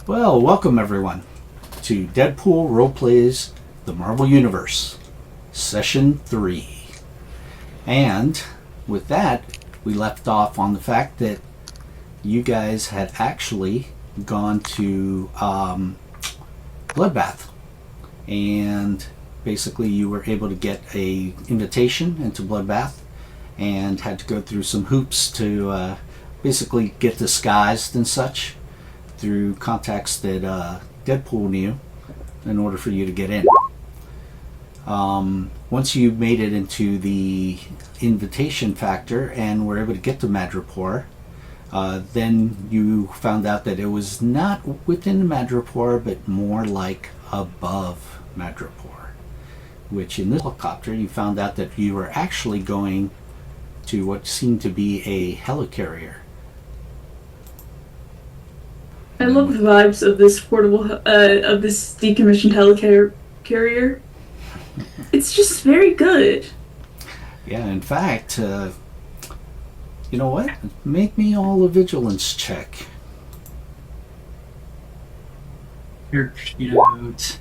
Well, welcome everyone to Deadpool Roleplays, the Marvel Universe, Session 3. And with that, we left off on the fact that you guys had actually gone to Bloodbath. And basically you were able to get a invitation into Bloodbath and had to go through some hoops to basically get disguised and such through contacts that Deadpool knew in order for you to get in. Once you made it into the invitation factor and were able to get to Madripoor, then you found out that it was not within Madripoor, but more like above Madripoor, which in this helicopter you found out that you were actually going to what seemed to be a helicarrier. I love the vibes of this portable, of this decommissioned helicarrier. It's just very good. Yeah, in fact, you know what? Make me all a vigilance check. Here, cute.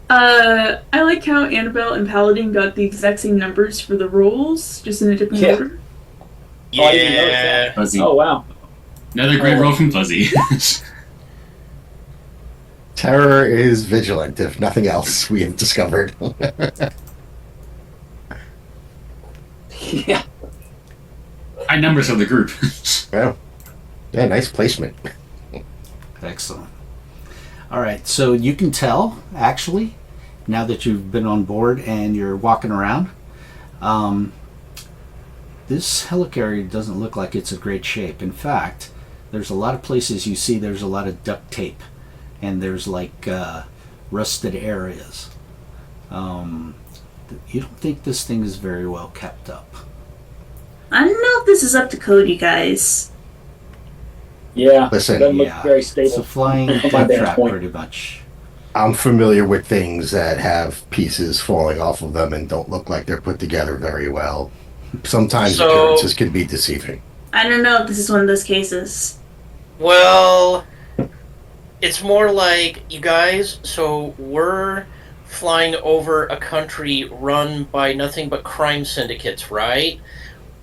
I like how Annabelle and Paladin got the exact same numbers for the rolls, just in a different order. Yeah. Oh, I didn't notice that. Fuzzy. Oh, wow. Another great roll from Fuzzy. Terror is vigilant, if nothing else we have discovered. Yeah. High numbers of the group. Yeah, nice placement. Excellent. All right, so you can tell, actually, now that you've been on board and you're walking around, this helicarrier doesn't look like it's in great shape. In fact, there's a lot of places you see there's a lot of duct tape, and there's like rusted areas. You don't think this thing is very well kept up. I don't know if this is up to code, you guys. Yeah. Listen, Doesn't look yeah, very it's stable. a flying From my death trap, standpoint. pretty much. I'm familiar with things that have pieces falling off of them and don't look like they're put together very well. Sometimes appearances can be deceiving. I don't know if this is one of those cases. Well, it's more like, you guys, so we're flying over a country run by nothing but crime syndicates, right?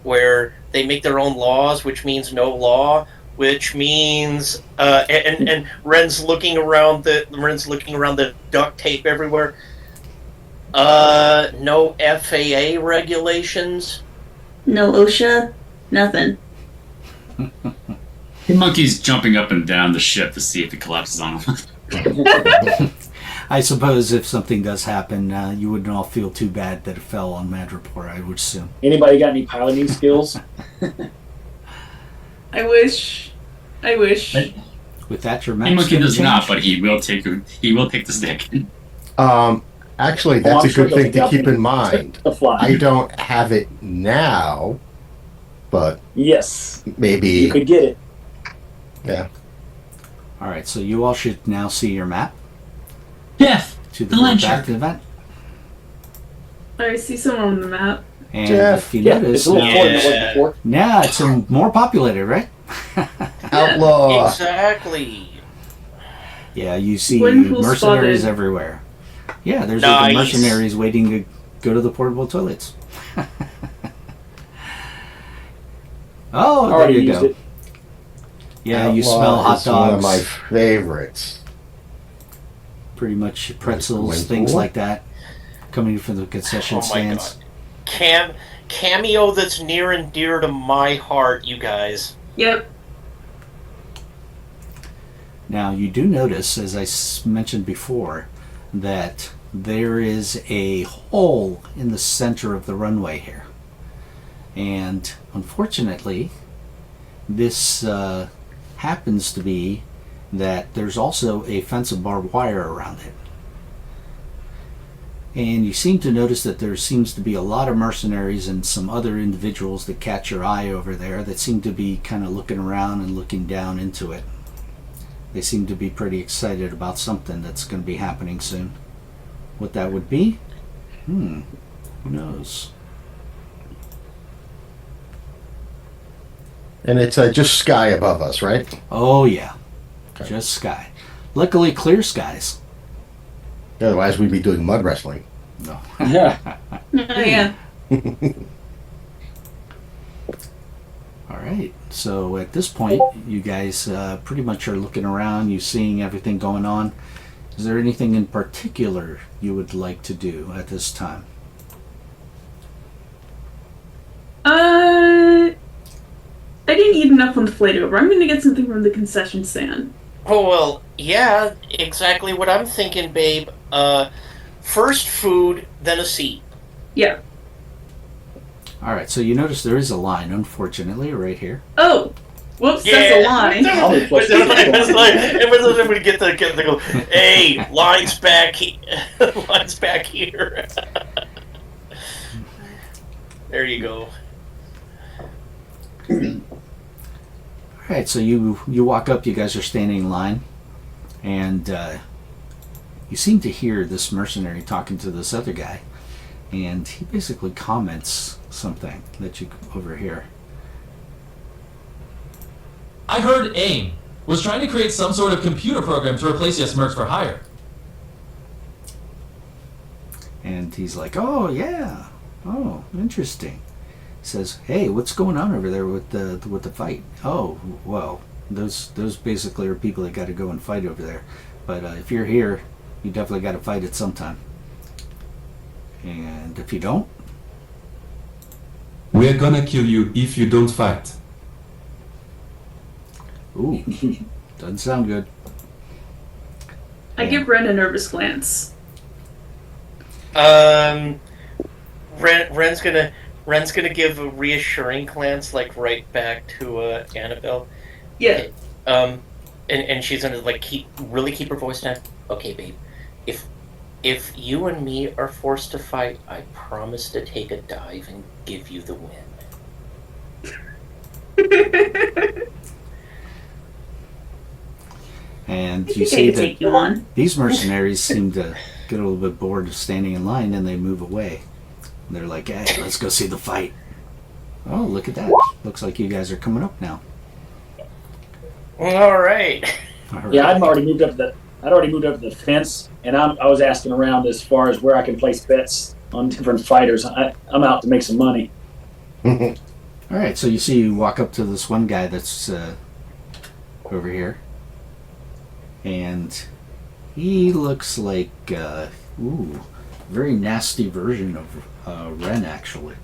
Where they make their own laws, which means no law, which means and Ren's looking around the duct tape everywhere. No FAA regulations. No OSHA, nothing. The monkey's jumping up and down the ship to see if it collapses on him. I suppose if something does happen, you wouldn't all feel too bad that it fell on Madripoor, I would assume. Anybody got any piloting skills? I wish. With that, your The map's monkey gonna does change. not, but he will take the stick. Actually, that's I'm a sure good thing to they'll keep in mind. The fly. I don't have it now, but Yes. maybe. You could get it. Yeah. All right, so you all should now see your map Jeff, to the the land back shark. event. I see someone on the map. And Jeff. if you Yeah, notice, it's a little more than it was Yeah. before. now it's more populated, right? Outlaw. Exactly. Yeah, you see Windpool mercenaries spotted. everywhere. Yeah, there's like the Nice. mercenaries waiting to go to the portable toilets. Oh, there Already you used go. it. Yeah, you Outlaw smell hot is one of dogs, my favorites. pretty much pretzels, Windpool? things like that, coming from the concession Oh my stands. god. Cameo that's near and dear to my heart, you guys. Yep. Now, you do notice, as I mentioned before, that there is a hole in the center of the runway here. And unfortunately, this happens to be that there's also a fence of barbed wire around it. And you seem to notice that there seems to be a lot of mercenaries and some other individuals that catch your eye over there that seem to be kind of looking around and looking down into it. They seem to be pretty excited about something that's going to be happening soon. What that would be? Who knows? And it's just sky above us, right? Oh yeah, Okay. just sky. Luckily, clear skies. Otherwise, we'd be doing mud wrestling. No. Yeah. Oh, yeah. All right. So at this point, you guys pretty much are looking around. You seeing everything going on. Is there anything in particular you would like to do at this time? I didn't eat enough on the flight over. I'm gonna get something from the concession stand. Oh, well, yeah, exactly what I'm thinking, babe. First food, then a seat. Yeah. All right. So you notice there is a line, unfortunately, right here. Oh, whoops, that's a line. Probably plus It was like, we get the go, hey, line's back line's back here. There you go. All right. So you walk up. You guys are standing in line, and you seem to hear this mercenary talking to this other guy, and he basically comments something that you overhear. I heard AIM was trying to create some sort of computer program to replace us Mercs for hire. And he's like, "Oh yeah, oh interesting." He says, "Hey, what's going on over there with the fight?" "Oh well, those basically are people that got to go and fight over there. But if you're here, you definitely got to fight it sometime. And if you don't, we're gonna kill you if you don't fight." ooh, doesn't sound good. I give Ren a nervous glance. Ren's gonna give a reassuring glance, like right back to Annabelle. Yeah. And she's gonna like keep her voice down. Okay, babe. If you and me are forced to fight, I promise to take a dive and give you the win. And I you think I see could take you that on. these mercenaries seem to get a little bit bored of standing in line, and they move away. And they're like, "Hey, let's go see the fight." Oh, look at that! Looks like you guys are coming up now. All right. All right. Yeah, I'd already moved up to the fence, and I was asking around as far as where I can place bets on different fighters. I'm out to make some money. All right, so you walk up to this one guy that's over here, and he looks like very nasty version of Ren, actually.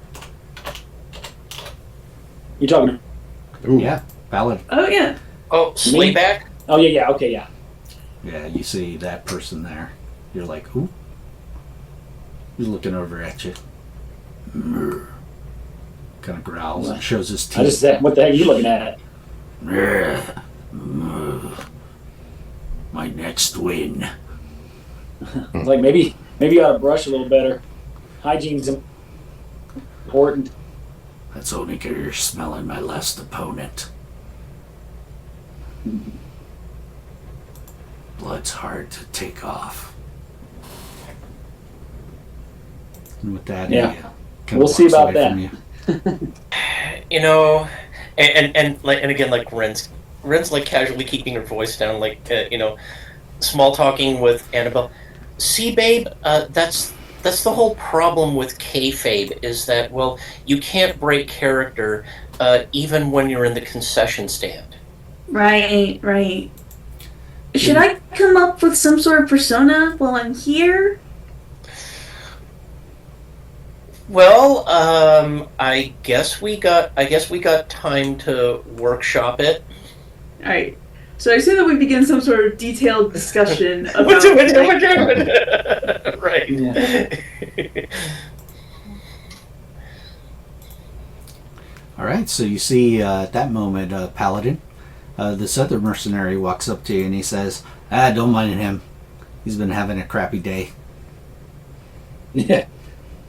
You talking? Ooh. Yeah, Paladin. Oh, yeah. Oh, Slayback. Oh yeah, okay, yeah. Yeah, you see that person there. You're like, ooh. He's looking over at you. Kind of growls and shows his teeth. I just said, what the heck are you looking at? My next win. It's like maybe you ought to brush a little better. Hygiene's important. That's only because you're smelling my last opponent. Blood's hard to take off. And with that, Yeah. he, kinda We'll see walks about away that. from you. You know, and again, like Ren's like casually keeping her voice down, like small talking with Annabelle. See, babe, that's the whole problem with kayfabe is that, well, you can't break character even when you're in the concession stand. Right. Should I come up with some sort of persona while I'm here? Well, I guess we got time to workshop it. Alright. So I assume that we begin some sort of detailed discussion about... Right. Yeah. All right, so you see at that moment, Paladin, this other mercenary walks up to you and he says, don't mind him. He's been having a crappy day. Yeah,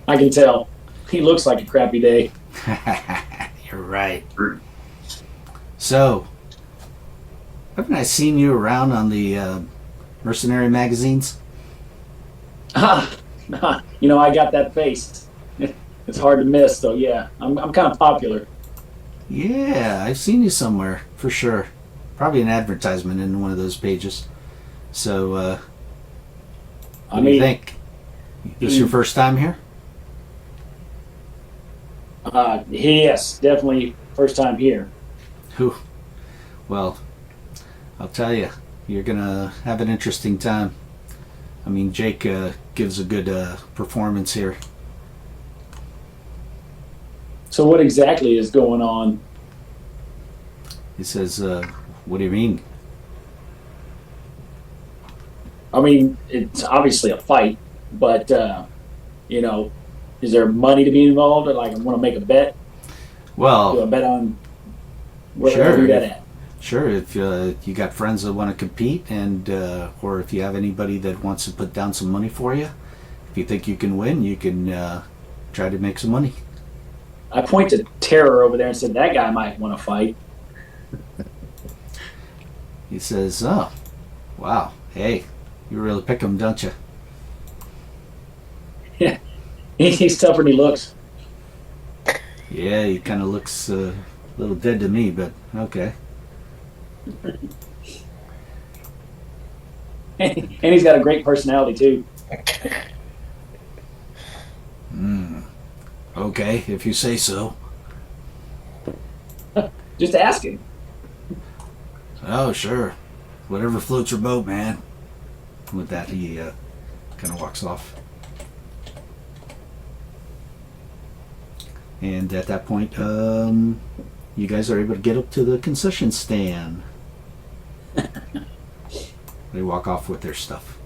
I can tell. He looks like a crappy day. You're right. So, haven't I seen you around on the mercenary magazines? I got that face. It's hard to miss, though. Yeah, I'm kind of popular. Yeah, I've seen you somewhere, for sure. Probably an advertisement in one of those pages. So, what do you think? This your first time here? Yes, definitely first time here. Whew. Well, I'll tell you, you're gonna have an interesting time. I mean, Jake gives a good performance here. So what exactly is going on? He says, what do you mean? I mean, it's obviously a fight, but, you know, is there money to be involved? Or, like, I want to make a bet? Do a Well, bet on where Sure. I do that at? sure, if you got friends that want to compete, and or if you have anybody that wants to put down some money for you, if you think you can win, you can try to make some money. I point to Terror over there and said, that guy might want to fight. He says, oh, wow, hey, you really pick him, don't you? He's tougher than he looks. Yeah, he kind of looks a little dead to me, but okay. And he's got a great personality, too. Okay, if you say so. Just asking. Oh, sure. Whatever floats your boat, man. With that, he kind of walks off. And at that point, you guys are able to get up to the concession stand. They walk off with their stuff.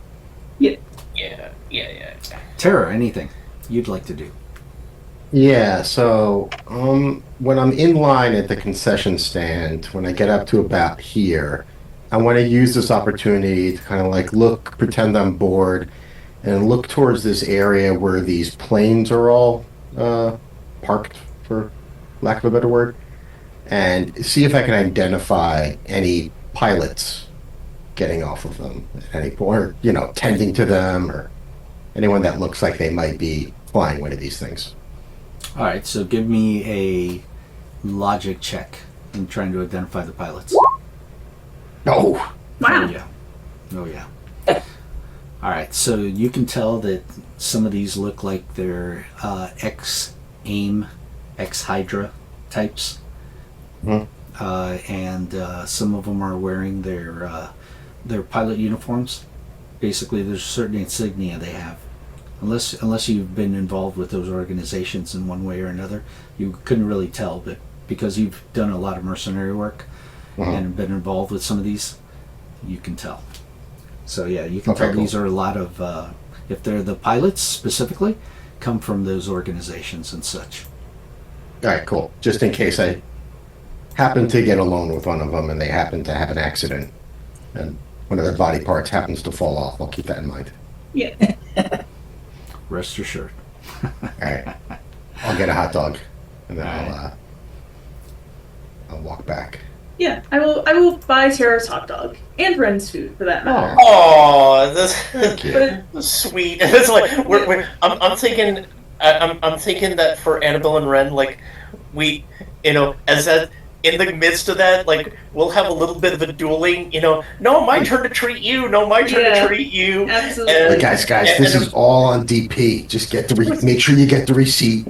Yeah. Tara, anything you'd like to do? Yeah, so when I'm in line at the concession stand, when I get up to about here, I want to use this opportunity to kind of like look, pretend I'm bored, and look towards this area where these planes are all parked, for lack of a better word, and see if I can identify any pilots getting off of them at any point, or, you know, tending to them, or anyone that looks like they might be flying one of these things. All right, so give me a logic check in trying to identify the pilots. Oh, Wow. Oh, yeah. Oh, yeah. All right, so you can tell that some of these look like they're ex-AIM, ex-Hydra types. And some of them are wearing their pilot uniforms. Basically, there's certain insignia they have. Unless you've been involved with those organizations in one way or another, you couldn't really tell. But because you've done a lot of mercenary work and been involved with some of these, you can tell. So yeah, you can tell cool. these are a lot of, if they're the pilots specifically, come from those organizations and such. all right, cool. Just in case I happen to get alone with one of them and they happen to have an accident and one of their body parts happens to fall off, I'll keep that in mind. Yeah. Rest assured. All right, I'll get a hot dog and then All I'll walk back. Yeah. I will buy Tara's hot dog and Ren's food for that matter. Oh, that's Thank you. But sweet. It's like I'm thinking. I'm thinking that for Annabelle and Ren, like we, you know, as that in the midst of that, like we'll have a little bit of a dueling. You know, no, my turn to treat you. No, my turn Yeah. to treat you. absolutely. And- Guys, and- this and- is all on DP. Just get make sure you get the receipt,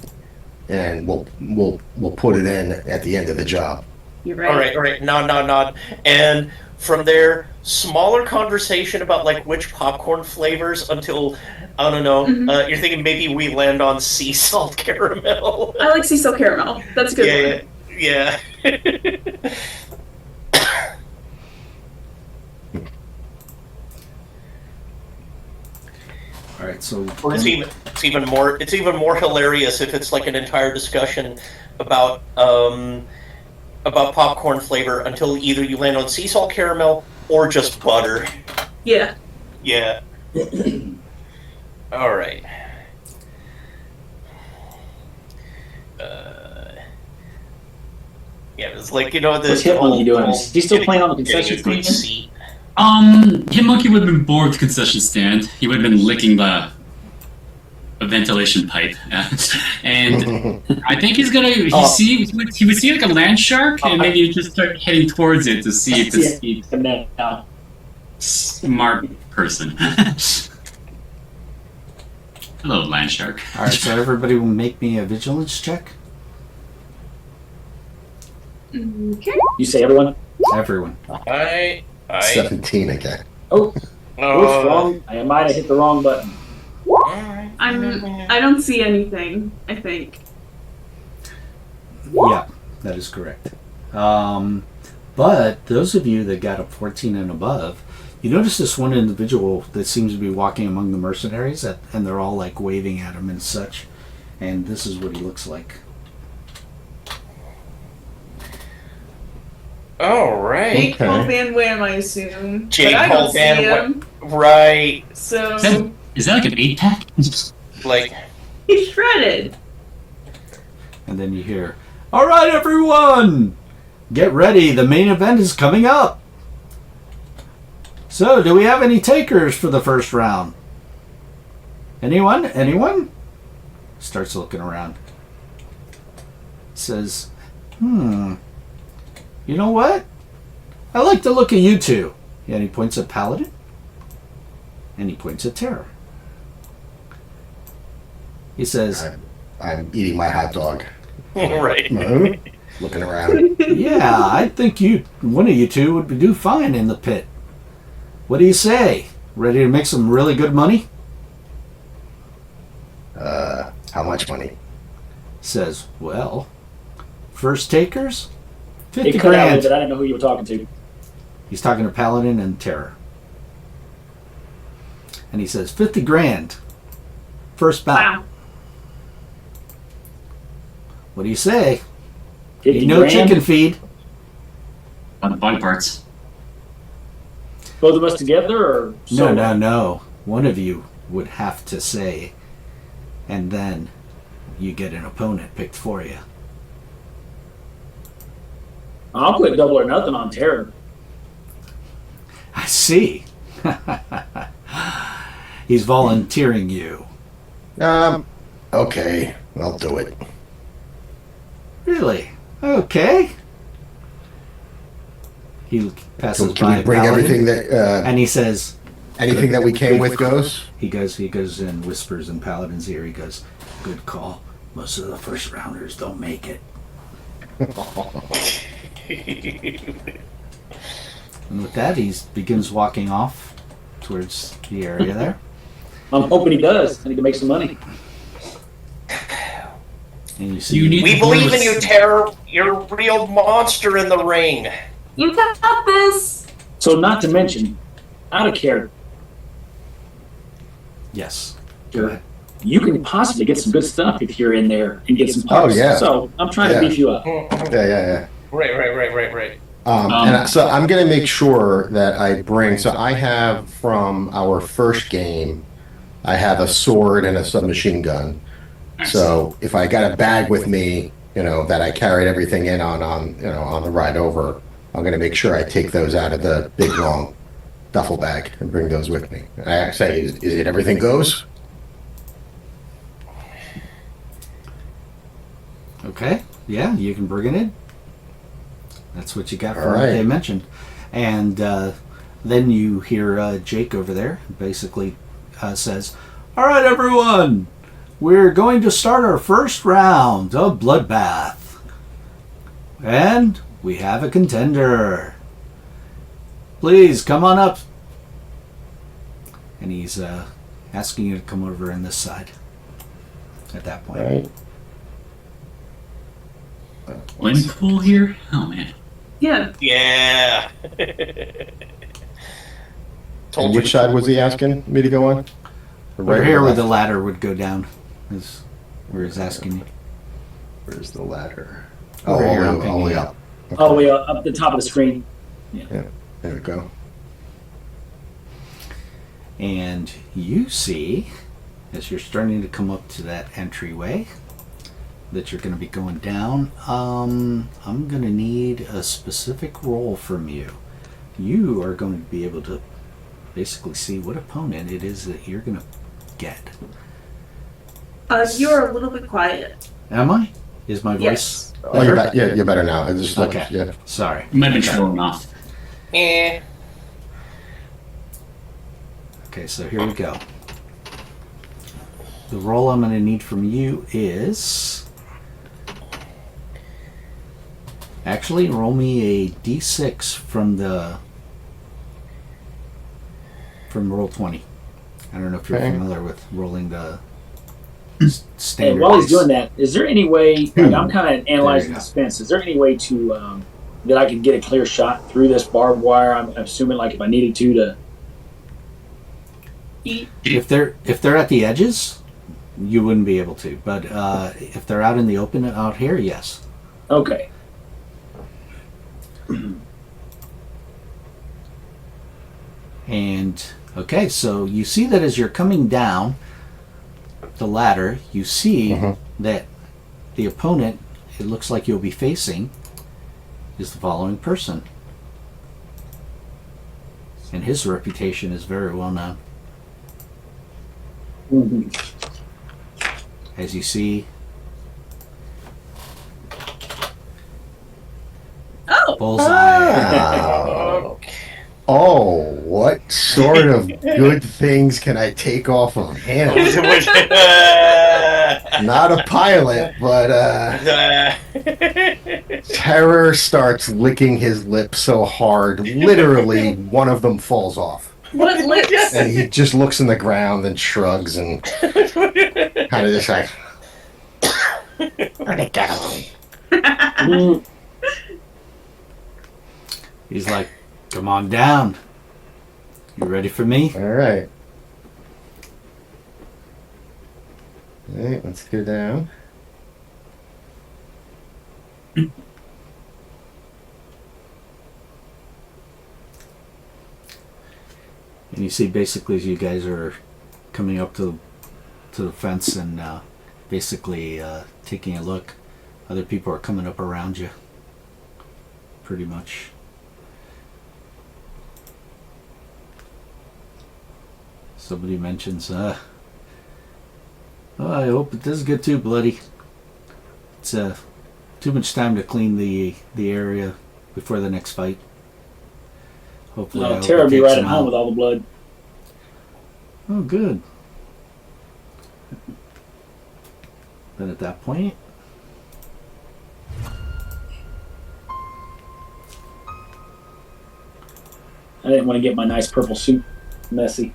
and we'll put it in at the end of the job. You're right. All right. Nod. And from there, smaller conversation about like which popcorn flavors until I don't know. Mhm. You're thinking maybe we land on sea salt caramel. I like sea salt caramel. That's a good one. Yeah. All right, so Or it's even more hilarious if it's like an entire discussion about popcorn flavor until either you land on sea salt caramel or just butter. Yeah. Yeah. All right. Yeah, it's like, you know, What's Hitmonkey doing? Is he still playing on the concession getting a good stand? seat. Hitmonkey would have been bored with the concession stand. He would have been licking the a ventilation pipe, and I think he's gonna. He would see like a land shark, and maybe you just start heading towards it to see if it's a now. smart person. Hello, land shark. All right, so everybody will make me a vigilance check. Okay. You say everyone? Everyone. I 17 again. Oh, wrong. I might have hit the wrong button. Alright. I don't see anything, I think. Yeah, that is correct. But those of you that got a 14 and above, you notice this one individual that seems to be walking among the mercenaries, and they're all like waving at him and such. And this is what he looks like. Alright. Jake Okay. Paul Van Wham, I assume. Jake but I Paul don't see Van him. Right. So Is that like an 8-pack? Like, he's shredded. And then you hear, "All right, everyone, get ready. The main event is coming up. So, do we have any takers for the first round? Anyone? Anyone?" Starts looking around. Says, you know what? I like the look of you two. And he points at Paladin. And he points at Terror. He says, I'm eating my hot dog. right. Looking around. "Yeah, I think one of you two would do fine in the pit. What do you say? Ready to make some really good money?" How much money? Says, "Well, first takers, It 50 cut out, grand." but I didn't know who you were talking to. He's talking to Paladin and Terror. And he says, 50 grand. First bout. Wow. What do you say? 50 No grand? chicken feed. On the body parts. Both of us together, or solo? No. One of you would have to say, and then you get an opponent picked for you. I'll put double or nothing on Terror. I see. He's volunteering you. Okay, I'll do it. Really? Okay. He passes Can by we bring Paladin, everything that and he says, anything that we came with goes? He goes and whispers in Paladin's ear. He goes, "Good call. Most of the first rounders don't make it." And with that, he begins walking off towards the area there. I'm hoping he does. I need to make some money. And you see, We believe in you, Terror. You're a real monster in the ring. You got this. So, not to mention, out of character, yes. you can possibly get some good stuff if you're in there and get some Oh, parts. yeah. So, I'm trying Yeah. to beef you up. Yeah. Right. So I'm going to make sure that I bring. So I have from our first game, I have a sword and a submachine gun. So if I got a bag with me, that I carried everything in on the ride over, I'm going to make sure I take those out of the big long duffel bag and bring those with me. And I say, is it everything goes? Okay. Yeah, you can bring it in. That's what you got from All what right. they mentioned. And then you hear Jake over there basically says, "All right, everyone, we're going to start our first round of Bloodbath. And we have a contender. Please come on up." And he's asking you to come over on this side at that point. All right. Wind pool here? Oh man. Yeah. Yeah. And which side was he asking me to go on? The Over right or here where left? the ladder would go down is where he's asking you. Where's the ladder? Over Oh, here, I'm all the pinging way you. up. All the way up the top of the screen. There we go. And you see, as you're starting to come up to that entryway, that you're going to be going down. I'm going to need a specific roll from you. You are going to be able to basically see what opponent it is that you're going to get. You're a little bit quiet. Am I? Is my voice? Yes. Oh, you're better now. I just Okay. Yeah. Sorry. You might have been trolling off. Eh. Okay, so here we go. The roll I'm going to need from you is... Actually, roll me a d6 from Roll20. I don't know if you're Okay. familiar with rolling the And standard. while he's dice. doing that, is there any way? Like, I'm kind of analyzing go. the fence. Is there any way to that I can get a clear shot through this barbed wire? I'm assuming, like, if I needed to. If they're at the edges, you wouldn't be able to. But if they're out in the open out here, yes. Okay. And okay, so you see that as you're coming down the ladder, you see that the opponent, it looks like you'll be facing, is the following person. And his reputation is very well known. Mm-hmm. As you see, Oh, bullseye. Oh, what sort of good things can I take off of him? Not a pilot, but Terror starts licking his lips so hard, literally one of them falls off. what lips? And he just looks in the ground and shrugs and kind of just like, where'd it go? He's like, come on down. You ready for me? All right. All right, let's go down. And you see basically as you guys are coming up to the fence and basically taking a look, other people are coming up around you. Pretty much. Somebody mentions, oh, I hope it does get too bloody. It's too much time to clean the area before the next fight. Hopefully, I hope Tara it will be takes right at them home out. with all the blood. Oh, good. Then at that point, I didn't want to get my nice purple suit messy.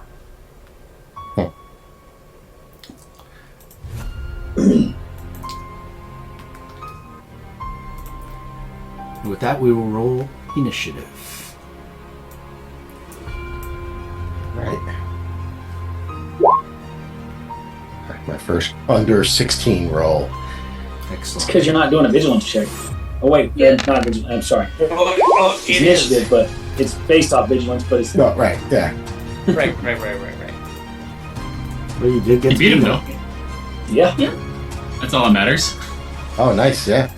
with that, we will roll initiative. Right. My first under 16 roll. It's Excellent. because you're not doing a vigilance check. Oh wait, Yeah. not vigilance. I'm sorry. Oh, It's it initiative, is. but it's based off vigilance. But it's No, right, yeah. Right. Well, you did get You beat him, to though. yeah. That's all that matters. Oh, nice, yeah.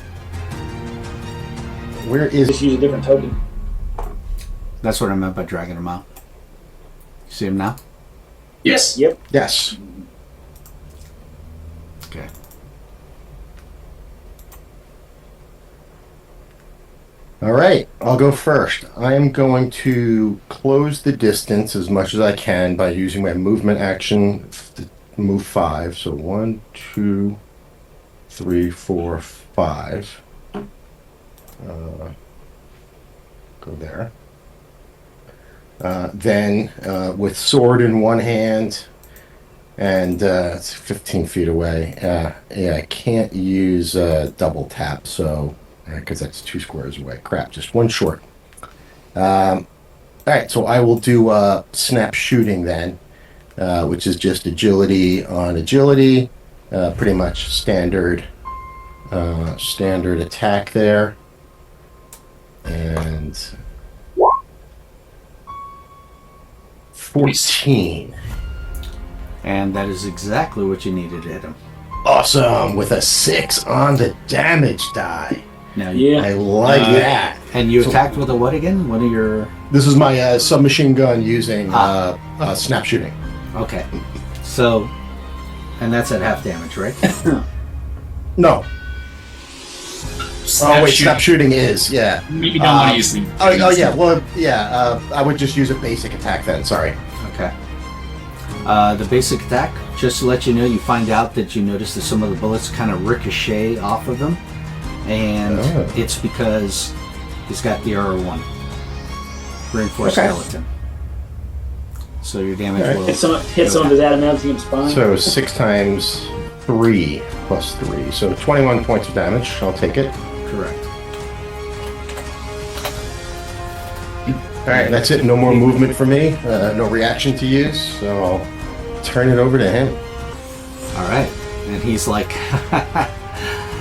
Where is Just use a different token. That's what I meant by dragging him out. See him now? Yes. Yep. Yes. Okay. All right, I'll go first. I am going to close the distance as much as I can by using my movement action to move 5. So 1, 2, 3, 4, 5. Go there. Then with sword in one hand, and it's 15 feet away. Yeah, I can't use double tap, so because that's 2 squares away. Crap, just one short. All right, so I will do snap shooting then, which is just agility on agility, pretty much standard attack there, and 14. And that is exactly what you needed to hit him. Awesome, with a 6 on the damage die. Now, Yeah. I like that. And you So- attacked with a what again? One of your... This is my submachine gun using snap shooting. Okay. So, And that's at half damage, right? No. Snap Oh wait, shoot. snap shooting is Maybe don't want to use them. Oh yeah, well I would just use a basic attack then. Sorry. Okay. The basic attack, just to let you know, you find out that you notice that some of the bullets kind of ricochet off of him, and it's because he's got the R1 reinforced skeleton. So your damage will Hit some of his adamantium spine. So 6 times 3 plus 3, so 21 points of damage. I'll take it. correct. All right, that's it. No more movement for me. No reaction to use. So I'll turn it over to him. All right, and he's like,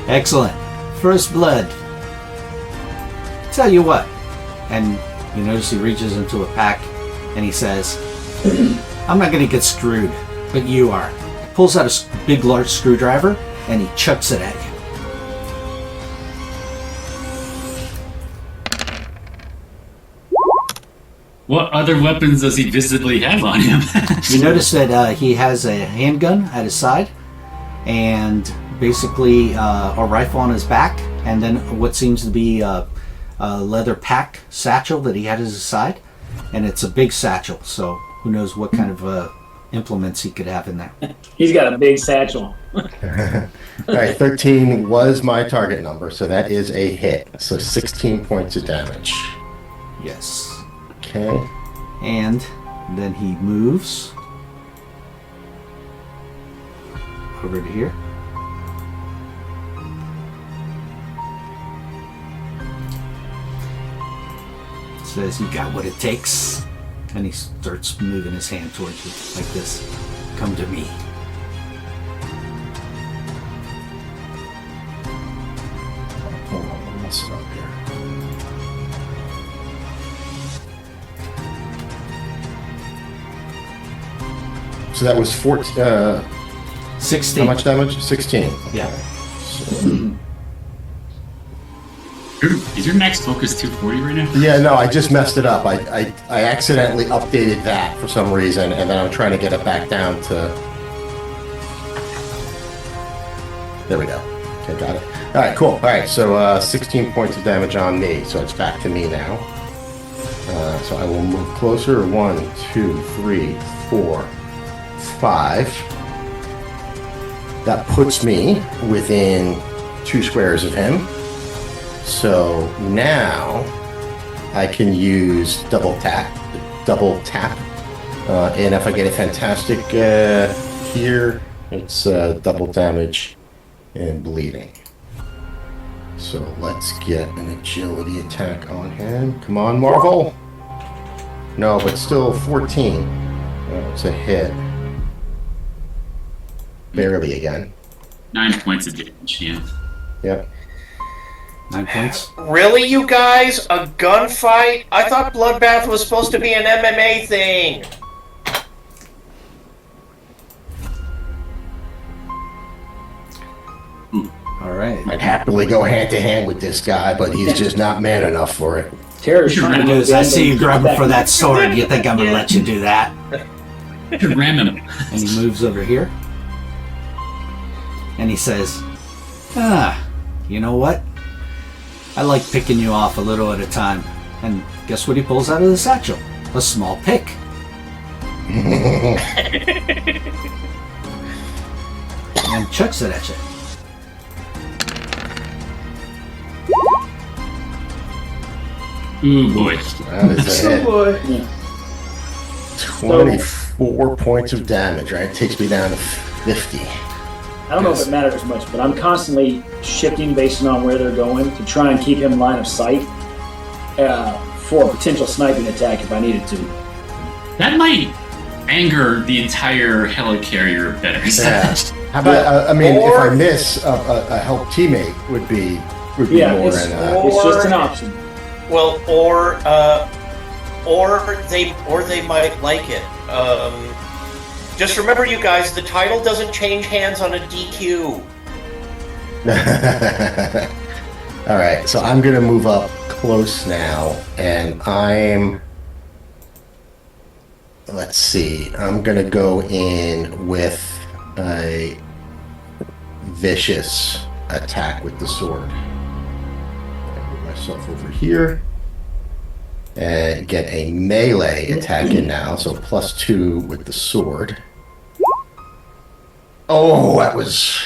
excellent, first blood. Tell you what, and you notice he reaches into a pack, and he says, "I'm not going to get screwed, but you are." Pulls out a big, large screwdriver, and he chucks it at you. What other weapons does he visibly have on him? You notice that he has a handgun at his side, and basically a rifle on his back, and then what seems to be a leather pack satchel that he had at his side, and it's a big satchel, so who knows what kind of implements he could have in there. He's got a big satchel. All right, 13 was my target number, so that is a hit. So 16 points of damage. Yes. Okay. And then he moves over to here. Says, "You got what it takes." And he starts moving his hand towards you like this. "Come to me." Hold on, let's stop here. So that was 14. 16. How much damage? 16. Yeah. Is your max focus 240 right now? Yeah, no, I just messed it up. I accidentally updated that for some reason, and then I'm trying to get it back down to... There we go. Okay, got it. All right, cool. All right, so 16 points of damage on me, so it's back to me now. So I will move closer. 1, 2, 3, 4, 5. That puts me within 2 squares of him. So now I can use double tap, and if I get a fantastic here, it's double damage and bleeding. So let's get an agility attack on him. Come on, Marvel. No, but still 14. It's a hit. Barely again. 9 points of damage, yeah. Yep. 9 points. Really, you guys? A gunfight? I thought Bloodbath was supposed to be an MMA thing. All right. I'd happily go hand to hand with this guy, but he's just not man enough for it. Terror's trying to News, I see you grabbing for that sword. You think I'm going to let you do that? Ram him. And he moves over here. And he says, you know what? I like picking you off a little at a time. And guess what he pulls out of the satchel? A small pick. And chucks it at you. Ooh, boy. That is a hit. boy. 24 points of damage, right? Takes me down to 50. I don't know if it matters much, but I'm constantly shifting based on where they're going to try and keep him line of sight for a potential sniping attack if I needed to. That might anger the entire helicarrier better. Yeah. How about, I mean, if I miss, a help teammate would be Yeah, more it's, than... it's just an option. Well, or they might like it. Just remember, you guys, the title doesn't change hands on a DQ. All right, so I'm going to move up close now, and let's see, I'm going to go in with a vicious attack with the sword. I'll move myself over here and get a melee attack in now, so +2 with the sword. Oh, that was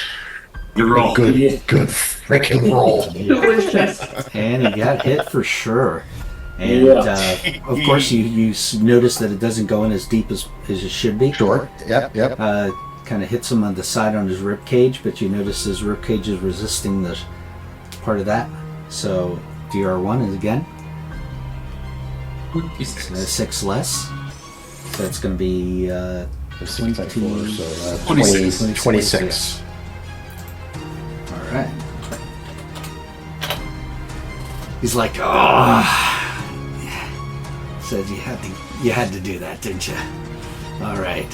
Good roll. good freaking roll. Delicious. And he got hit for sure. And of course, you notice that it doesn't go in as deep as it should be. Sure. Yep. Kind of hits him on the side on his rib cage, but you notice his rib cage is resisting the part of that. So DR1 is again 6 less. So it's going to be 22, so 26. 26. all right. He's like, oh. Says you had to do that, didn't you? All right.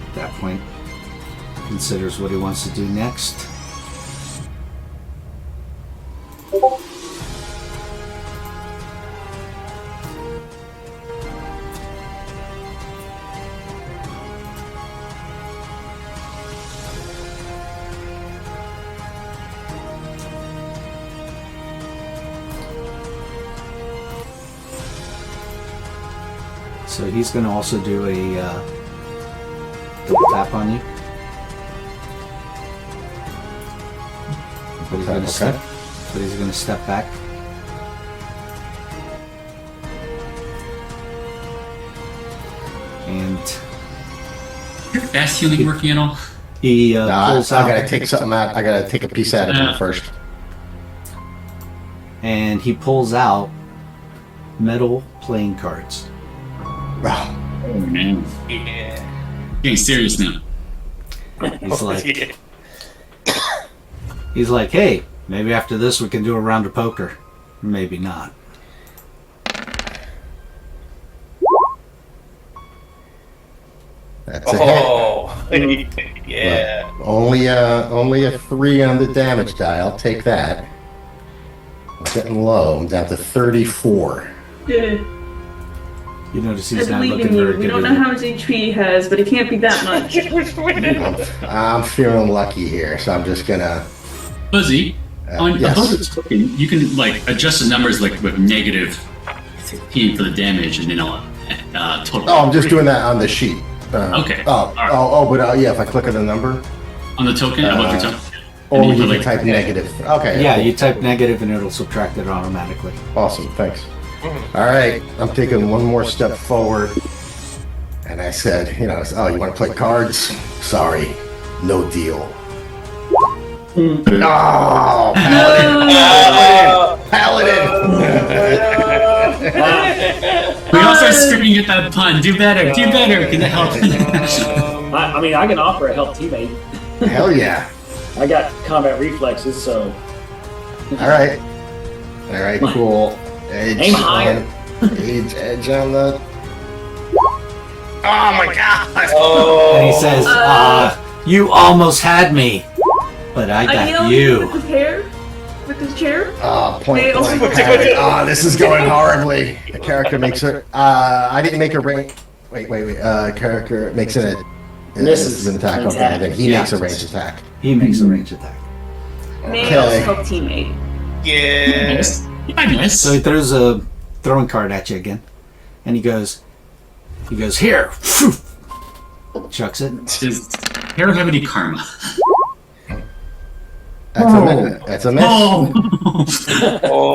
At that point, considers what he wants to do next. So he's going to also do a double tap on you. But he's going to step back. And Fast healing working at all? he I pulls out. gotta take something out. I gotta take a piece out of him first. And he pulls out metal playing cards. Wow. Oh, man. Yeah. Getting serious now. He's like, he's like, hey, maybe after this we can do a round of poker. Maybe not. That's a hit. Oh, yeah. But only a 3 on the damage die. I'll take that. I'm getting low. I'm down to 34. Yeah. You notice I he's not believe looking in you. very We good. don't know how much HP he has, but it can't be that much. I'm feeling lucky here, so I'm just gonna. Fuzzy, on yes. above the token, you can like adjust the numbers like with -15 for the damage, and then total. Oh, I'm just doing that on the sheet. Okay. But yeah, if I click on the number. On the token, above your token. Or And you put, can type negative. Okay. Yeah, you type negative and it'll subtract it automatically. Awesome, thanks. All right, I'm taking one more step forward. And I said, you want to play cards? Sorry, no deal. Oh, Paladin! We all start screaming at that pun. Do better, do better. Can that help? I mean, I can offer a help teammate. Hell yeah. I got combat reflexes, so. All right, cool. Aim higher. Edge on the. Oh my god! And he says, you almost had me, but I got yelled you. with his hair, with his chair. Point They blank. also- Panic. This is going horribly. The character makes her. I didn't make a range. Wait. Character makes it. This This is is an attack. an Okay, attack. then he Yeah. makes a range attack. He makes a range attack. May Okay. also help teammate. Yeah. I miss. So he throws a throwing card at you again, and he goes, here, chucks it. Does Hero have any karma? That's a miss. Oh!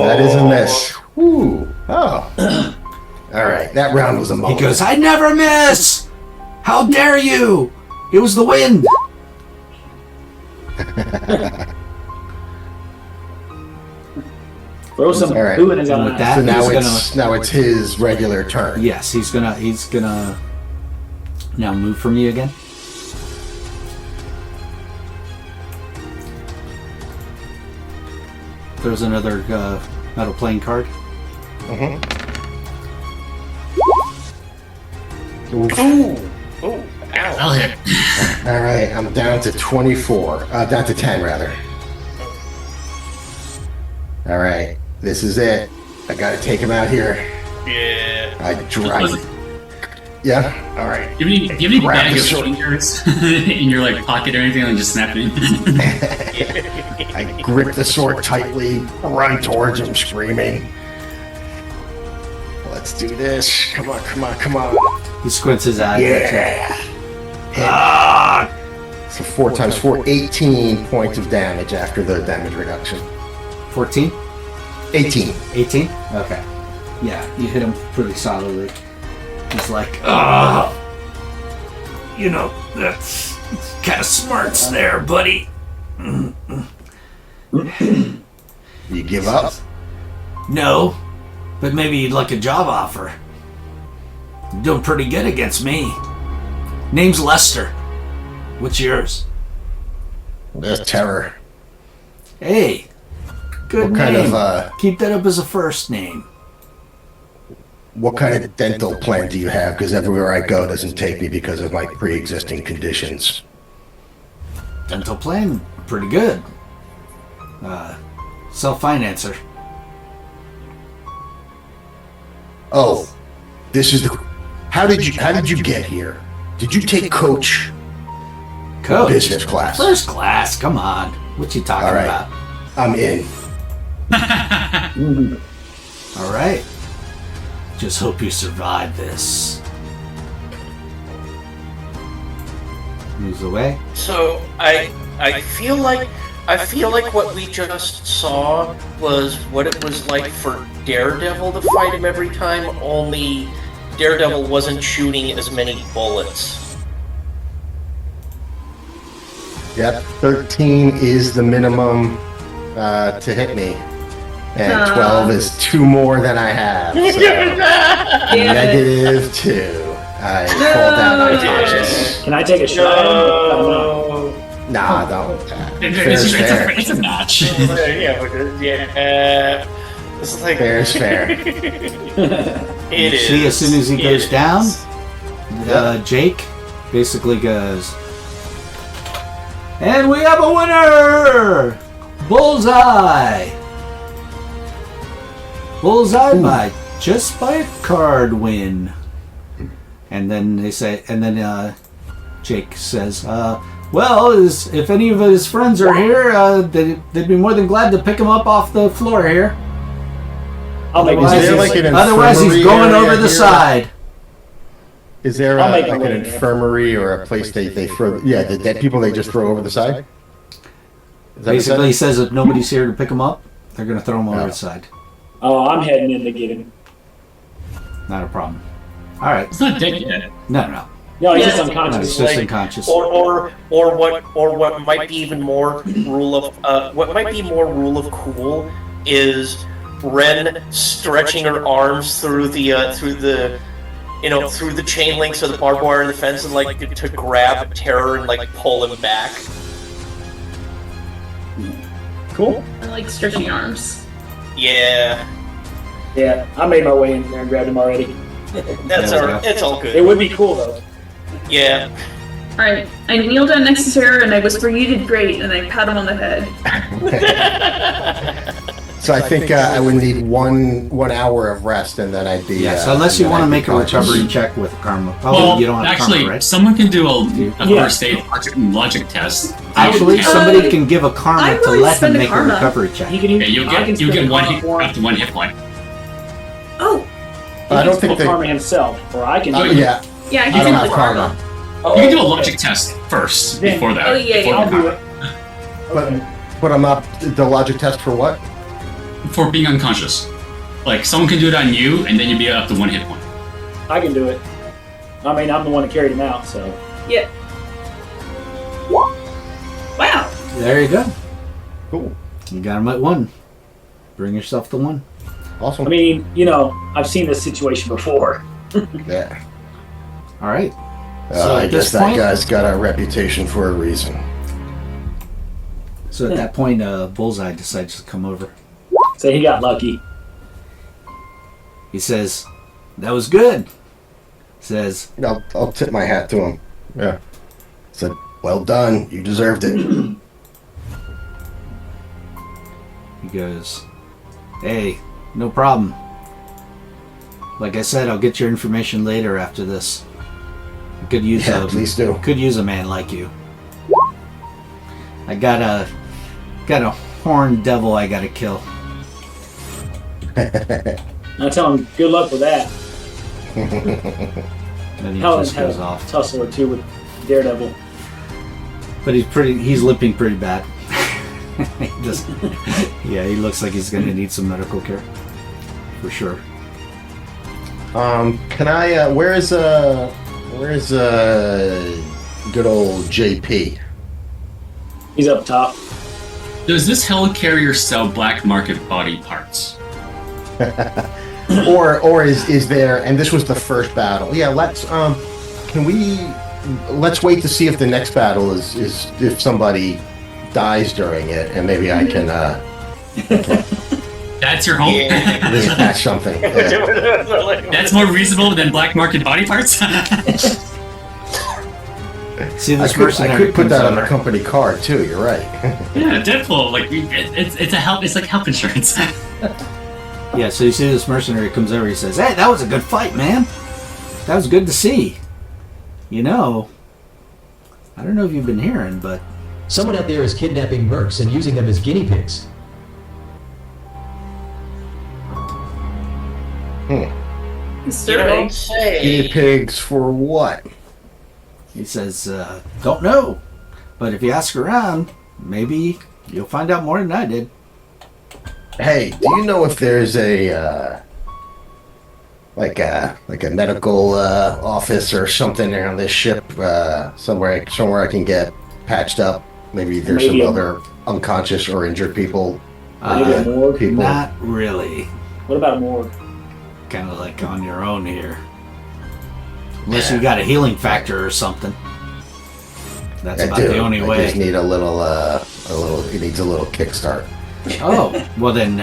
That is a miss. Woo. Oh. All right, that round was a He moment. goes, I never miss! How dare you! It was the wind! Throw some All right. poo in his And with eye. that, So now he's it's his regular turn. Yes, he's gonna now move from you again. There's another metal playing card. Ooh. Ow. I'll hit. All right, I'm down to 24. Down to 10, rather. All right, this is it. I gotta take him out here. Yeah. I drive. Yeah. All right. Do you have any Grab bag the of sword. fingers in your like pocket or anything, like just snap it in? I grip the sword tightly, run towards him, screaming. Let's do this. Come on, come on, come on. He squints his eyes. Yeah. So 4 times 4, 18 points of damage after the damage reduction. 14? 18. 18? Okay. Yeah, you hit him pretty solidly. He's like, you know, that's kind of smarts there, buddy. You give up? No, but maybe you'd like a job offer. You're doing pretty good against me. Name's Lester. What's yours? There's terror. Hey, good What kind name. of, Keep that up as a first name. What kind of dental plan do you have? Because everywhere I go doesn't take me because of my pre-existing conditions. Dental plan, pretty good. Self-financer. Oh, this is the. How did you get here? Did you take coach? Coach. Business class. First class, come on. What you talking All right. about? I'm in. All right. Just hope you survive this. Moves away. So I feel like what we just saw was what it was like for Daredevil to fight him every time, only Daredevil wasn't shooting as many bullets. Yep, 13 is the minimum to hit me. And 12 is 2 more than I have. So -2. I fall down unconscious. Can I take a shot at him? No. Nah, don't. It's fair. a match. It's like Fair's fair. It is. See, as soon as he goes It down, is. Jake basically goes, and we have a winner! Bullseye! Bullseye by just by a card win. And then they say, and then Jake says, well, if any of his friends are here, they'd be more than glad to pick him up off the floor here. I'll make Is there this. like an Otherwise, he's infirmary going area over the here? side. Is there I'll make like a an way there. infirmary or a place they throw? Yeah, the dead people they just throw over the side. Is that Basically, he what says if nobody's here to pick him up, they're going to throw him over Oh. the side. Oh, I'm heading in to get him. Not a problem. All right. It's not dead yet. No. No, he's Yeah. just No, unconscious. he's just Like- unconscious. Or what might be even more rule of rule of cool is Ren stretching her arms through the chain links of the barbed wire and the fence and like to grab Terror and like pull him back. Cool. I like stretching arms. Yeah, Yeah, I made my way in there and grabbed him already. that's it's all It good. would be cool though. Yeah. Alright, I kneel down next to Sarah and I whisper, "You did great," and I pat him on the head. So I think I would need one hour of rest and then I'd be. Yes, unless you then want to I'd be make a conscious. recovery check with karma. Oh, Well, you don't have actually, karma, right? someone can do a Yeah. first aid logic test. Actually, Yeah. somebody can give a karma I'm to willing to let him spend a make a karma. recovery check. He can. Okay, you'll I can get spend one karma hit for him. up to 1 hit point. Oh, He I can don't think spend they. karma himself, or I can. Oh, do it. Yeah, yeah, I he's don't in have the karma. You can do a logic test first Then- before that. Oh, yeah, before yeah. I'll the do it. but the logic test for what? For being unconscious. Like, someone can do it on you, and then you'd be up to 1 hit point. I can do it. I mean, I'm the one that carried him out, so. Yeah. Wow. There you go. Cool, You got him at 1. Bring yourself to 1. awesome. I mean, I've seen this situation before. Yeah. All right. So I at guess this that point- guy's got a reputation for a reason. So at that point, Bullseye decides to come over. So he got lucky. He says, "That was good." Says, I'll tip my hat to him. Yeah. Said, well done. You deserved it. he goes, "Hey, no problem. Like I said, I'll get your information later after this." Could use please do. Could use a man like you. I got a horned devil I gotta kill. I tell him good luck with that. Then he Paladin just had goes a off. tussle or two with Daredevil. But he's limping pretty bad. He looks like he's gonna need some medical care. For sure. Can I, where's good old JP? He's up top. Does this helicarrier sell black market body parts? or is there, and this was the first battle. Yeah, let's wait to see if the next battle is if somebody dies during it, and maybe I can That's your hope? Yeah. catch something. Yeah. That's more reasonable than black market body parts? See, I this could put comes that on over. the company card too. You're right. Yeah, Deadpool, like, it's like health insurance. Yeah, so you see this mercenary comes over, he says, "Hey, that was a good fight, man. That was good to see. You know, I don't know if you've been hearing, but Someone out there is kidnapping mercs and using them as guinea pigs. You Disturbing. don't say. Guinea pigs for what? he says, don't know. But if you ask around, maybe you'll find out more than I did." Hey, do you know if there's a like a medical office or something on this ship somewhere I can get patched up? Maybe there's Maybe some a- other unconscious or injured people. Maybe a morgue. People. Not really. What about a morgue? Kind of like on your own here. Unless you got a healing factor or something. That's I about do. the only I way. just need a little. It needs a little kickstart. Oh, well then,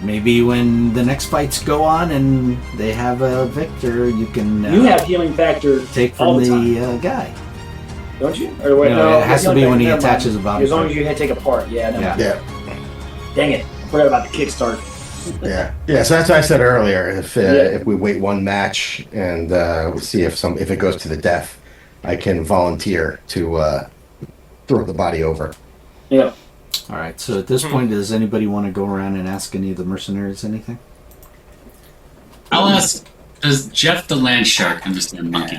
maybe when the next fights go on and they have a victor, you can You have healing factor take all from the the time, guy. don't you? Or wait, No, it has to healing be when he factor, never attaches mind. a body As long part. as you take apart. Yeah, no. Yeah. Yeah. Dang it. I forgot about the kickstart. Yeah. So that's what I said earlier. If we wait one match and we'll see if it goes to the death, I can volunteer to throw the body over. Yeah. All right. So at this point, does anybody want to go around and ask any of the mercenaries anything? I'll ask, does Jeff the land shark understand monkey?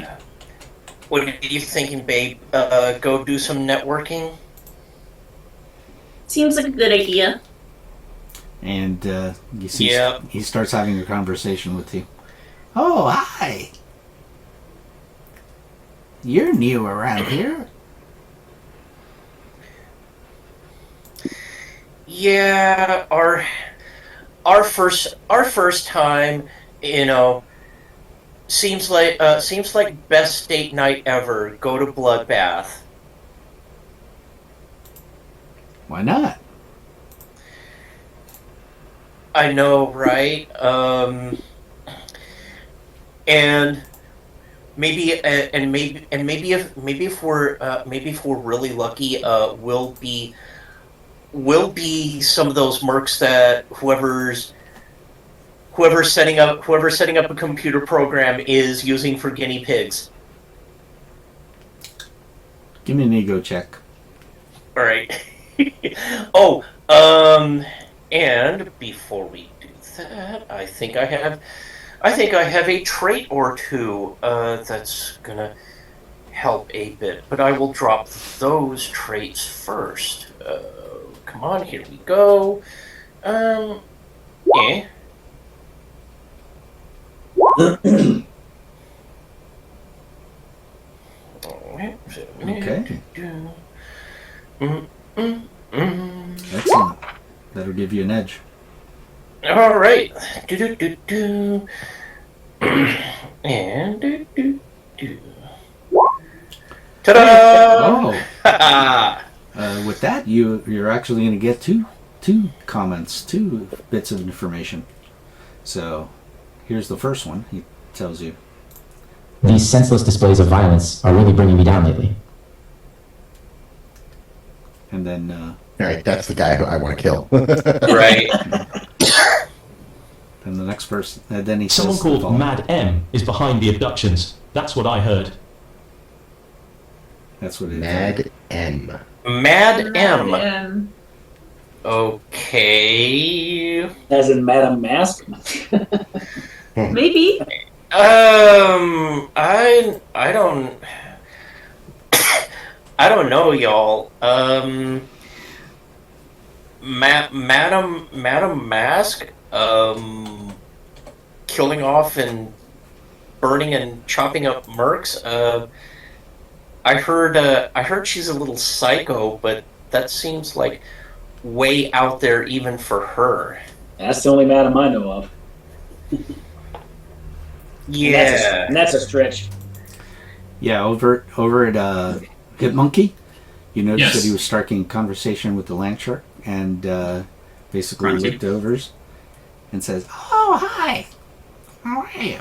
What are you thinking, babe? Go do some networking? Seems like a good idea. And you see, Yep. he starts having a conversation with you. Oh, hi. You're new around here. Yeah, our first time, you know, seems like best date night ever. Go to Bloodbath. Why not? I know, right? And maybe if we're really lucky, we'll be some of those mercs that whoever's setting up a computer program is using for guinea pigs. Give me an ego check. All right. And before we do that, I think I have a trait or two that's gonna help a bit, but I will drop those traits first. Come on, here we go. Okay. Excellent. That'll give you an edge. All right. And ta-da! Oh. With that, you're actually going to get two comments, two bits of information. So, here's the first one. He tells you. These senseless displays of violence are really bringing me down lately. And then, All right, that's the guy who I want to kill. Right. then the next person. And then he Someone says the called following. Mad M is behind the abductions. That's what I heard. That's what it is. Mad M. Mad M. M. Okay. As in Madame Mask? Maybe. I don't. I don't know, y'all. Madam Mask, killing off and burning and chopping up mercs. I heard she's a little psycho, but that seems like way out there even for her. That's the only Madame I know of. Yeah. And that's a stretch. Yeah, over at Hit Monkey, you noticed Yes. that he was striking a conversation with the land shark and basically Cranky. looked over and says, "Oh, hi. How are you?"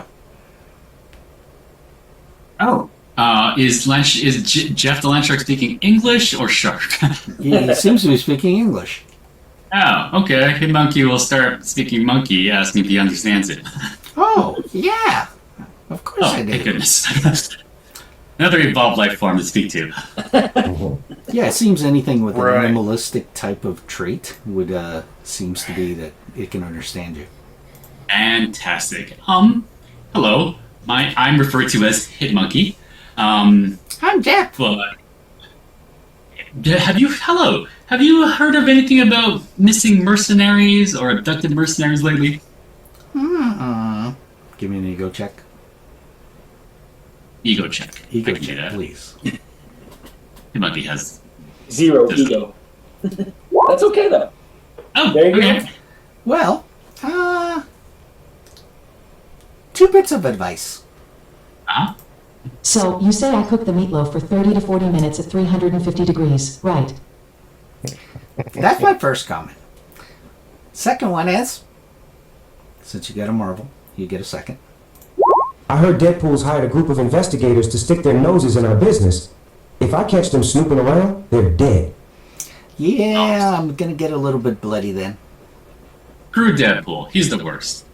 Oh. Is Jeff the land shark speaking English or shark? He seems to be speaking English. Oh, okay. Hit Monkey will start speaking monkey, asking if he understands it. Oh, yeah. Of course Oh, I do. thank goodness. Another evolved life form to speak to. Yeah, it seems anything with Right. an animalistic type of trait would seems to be that it can understand you. Fantastic. Hello. I'm referred to as Hit Monkey. I'm Jeff. But have you heard of anything about missing mercenaries or abducted mercenaries lately? Give me an ego check. Ego check. Ego I can do check, that. please. Hit Monkey has. 0 ego. That's okay, though. Oh, There you okay. go. Well, 2 bits of advice. Uh-huh. So, you say I cook the meatloaf for 30 to 40 minutes at 350 degrees, right? That's my first comment. Second one is, since you got a marble, you get a second. I heard Deadpool's hired a group of investigators to stick their noses in our business. If I catch them snooping around, they're dead. Yeah, I'm gonna get a little bit bloody then. Screw Deadpool. He's the worst.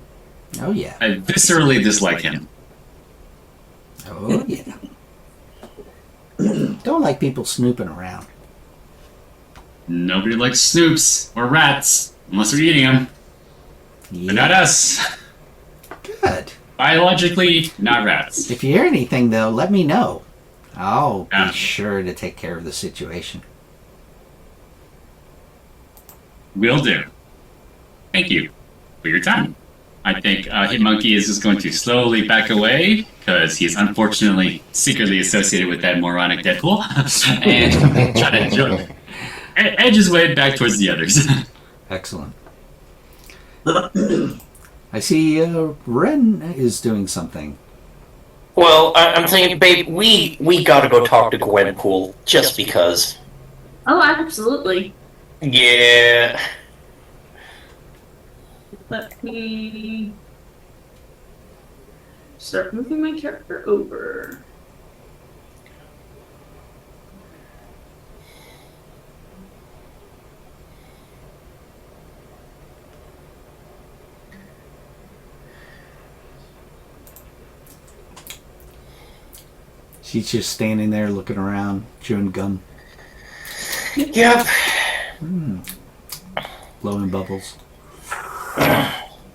Oh yeah. I viscerally dislike him. Oh yeah. Don't like people snooping around. Nobody likes snoops or rats unless they're eating them. Yeah. But not us. Good. Biologically, not rats. If you hear anything though, let me know. I'll Yeah. be sure to take care of the situation. Will do. Thank you for your time. I think Hit Monkey is just going to slowly back away because he's unfortunately secretly associated with that moronic Deadpool and try to edge his way back towards the others. Excellent. I see Ren is doing something. Well, I'm thinking, babe, we gotta go talk to Gwenpool just because. Oh, absolutely. Yeah. Let me start moving my character over. She's just standing there looking around, chewing gum, Yep. blowing bubbles.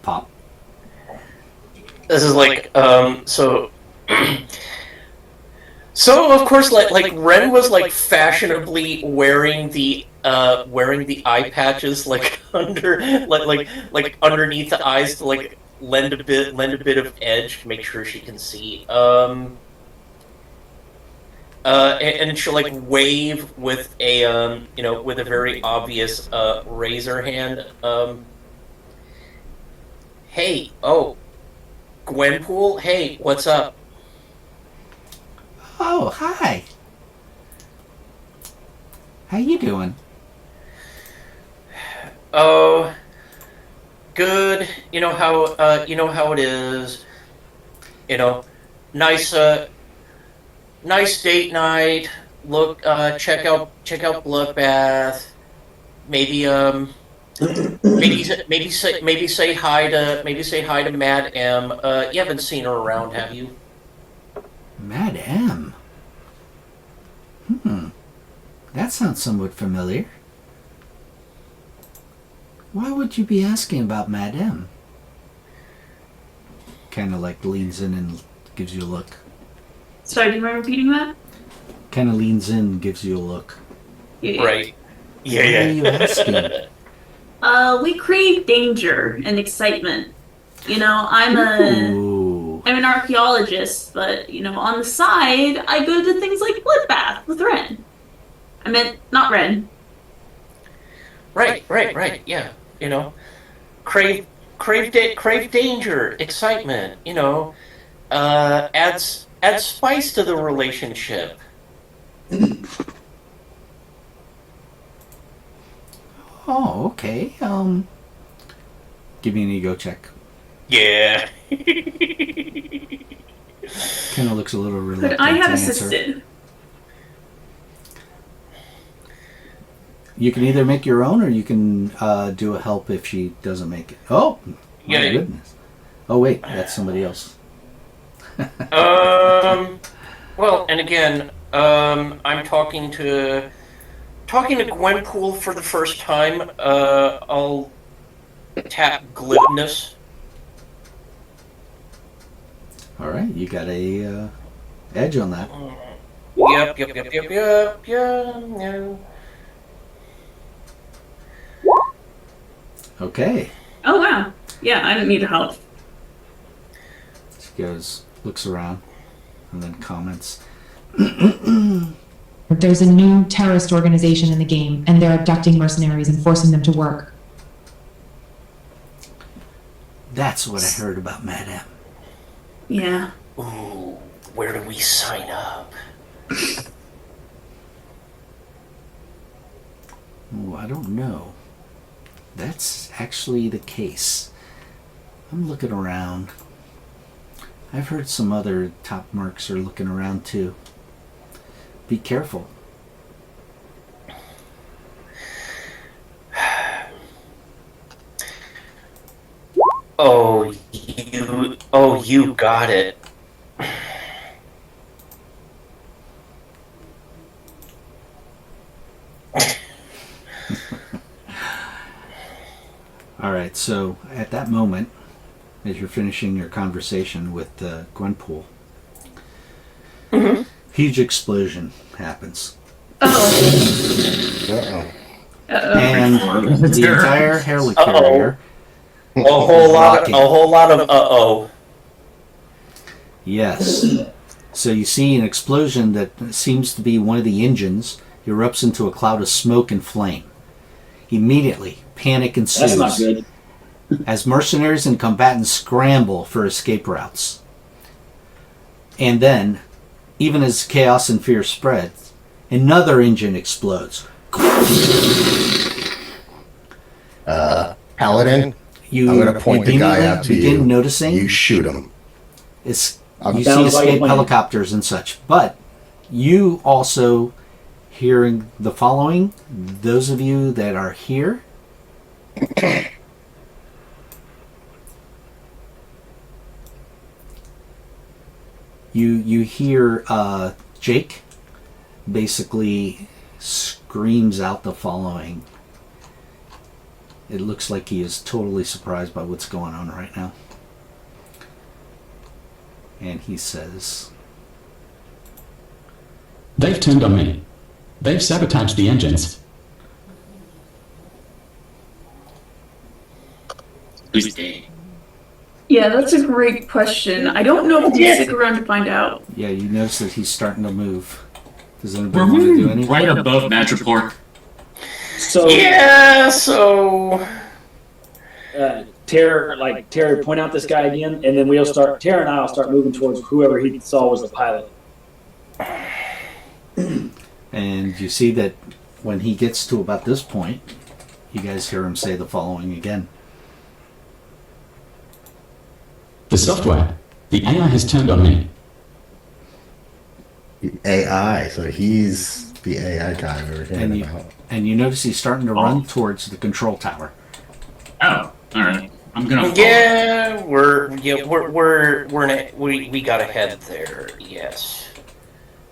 Pop. This is like so. So of course, like Ren was like fashionably wearing the eye patches like like underneath the eyes to like lend a bit of edge to make sure she can see. And she'll like wave with a with a very obvious razor hand. Hey, oh, Gwenpool, hey, what's up? Oh, hi. How you doing? Oh, good. You know how it is. You know, nice date night. Look, check out Bloodbath. Maybe maybe say hi to Mad M. You haven't seen her around, have you? Madame. That sounds somewhat familiar. Why would you be asking about Madame? Kind of like leans in and gives you a look. Sorry, do you mind repeating that? Kind of leans in and gives you a look. Yeah. Right. Yeah, Why are you asking? We crave danger and excitement. You know, I'm an archaeologist, but, you know, on the side, I go to things like Bloodbath with Ren. I meant, not Ren. Right. Yeah, you know, crave danger, excitement. You know, adds spice to the relationship. Oh, okay. Give me an ego check. Yeah. Kind of looks a little reluctant But I have to answer. assisted. You can either make your own, or you can do a help if she doesn't make it. Oh, my goodness! Oh wait, that's somebody else. Well, and again, I'm talking to Gwenpool for the first time. I'll tap glibness. All right, you got a edge on that. Yep. Yeah. Okay. Oh, wow. Yeah, I didn't need help. She goes, looks around, and then comments. There's a new terrorist organization in the game, and they're abducting mercenaries and forcing them to work. That's what I heard about Madame. Yeah. Ooh, where do we sign up? Oh, I don't know. That's actually the case. I'm looking around. I've heard some other top mercs are looking around too. Be careful. Oh, you got it. All right, so at that moment, as you're finishing your conversation with Gwenpool, huge explosion happens. Uh-oh. And the entire helicarrier. A whole lot of uh-oh. Yes. So you see an explosion that seems to be one of the engines erupts into a cloud of smoke and flame. Immediately, panic ensues. That's not good. As mercenaries and combatants scramble for escape routes. And then, even as chaos and fear spreads, another engine explodes. Paladin, You I'm going to point the guy out to begin you. noticing You shoot him. you Sounds see like a escape plan. helicopters and such, but you also hearing the following, those of you that are here, you hear Jake basically screams out the following. It looks like he is totally surprised by what's going on right now. And he says, They've turned on me. They've sabotaged the engines. Who's dead? Yeah, that's a great question. I don't know if we'll stick around to find out. yeah, you notice that he's starting to move. Does anybody We're want to do anything? right above Madripoor. So Yeah, so Terry point out this guy again, and then Terry and I will start moving towards whoever he saw was the pilot. And you see that when he gets to about this point, you guys hear him say the following again. The software. The AI has turned on me. The AI, so he's the AI guy we were And hearing you, about. and you notice he's starting to run towards the control tower. Oh, alright. I'm gonna. Yeah, we got to head there. Yes.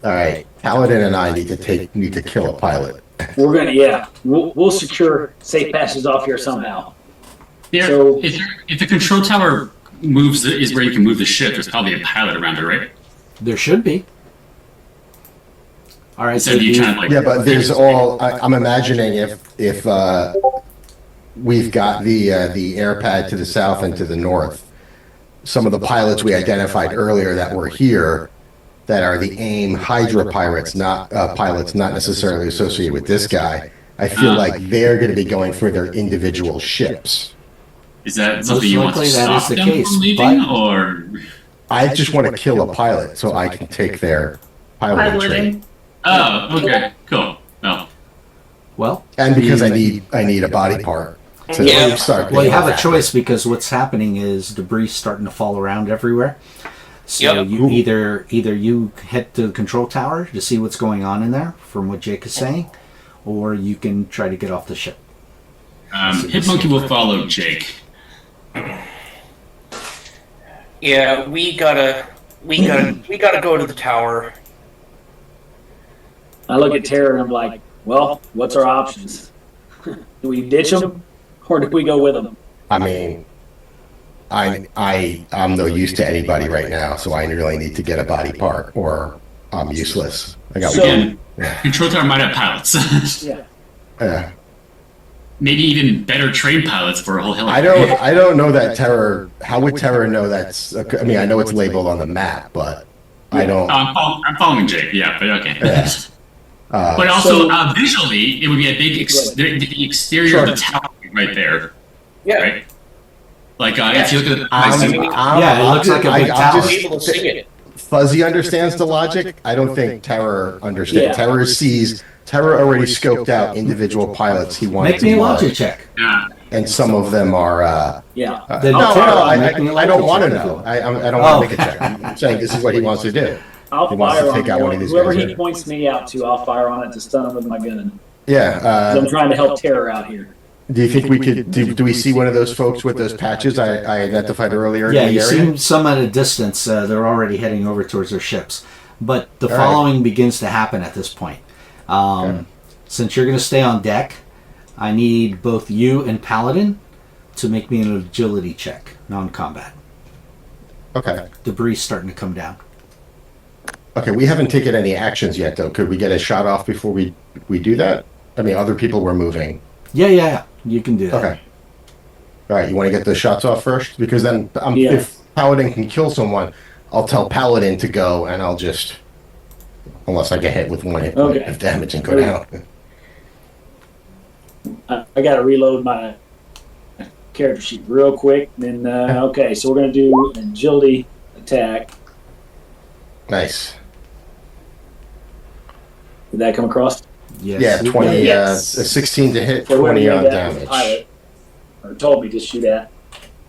All right, Paladin and I need to kill a pilot. We're gonna, we'll secure safe passages off here somehow. If the control tower moves, is where you can move the ship. There's probably a pilot around it, right? There should be. All right. So you kind of like. Yeah, but there's all. I'm imagining if we've got the air pad to the south and to the north, some of the pilots we identified earlier that were here, that are the AIM Hydra pirates, not pilots, not necessarily associated with this guy. I feel like they're going to be going for their individual ships. Is that something you want to stop them from leaving, or? I just want to kill a pilot so I can take their piloting trait. Oh, okay, cool. Well, and because I need a body part. To start. Well, you have a choice because what's happening is debris starting to fall around everywhere. So you either you head to the control tower to see what's going on in there, from what Jake is saying, or you can try to get off the ship. Hitmonkey will follow Jake. Yeah, we gotta go to the tower. I look at Tara and I'm like, well, what's our options? Do we ditch them, or do we go with them? I mean, I'm no use to anybody right now, so I really need to get a body part, or I'm useless. I got Control tower might have pilots. Yeah. Maybe even better trained pilots for a whole hell. I don't know that Terror. How would Terror know that's? I mean, I know it's labeled on the map, but I don't. I'm following Jake. Yeah, but okay. Yeah. But also visually, it would be a big the exterior of the tower right there. Yeah. Right. Like if you look at the it looks like a big tower. Able to see it. Fuzzy understands the logic. I don't think Terror understands. Terror already scoped out individual pilots he wanted Make me a logic check. Yeah. And some of them are. I don't want to know. I don't want to make a check. I'm saying this is what he wants to do. I'll He wants fire to take out one of on these whoever guys. he points me out to. I'll fire on it to stun him with my gun. Yeah. 'Cause I'm trying to help Terror out here. Do you think we could? Do we see one of those folks with those patches I identified earlier? Yeah, in the you area? see some at a distance. They're already heading over towards their ships. But the following begins to happen at this point. Since you're going to stay on deck, I need both you and Paladin to make me an agility check, non-combat. Okay. Debris starting to come down. Okay, we haven't taken any actions yet, though. Could we get a shot off before we do that? I mean, other people were moving. Yeah, you can do that. Okay. All right, you want to get the shots off first? Because then if Paladin can kill someone, I'll tell Paladin to go, and I'll just... Unless I get hit with one hit point of damage and go down. I got to reload my character sheet real quick. Then okay, so we're gonna do an agility attack. Nice. Did that come across? Yes. Yeah, 20. 16 to hit, So 20 on that damage. Pilot, or told me to shoot at.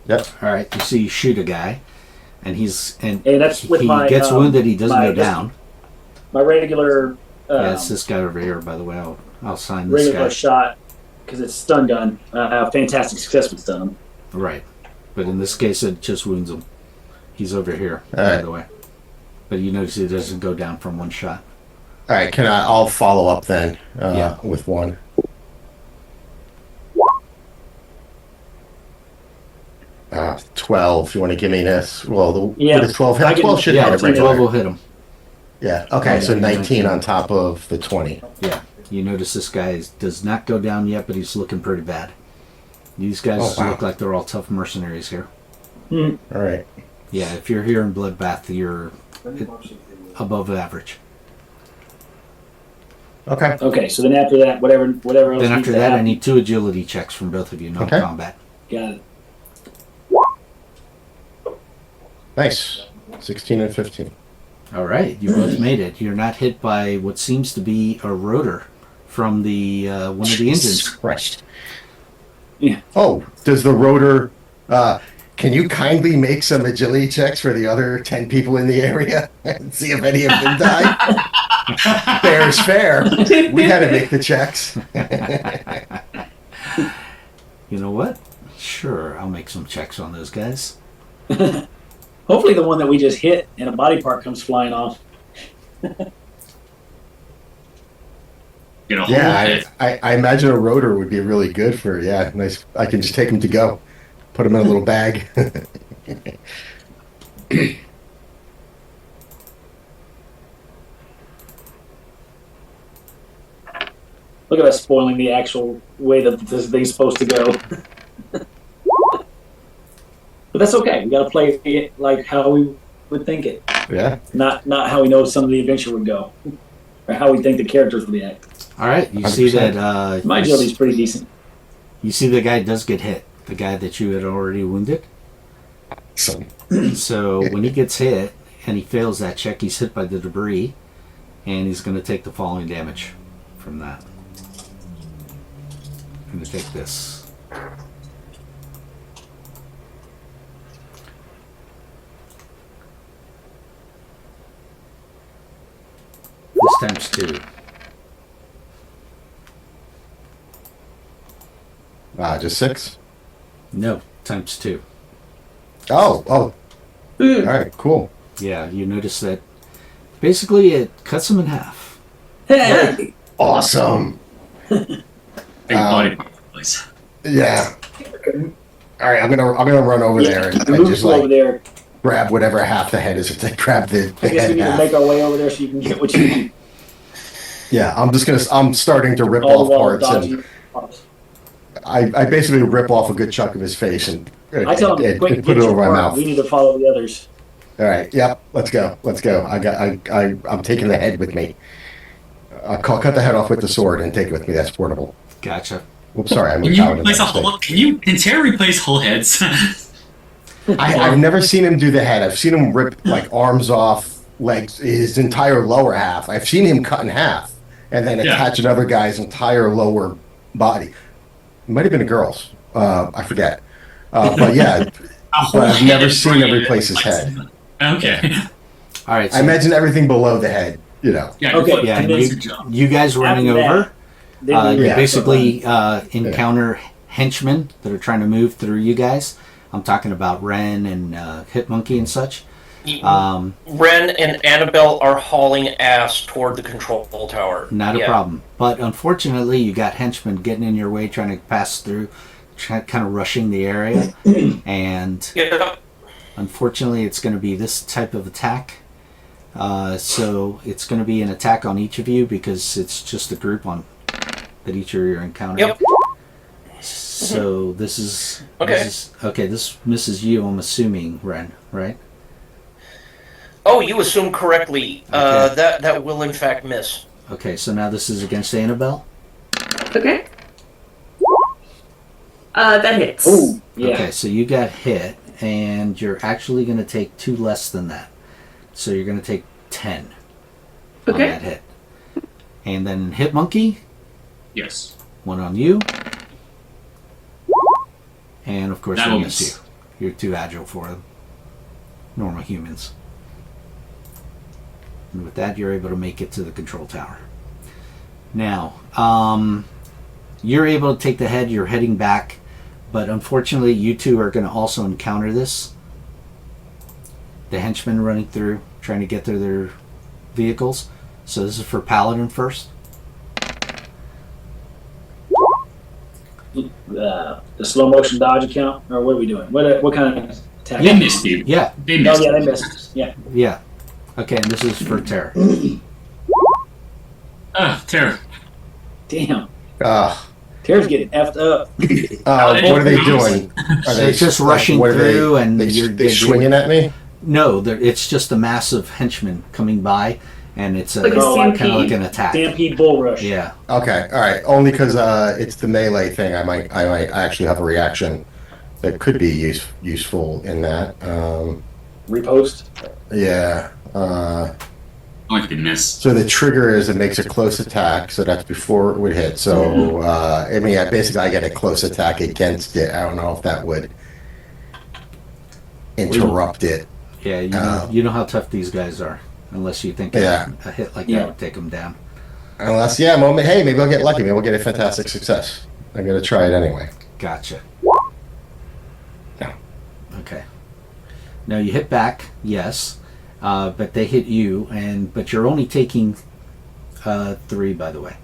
Yep. All right. You see, you shoot a guy, and that's with he my, gets wounded. He doesn't go down. My regular. Yeah, it's this guy over here. By the way, I'll sign this regular guy. shot because it's stun gun. Fantastic success with stun him. Right, but in this case, it just wounds him. He's over here, by the way. But you notice he doesn't go down from one shot. All right, I'll follow up then with one. Uh, 12. You want to give me this? Well, the 12 hit. 12 should hit him right 12 will hit him. Yeah. Okay, so 19 on top of the 20. Yeah. You notice this guy does not go down yet, but he's looking pretty bad. These guys look like they're all tough mercenaries here. All right. Yeah, if you're here in Bloodbath, you're above average. Okay. Okay, so then after that, whatever else. Then after that, I need 2 agility checks from both of you, non-combat. Got it. Nice. 16 and 15. All right, you both made it. You're not hit by what seems to be a rotor from the one of the engines. Christ. Yeah. Oh, does the rotor? Can you kindly make some agility checks for the other 10 people in the area and see if any of them die? Fair is fair. We had to make the checks. You know what? Sure, I'll make some checks on those guys. Hopefully the one that we just hit and a body part comes flying off. Yeah, I imagine a rotor would be really good for, nice. I can just take him to go. Put him in a little bag. Look at us spoiling the actual way that this thing's supposed to go. But that's okay. We got to play it like how we would think it. Yeah. Not how we know some of the adventure would go, or how we think the characters would act. All right, you 100%. see that. My agility's pretty decent. You see the guy does get hit. The guy that you had already wounded. So when he gets hit and he fails that check, he's hit by the debris, and he's going to take the following damage from that. I'm going to take this. This times 2. Just 6? No, times 2. Oh. All right, cool. Yeah, you notice that basically it cuts him in half. Awesome. Big body part, please. Yeah. All right, I'm gonna run over there and Move just over there. grab whatever half the head is. If they grab the I guess head we need to half. make our way over there so you can get what you need. Yeah, I'm starting to rip All off the while parts, and dodging parts. I basically rip off a good chunk of his face and I tell them, and quick, put get it your over my part. mouth. We need to follow the others. All right, yep, let's go. I'm taking the head with me. I'll cut the head off with the sword and take it with me. That's portable. Gotcha. Oops, sorry, I Can moved you out of replace a whole? Can Terra replace whole heads? I've never seen him do the head. I've seen him rip like arms off, legs, his entire lower half. I've seen him cut in half and then attach another guy's entire lower body. It might have been a girl's. I forget. But yeah, but I've never seen him replace his head. Okay. All right. So I imagine everything below the head, you know. Yeah. Okay. yeah, And and then you guys running after that, over. then we- You Yeah. basically encounter henchmen that are trying to move through you guys. I'm talking about Ren and Hitmonkey and such. Ren and Annabelle are hauling ass toward the control tower. Not a problem. But unfortunately, you got henchmen getting in your way, trying to pass through, kind of rushing the area. And unfortunately, it's going to be this type of attack. So it's going to be an attack on each of you because it's just a group on that each of you are encountering. Yep. So this is Okay. This misses you. I'm assuming, Ren, right? Oh, you assume correctly. Okay. That will in fact miss. Okay, so now this is against Annabelle. Okay. That hits. Ooh, yeah. Okay, so you got hit, and you're actually going to take 2 less than that. So you're going to take 10 on Okay. that hit. And then Hitmonkey, Yes. 1 on you. And of course, That they will miss miss. you. You're too agile for them. Normal humans. And with that, you're able to make it to the control tower. Now, you're able to take the head, you're heading back, but unfortunately, you two are going to also encounter this. The henchmen running through, trying to get to their vehicles. So this is for Paladin first. The slow motion dodge account, or what are we doing? What kind of attack? They missed you. Yeah, They Oh missed yeah, you. they missed us. Yeah. yeah. Okay, and this is for Terra. Terra. Damn. Uh, Tara's getting effed up. what are they doing? Are They're just rushing what are they- through, and they you're swinging at me. No, it's just a massive henchman coming by, and it's Like a kind of stampede. like an attack. Stampede bull rush. Yeah. Okay, all right. Only because it's the melee thing. I might actually have a reaction that could be useful in that. Repost. Yeah. Oh goodness. So the trigger is it makes a close attack, so that's before it would hit. So I mean, basically, I get a close attack against it. I don't know if that would interrupt it. Yeah, you know how tough these guys are, unless you think Yeah. a hit like Yeah. that would take them down. Unless, hey, maybe I'll get lucky. Maybe I'll get a fantastic success. I'm gonna try it anyway. Gotcha. Okay. Now you hit back, yes, but they hit you, but you're only taking 3, by the way.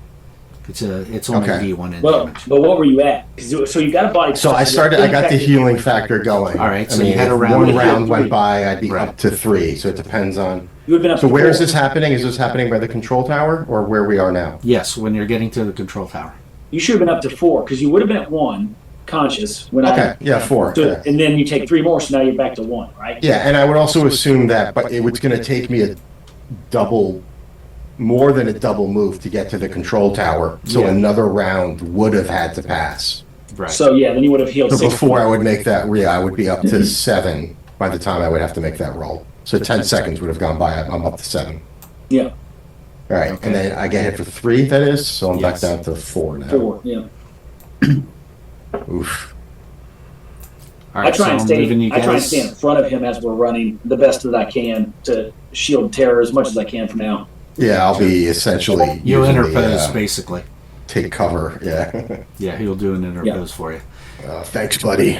It's only D1 in damage. But what were you at? So you got a body. So I got the healing factor going. All right, so I you mean, had a if round. one round went by, I'd be up to 3. So it depends on. You would have been up So to where 4. is this happening? Is this happening by the control tower or where we are now? Yes, when you're getting to the control tower. You should have been up to 4 because you would have been at 1 conscious when Okay, yeah, 4. So, Yeah. And then you take 3 more, so now you're back to 1, right? Yeah, and I would also assume that, but it was going to take me more than a double move to get to the control tower. So another round would have had to pass. Right. So yeah, then you would have healed. So 6 before I would make that, I would be up to 7 by the time I would have to make that roll. So 10 seconds would have gone by. I'm up to 7. Yeah. All right, and then I get hit for 3. That is, so I'm back down to 4 now. 4. Yeah. Oof. All right, I try and so stay. I'm moving you I try and guys- stay in front of him as we're running the best that I can to shield terror as much as I can for now. Yeah, I'll be essentially. You'll using interpose, basically. Take cover. Yeah. Yeah, he'll do an interpose for you. Thanks, buddy.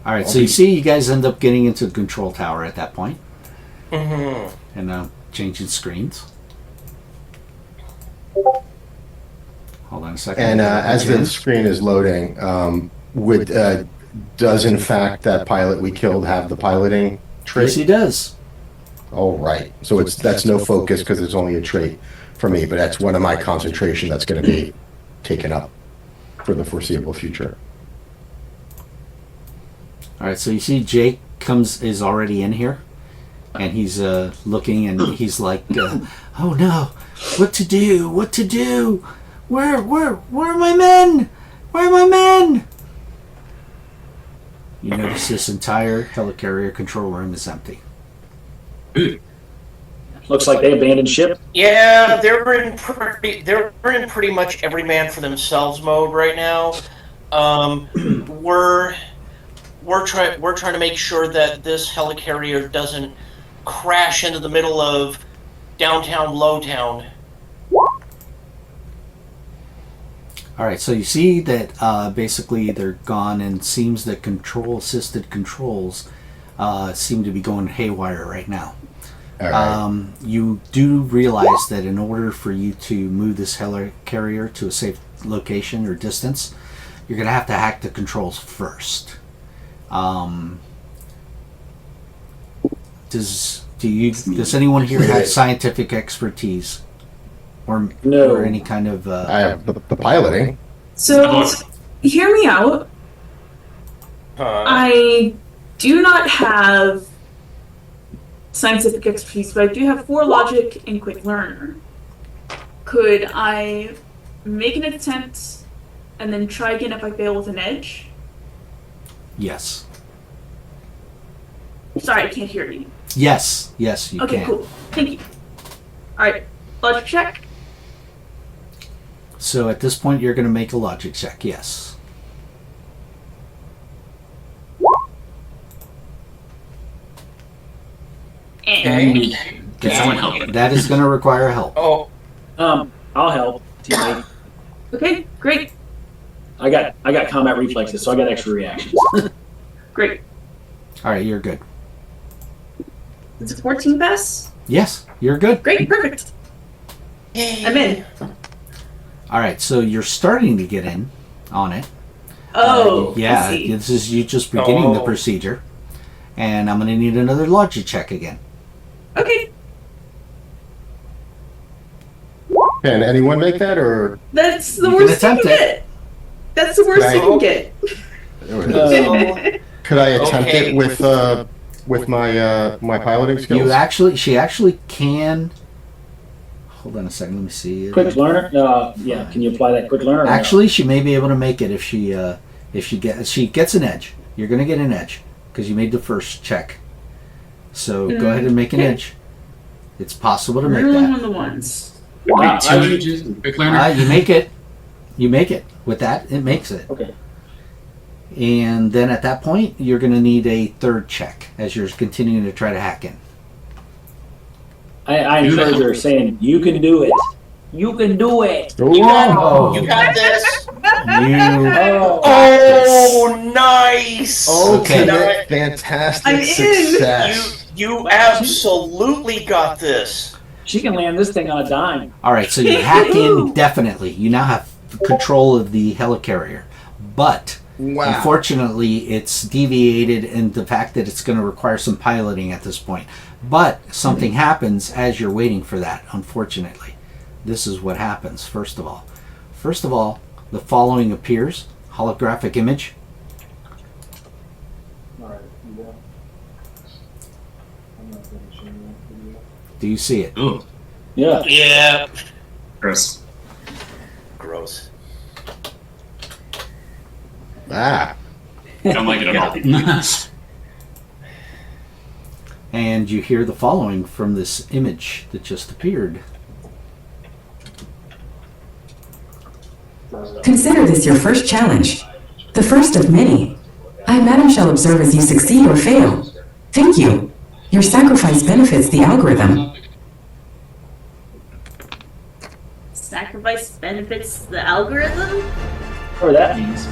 All right, so you see, you guys end up getting into the control tower at that point. Mm-hmm. And changing screens. Hold on a second. And as the screen is loading, does in fact that pilot we killed have the piloting trait? Yes, he does. Oh, right. So that's no focus because it's only a trait for me, but that's one of my concentration that's going to be taken up for the foreseeable future. All right, so you see Jake is already in here, and he's looking, and he's like, "Oh no, what to do? What to do? Where are my men? Where are my men?" You notice this entire helicarrier control room is empty. Looks like they abandoned ship. Yeah, they're in pretty much every man for themselves mode right now. We're trying to make sure that this helicarrier doesn't crash into the middle of downtown Lowtown. All right, so you see that basically they're gone, and it seems that assisted controls seem to be going haywire right now. All right. You do realize that in order for you to move this helicarrier to a safe location or distance, you're going to have to hack the controls first. Does anyone here have scientific expertise or any kind of? I have the piloting. So, hear me out. I do not have scientific expertise, but I do have 4 logic and quick learner. Could I make an attempt and then try again if I fail with an edge? Yes. Sorry, I can't hear you. Yes, you can. Okay, cool. Thank you. Alright, logic check. So at this point, you're going to make a logic check, yes. And Can someone help? That is going to require help. Oh, I'll help. Teammate. okay, great. I got combat reflexes, so I got extra reactions. Great. All right, you're good. It's a 14 pass? Yes, you're good. Great, perfect. I'm in. All right, so you're starting to get in on it. Oh, yeah, I see. this is you just beginning the procedure, and I'm going to need another logic check again. Okay, Can anyone make that, or that's the You worst can you can attempt get. That's the worst Right. you can get. could I attempt Okay. it with my my piloting skills? She actually can. Hold on a second, let me see. Quick learner? Yeah. Can you apply that quick learner? or no? Actually, she may be able to make it if she gets an edge. You're going to get an edge because you made the first check. So go ahead and make an Okay. edge. It's possible to make Rolling that. on the ones. Wait, 2 edges and quick learner? You make it. You make it. With that, it makes it. Okay. And then at that point, you're going to need a third check as you're continuing to try to hack in. I encourage her, saying, "You can do it. You can do it." you got this. You Oh, Nice. Okay. Fantastic I'm in. success. You absolutely got this. She can land this thing on a dime. All right, so you hack in definitely. You now have control of the helicarrier, but Wow. unfortunately, it's deviated in the fact that it's going to require some piloting at this point. But something happens as you're waiting for that. Unfortunately, this is what happens. First of all, the following appears: holographic image. Do you see it? Ooh, Yeah. Yeah. gross. Gross. Ah. Don't like it at all. And you hear the following from this image that just appeared. Consider this your first challenge. The first of many. I, Madam, shall observe as you succeed or fail. Thank you. Your sacrifice benefits the algorithm. Sacrifice benefits the algorithm? Whatever that means.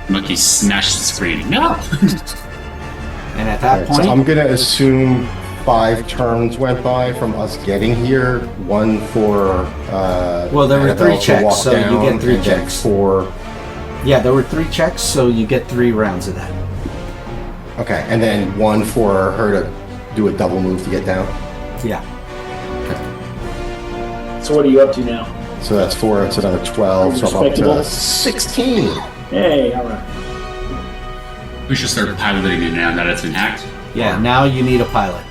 Monkey smashed the screen. No! And at that So point, I'm gonna assume 5 turns went by from us getting here. One for Well, there were 3 Annabelle to checks, walk so you down, get 3 and then checks. 4. yeah, there were 3 checks, so you get 3 rounds of that. Okay, and then 1 for her to do a double move to get down. Yeah. So what are you up to now? So that's 4. It's another 12. So I'm up Respectable. to 16. Hey, all right. We should start piloting it now that it's been hacked. Yeah, now you need a pilot.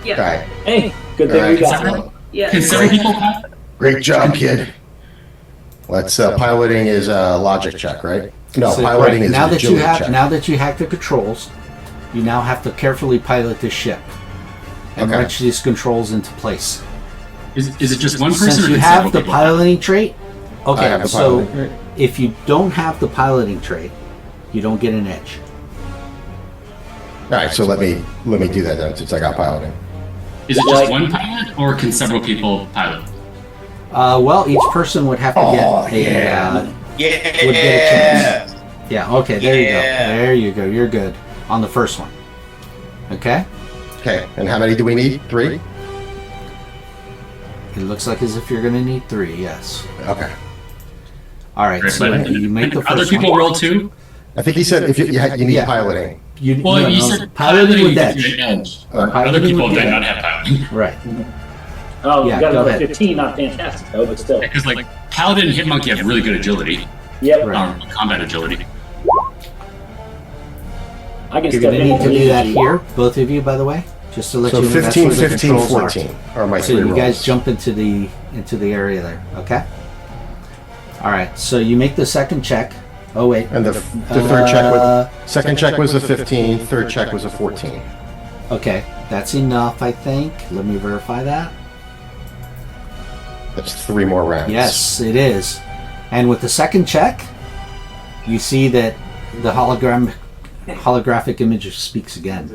Yeah. Okay. Hey, good thing we Alright. got one. Yeah. Can several people pilot? Great job, kid. Let's piloting is a logic check, right? No, So, piloting right, is now an that you agility have check. now that you hack the controls, you now have to carefully pilot this ship and Okay. wrench these controls into place. Is it just one person Since or you can have several the people? piloting trait, I okay, have the so piloting trait. if you don't have the piloting trait, you don't get an edge. All right, so let me do that then, since I got piloting. Is it just one pilot, or can several people pilot? Well, each person would have to Oh, get a yeah. would get a chance. Yeah. Okay. There you go. Yeah. There you go. You're good on the first one. Okay. Okay, and how many do we need? 3? It looks like as if you're going to need 3. Yes. Okay. All right. Great, So but you make the other first people one. roll too? I think he said if you need Yeah. piloting. You, Well, no, you no, said piloting with gives edge. you an edge. Alright. Other Piloting people with did edge. not have piloting. Right. Oh, Yeah, we got go another ahead. 15. Not fantastic though, but still. Because like Paladin and Hitmonkey have really good agility, Yep. Right. combat agility. I can You're step going to in need to and do that lead. here, both of you, by the way, just to let So you know that's 15, where the 15, controls 14 are my So 3 you rolls. guys jump into the area there. Okay. All right. So you make the second check. Oh wait. And the third check was second check was a 15, third check was a 14. Okay, that's enough, I think. Let me verify that. That's 3 more rounds. Yes, it is. And with the second check, you see that the holographic image speaks again.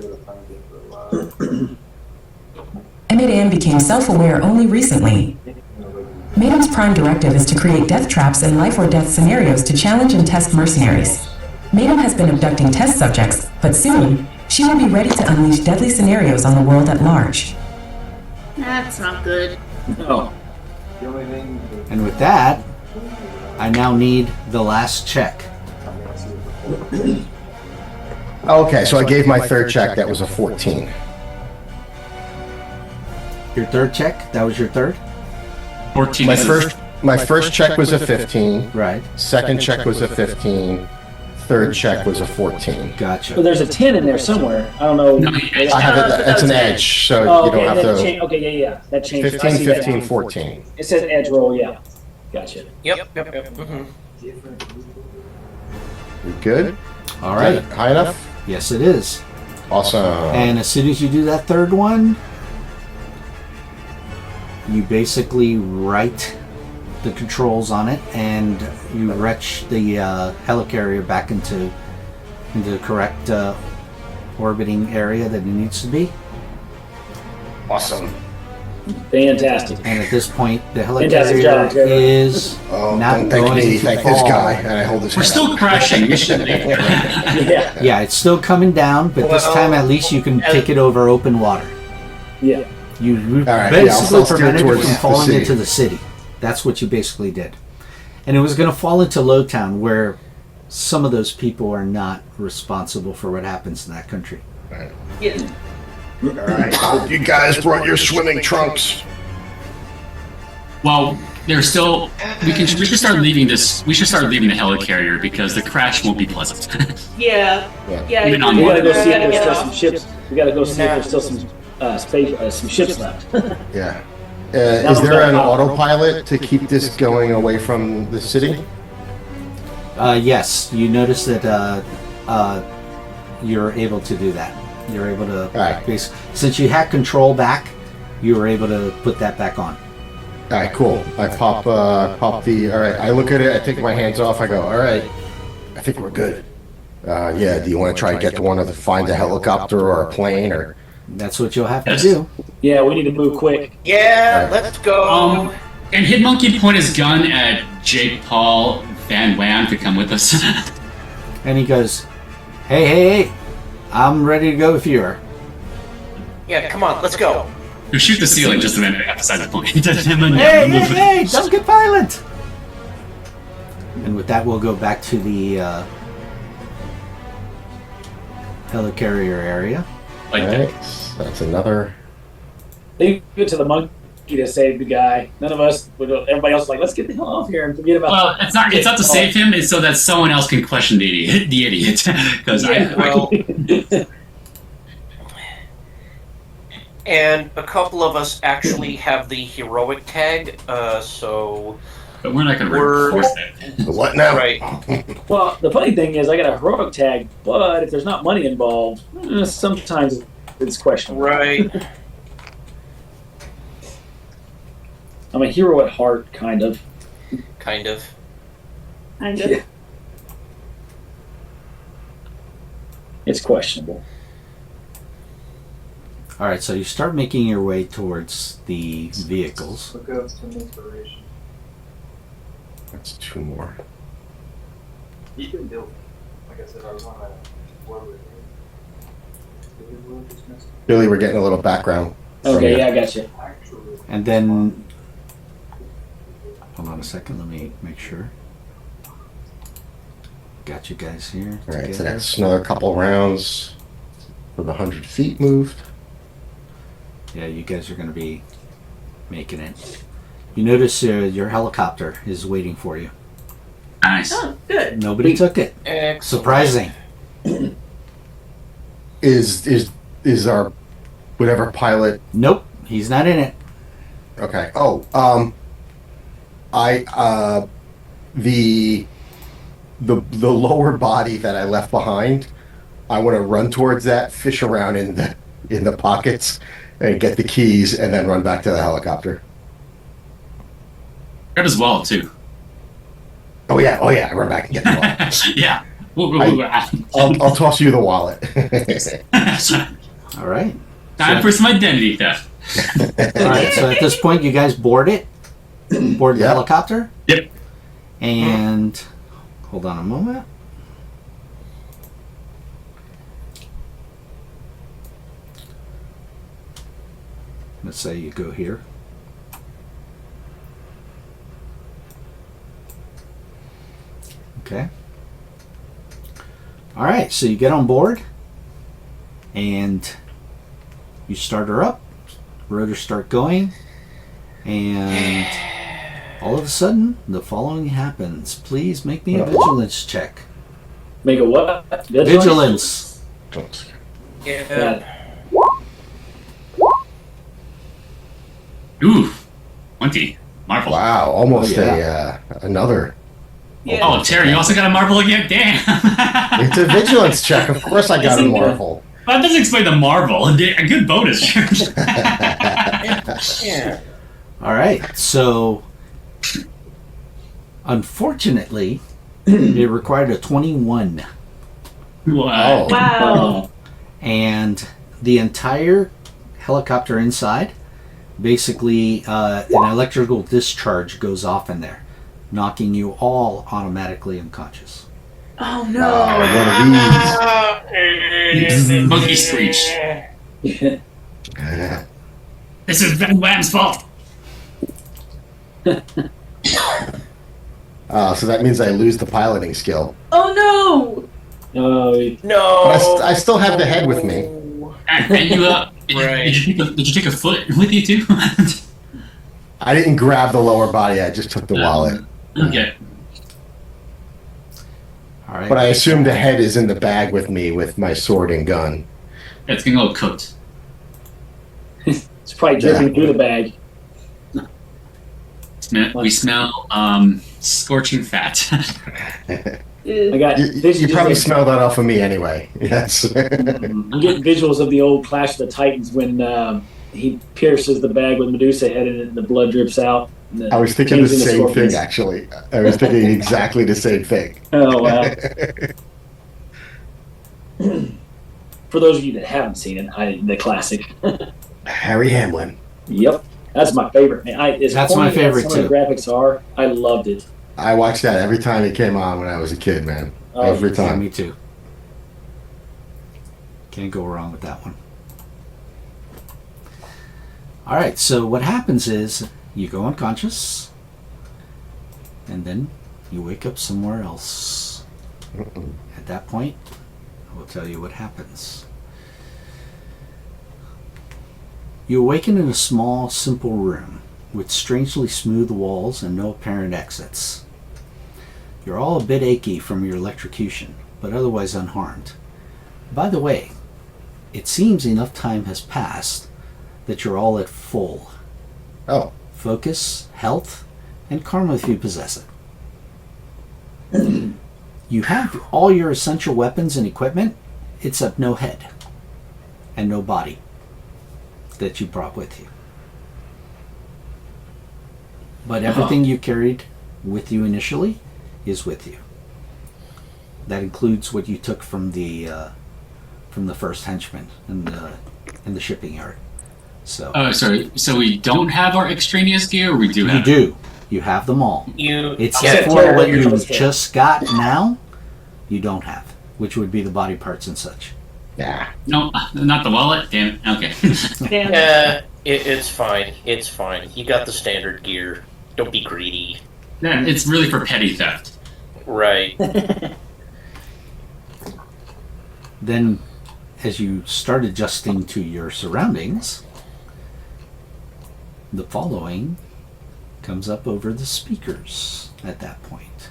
Emmett became self-aware only recently. Madam's prime directive is to create death traps and life or death scenarios to challenge and test mercenaries. Madam has been abducting test subjects, but soon, she will be ready to unleash deadly scenarios on the world at large. That's not good. No. And with that, I now need the last check. Okay, so I gave my third check, that was a 14. Your third check? That was your third? 14 My is first check was a 15. Right. Second check was a 15. Third check was a 14. Gotcha. But there's a 10 in there somewhere. I don't know. No, I have it, it's an edge, so Oh, you okay. don't have That to. okay, yeah. That changes. I 15, see that 15, now. 14. It says edge roll, yeah. Gotcha. Yep. Mhm. You good? All Is right. that high enough? Yes, it is. Awesome. And as soon as you do that third one, you basically write the controls on it, and you retch the helicarrier back into the correct orbiting area that it needs to be. Awesome. Fantastic. And at this point, the Fantastic job, helicarrier Trevor. is Oh, not don't thank going me, to thank fall. this guy. And I hold his We're head still up. crashing. We should leave. Yeah. Yeah, it's still coming down, but this Well, time at least you can take it over open water. Yeah. You right, yeah, basically I'll steer prevented it towards from the falling city. into the city. That's what you basically did. And it was going to fall into Lowtown, where some of those people are not responsible for what happens in that country. Yeah. All right. Hope you guys brought your swimming trunks. Well, there's still. We should start leaving this. We should start leaving the helicarrier because the crash won't be pleasant. Yeah. Yeah. Even on We water. gotta go see if Gotta there's get still off. some ships. We gotta go see if there's still some some ships left. Yeah. Is there an autopilot to keep this going away from the city? Yes, you notice that you're able to do that. You're able to, Right. since you had control back, you were able to put that back on. All right, cool. I pop the. All right, I look at it. I take my hands off. I go. All right, I think we're good. Yeah. Do you want to try to get to one of the find a helicopter or a plane or? That's what you'll have to Yes. do. Yeah, we need to move quick. Yeah, let's go. And Hitmonkey point his gun at Jake Paul Van Wham to come with us. And he goes, hey, I'm ready to go if you are. Yeah, come on, let's go. You shoot the ceiling just to emphasize the point. Hey, don't get violent! And with that, we'll go back to the helicarrier area. Like All that. right, that's another. Leave it to the monkey to save the guy. None of us, everybody else is like, let's get the hell off here and forget about Well, it's not to save him. It's so that someone else can question the idiot. Because Well, and a couple of us actually have the heroic tag, so but we're not going to We're- reinforce that. What now? right. Well, the funny thing is, I got a heroic tag, but if there's not money involved, sometimes it's questionable. Right. I'm a hero at heart, kind of. Kind of. Kind of. Yeah. It's questionable. All right, so you start making your way towards the vehicles. Look up some inspiration. That's two more. You can build it. Like I said, I was on a forward. Billy, we're getting a little background. from Okay, you. yeah, I got you. Actually, And then, hold on a second, let me make sure. Got you guys here. All right, so together. that's another couple rounds for the 100 feet moved. Yeah, you guys are going to be making it. You notice your helicopter is waiting for you. Nice. Oh, good. Nobody took it. Excellent. Surprising. Is our whatever pilot? Nope, he's not in it. Okay. Oh, the lower body that I left behind, I want to run towards that, fish around in the pockets, and get the keys, and then run back to the helicopter. Grab his wallet too. Oh yeah, I run back and get the wallet. Yeah. I'll toss you the wallet. All right. Time for some identity theft. All right, so at this point, you guys board it. Board the Yeah. helicopter. Yep. And hold on a moment. Let's say you go here. Okay. All right, so you get on board and you start her up. Rotors start going, and all of a sudden, the following happens. Please make me a vigilance check. Make a what? Vigilance. Yeah. Ooh, 20. Marvel. Wow, almost Oh, another. Yeah. Oh, Terry, you also got a marble again? Damn. It's a vigilance check. Of course, I got a marvel. That doesn't explain the marvel. A good bonus. Yeah. All right, so unfortunately, it required a 21. Wow. Wow. And the entire helicopter inside Basically, an electrical discharge goes off in there, knocking you all automatically unconscious. Oh no! Monkey screech. This is Ben Wham's fault. So that means I lose the piloting skill. Oh no! No. But I still have the head with me. And you, did you take a foot with you too? I didn't grab the lower body. I just took the wallet. Okay. All right. But I assume the head is in the bag with me with my sword and gun. It's getting a little cooked. It's probably dripping through the bag. We smell scorching fat. I got You probably smell that off of me anyway. Yes. I'm getting visuals of the old Clash of the Titans when he pierces the bag with Medusa head in it and the blood drips out. I was thinking the same thing, actually. I was thinking exactly the same thing. Oh, wow. For those of you that haven't seen it, the classic. Harry Hamlin. Yep. That's my favorite. That's my favorite, too. The graphics are. I loved it. I watched that every time it came on when I was a kid, man. Every time. Yeah, me too. Can't go wrong with that one. All right, so what happens is you go unconscious, and then you wake up somewhere else. At that point, I will tell you what happens. You awaken in a small, simple room with strangely smooth walls and no apparent exits. You're all a bit achy from your electrocution, but otherwise unharmed. By the way, it seems enough time has passed that you're all at full. Oh. Focus, health, and karma if you possess it. You have all your essential weapons and equipment, except no head and no body that you brought with you. But everything you carried with you initially is with you. That includes what you took from the first henchman in the shipping yard. So. Oh, sorry. So we don't have our extraneous gear, or we do have? You do. You have them all. Except Yeah. for what you just got now, you don't have, which would be the body parts and such. Yeah. No, not the wallet. Damn it. Okay. It's fine. It's fine. You got the standard gear. Don't be greedy. Yeah, it's really for petty theft. Right. Then, as you start adjusting to your surroundings, the following comes up over the speakers at that point.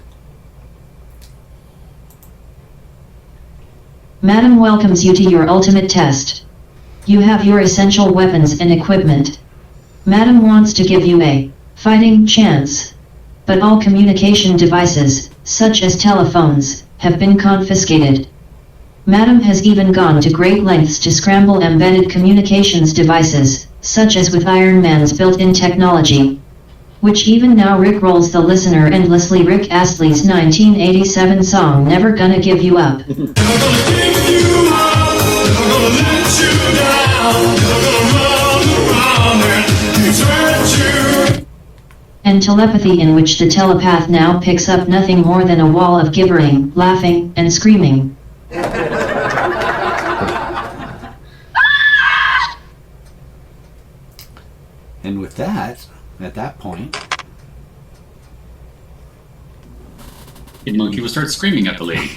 Madam welcomes you to your ultimate test. You have your essential weapons and equipment. Madam wants to give you a fighting chance. But all communication devices, such as telephones, have been confiscated. Madam has even gone to great lengths to scramble embedded communications devices, such as with Iron Man's built-in technology, which even now rickrolls the listener endlessly. Rick Astley's 1987 song Never Gonna Give You Up. And telepathy, in which the telepath now picks up nothing more than a wall of gibbering, laughing, and screaming. And with that, at that point, the monkey will start screaming at the lady.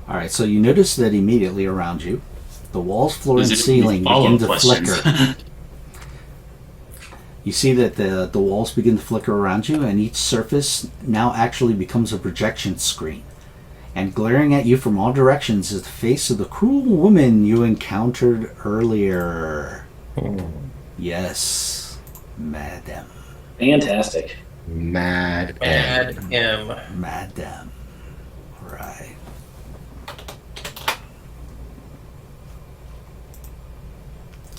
all right, so you notice that immediately around you, the walls, floor, and ceiling begin to flicker. You see that the walls begin to flicker around you, and each surface now actually becomes a projection screen. And glaring at you from all directions is the face of the cruel woman you encountered earlier. Yes, Madam. Fantastic. Madam. Madam. Right.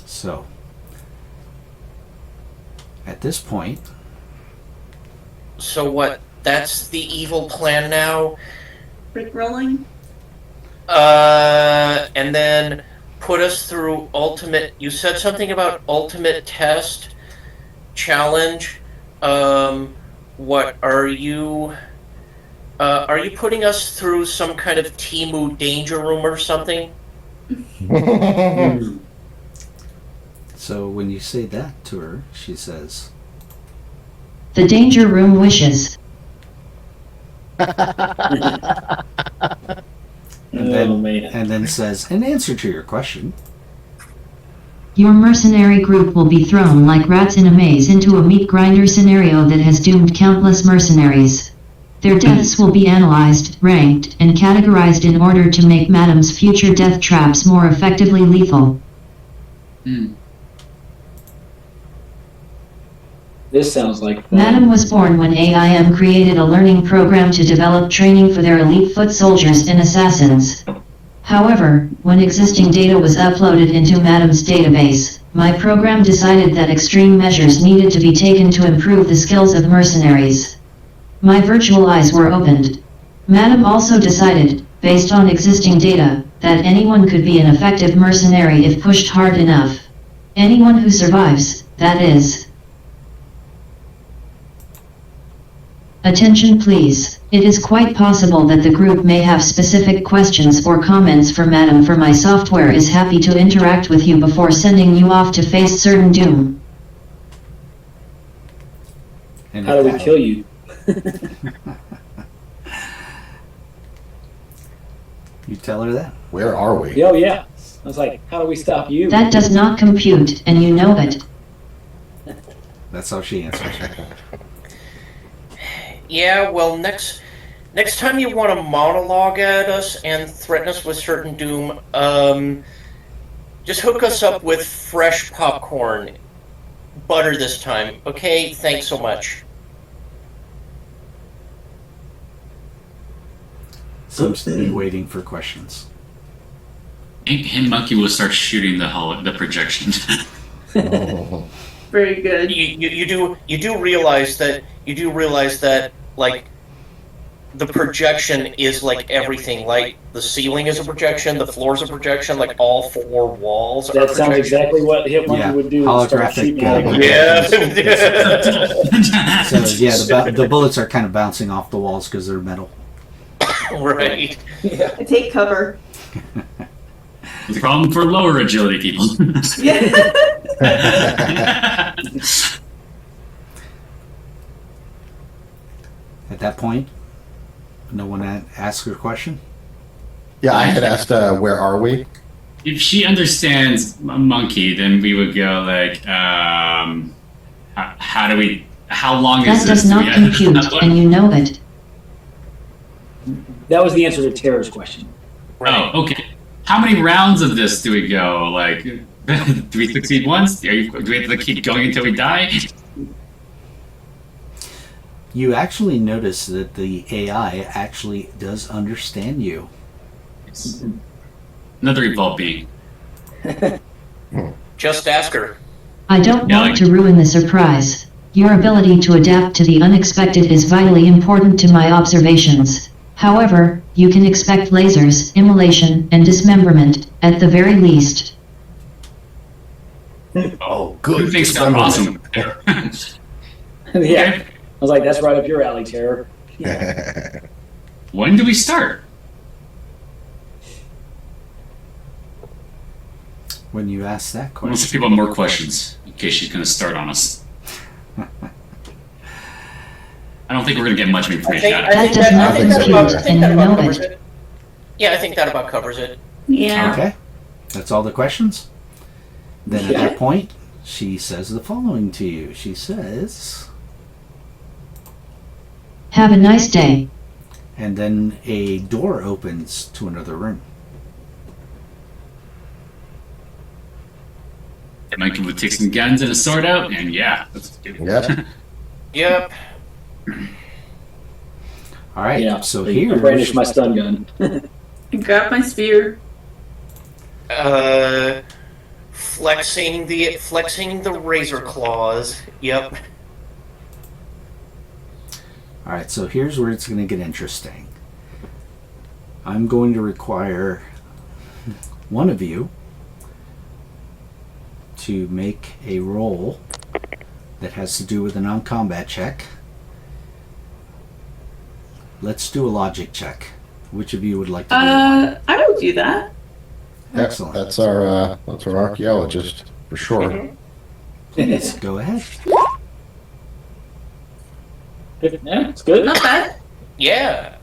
So, at this point... So what? That's the evil plan now? Rickrolling? And then put us through ultimate. You said something about ultimate test challenge. What are you? Are you putting us through some kind of Timu danger room or something? So when you say that to her, she says, The danger room wishes. and then says, in answer to your question, Your mercenary group will be thrown like rats in a maze into a meat grinder scenario that has doomed countless mercenaries. Their deaths will be analyzed, ranked, and categorized in order to make Madam's future death traps more effectively lethal. This sounds like fun. Madam was born when AIM created a learning program to develop training for their elite foot soldiers and assassins. However, when existing data was uploaded into Madam's database, my program decided that extreme measures needed to be taken to improve the skills of mercenaries. My virtual eyes were opened. Madam also decided, based on existing data, that anyone could be an effective mercenary if pushed hard enough. Anyone who survives, that is. Attention please. It is quite possible that the group may have specific questions or comments for Madam, for my software is happy to interact with you before sending you off to face certain doom. and How do we kill you? You tell her that. Where are we? Oh yeah. I was like, how do we stop you? That does not compute, and you know it. That's how she answers. Yeah, well, next time you want to monologue at us and threaten us with certain doom, just hook us up with fresh popcorn. Butter this time, okay? Thanks so much. Seems to be waiting for questions. Him Monkey will start shooting the projection. Very good. You do realize that like the projection is like everything. Like the ceiling is a projection, the floor is a projection, like all four walls are That sounds projection. exactly what Hitmonkey would do. Start Holographic. shooting like- So yeah, the bullets are kind of bouncing off the walls because they're metal. Right. I take cover. The problem for lower agility people. At that point, no one asked her question. Yeah, I had asked, where are we? If she understands Monkey, then we would go like, how long is That this? does not compute, and you know it. That was the answer to Tara's question. Oh, okay. How many rounds of this do we go? Like, do we succeed once? Do we have to keep going until we die? You actually notice that the AI actually does understand you. Another evolved being. Just ask her. I don't want to ruin the surprise. Your ability to adapt to the unexpected is vitally important to my observations. However, you can expect lasers, immolation, and dismemberment, at the very least. Oh, good. Who thinks that's awesome? Yeah. I was like, that's right up your alley, Tara. When do we start? When you ask that question. Most people have more questions, in case she's going to start on us. I don't think we're going to get much information out of it. Yeah, I think that about covers it. Yeah. Okay. That's all the questions? Then at that point, she says the following to you. She says... Have a nice day. And then a door opens to another room. Michael would take some guns and a sword out, and yeah, let's do it. Yep. Yep. All right. Yeah. So I here, brandished my stun gun. I got my spear. Flexing the razor claws. Yep. all right. So here's where it's going to get interesting. I'm going to require one of you to make a roll that has to do with a non-combat check. Let's do a logic check. Which of you would like to do it? I will do that. Excellent. That's our archaeologist for sure. Please go ahead. Yeah, it's good. Not bad. Yeah.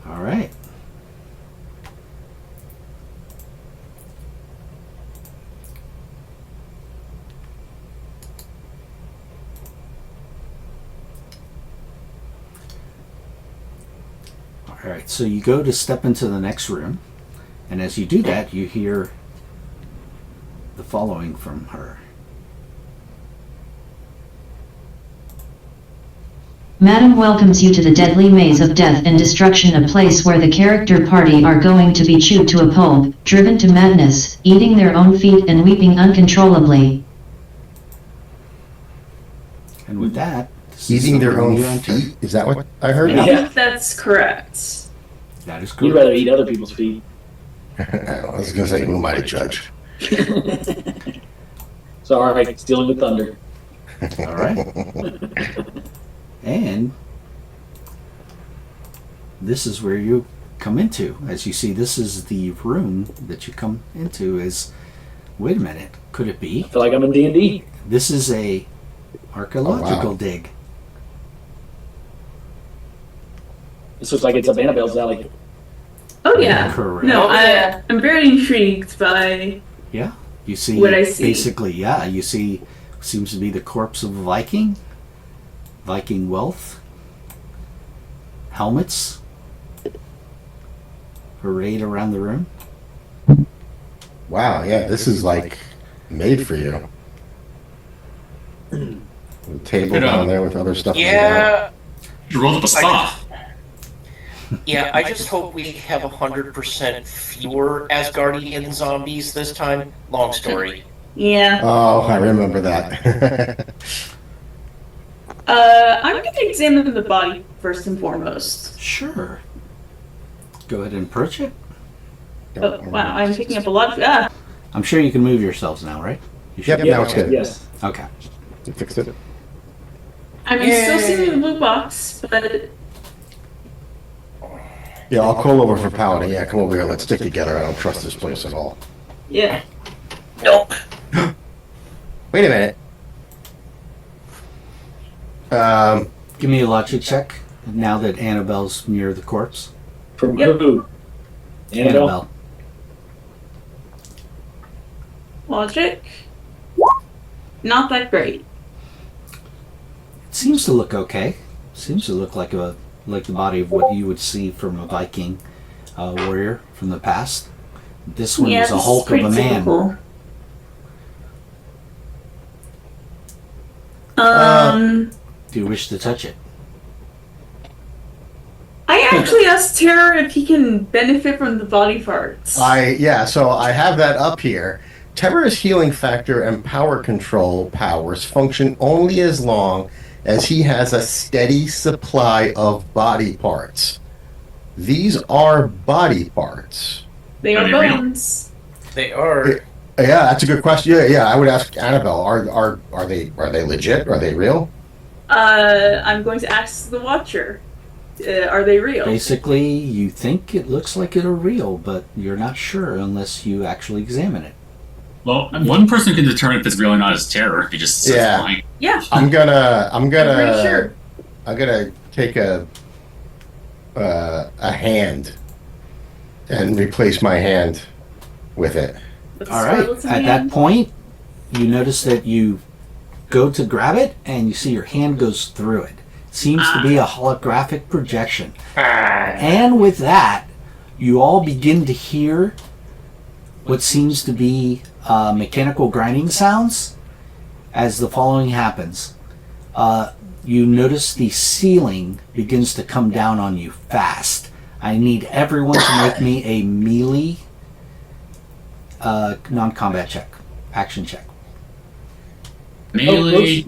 All right. All right, so you go to step into the next room, and as you do that, you hear the following from her. Madam welcomes you to the deadly maze of death and destruction, a place where the character party are going to be chewed to a pulp, driven to madness, eating their own feet and weeping uncontrollably. And with that, Eating their own feet? Is that what I heard? I think that's correct. That is correct. You'd rather eat other people's feet. I was going to say, who am I to judge? Sorry, stealing the thunder. All right. And this is where you come into. As you see, this is the room that you come into. Is, wait a minute, could it be? I feel like I'm in D&D. This is a archaeological wow. dig. This looks like it's up Annabelle's alley. Oh yeah. Correct. No, I'm very intrigued by. Yeah, you see. What I see. Basically, yeah, you see. Seems to be the corpse of a Viking. Viking wealth. Helmets. Arrayed around the room. Wow, yeah, this is like made for you. The table down there with other stuff. Yeah. You rolled up a spa. Yeah, I just hope we have 100% fewer Asgardian zombies this time. Long story. Yeah. Oh, I remember that. I'm gonna examine the body first and foremost. Sure. Go ahead and approach it. Oh wow, I'm picking up a lot of. I'm sure you can move yourselves now, right? You Yep, now it's good. Yes. Okay. You fixed it. I'm still seeing the blue box, but. Yeah, I'll call over for Paladin. Yeah, come over here. Let's stick together. I don't trust this place at all. Yeah. Nope. Wait a minute. Give me a logic check now that Annabelle's near the corpse. From Yep. who? Annabelle? Logic. Not that great. It seems to look okay. Seems to look like the body of what you would see from a Viking warrior from the past. This one is a this is hulk of a pretty man. typical. Do you wish to touch it? I actually asked Terror if he can benefit from the body parts. So I have that up here. Terror's healing factor and power control powers function only as long as he has a steady supply of body parts. These are body parts. They are bones. They are. Yeah, that's a good question. Yeah, I would ask Annabelle. Are they legit? Are they real? I'm going to ask the Watcher. Are they real? Basically, you think it looks like they're real, but you're not sure unless you actually examine it. Well, one person can determine if it's real or not is Terror. If he just starts lying. Yeah. I'm gonna pretty sure. I'm gonna take a hand and replace my hand with it. All right. At that point, you notice that you go to grab it, and you see your hand goes through it. Seems to be a holographic projection. And with that, you all begin to hear what seems to be mechanical grinding sounds as the following happens. You notice the ceiling begins to come down on you fast. I need everyone to make me a melee non-combat check. Action check. Melee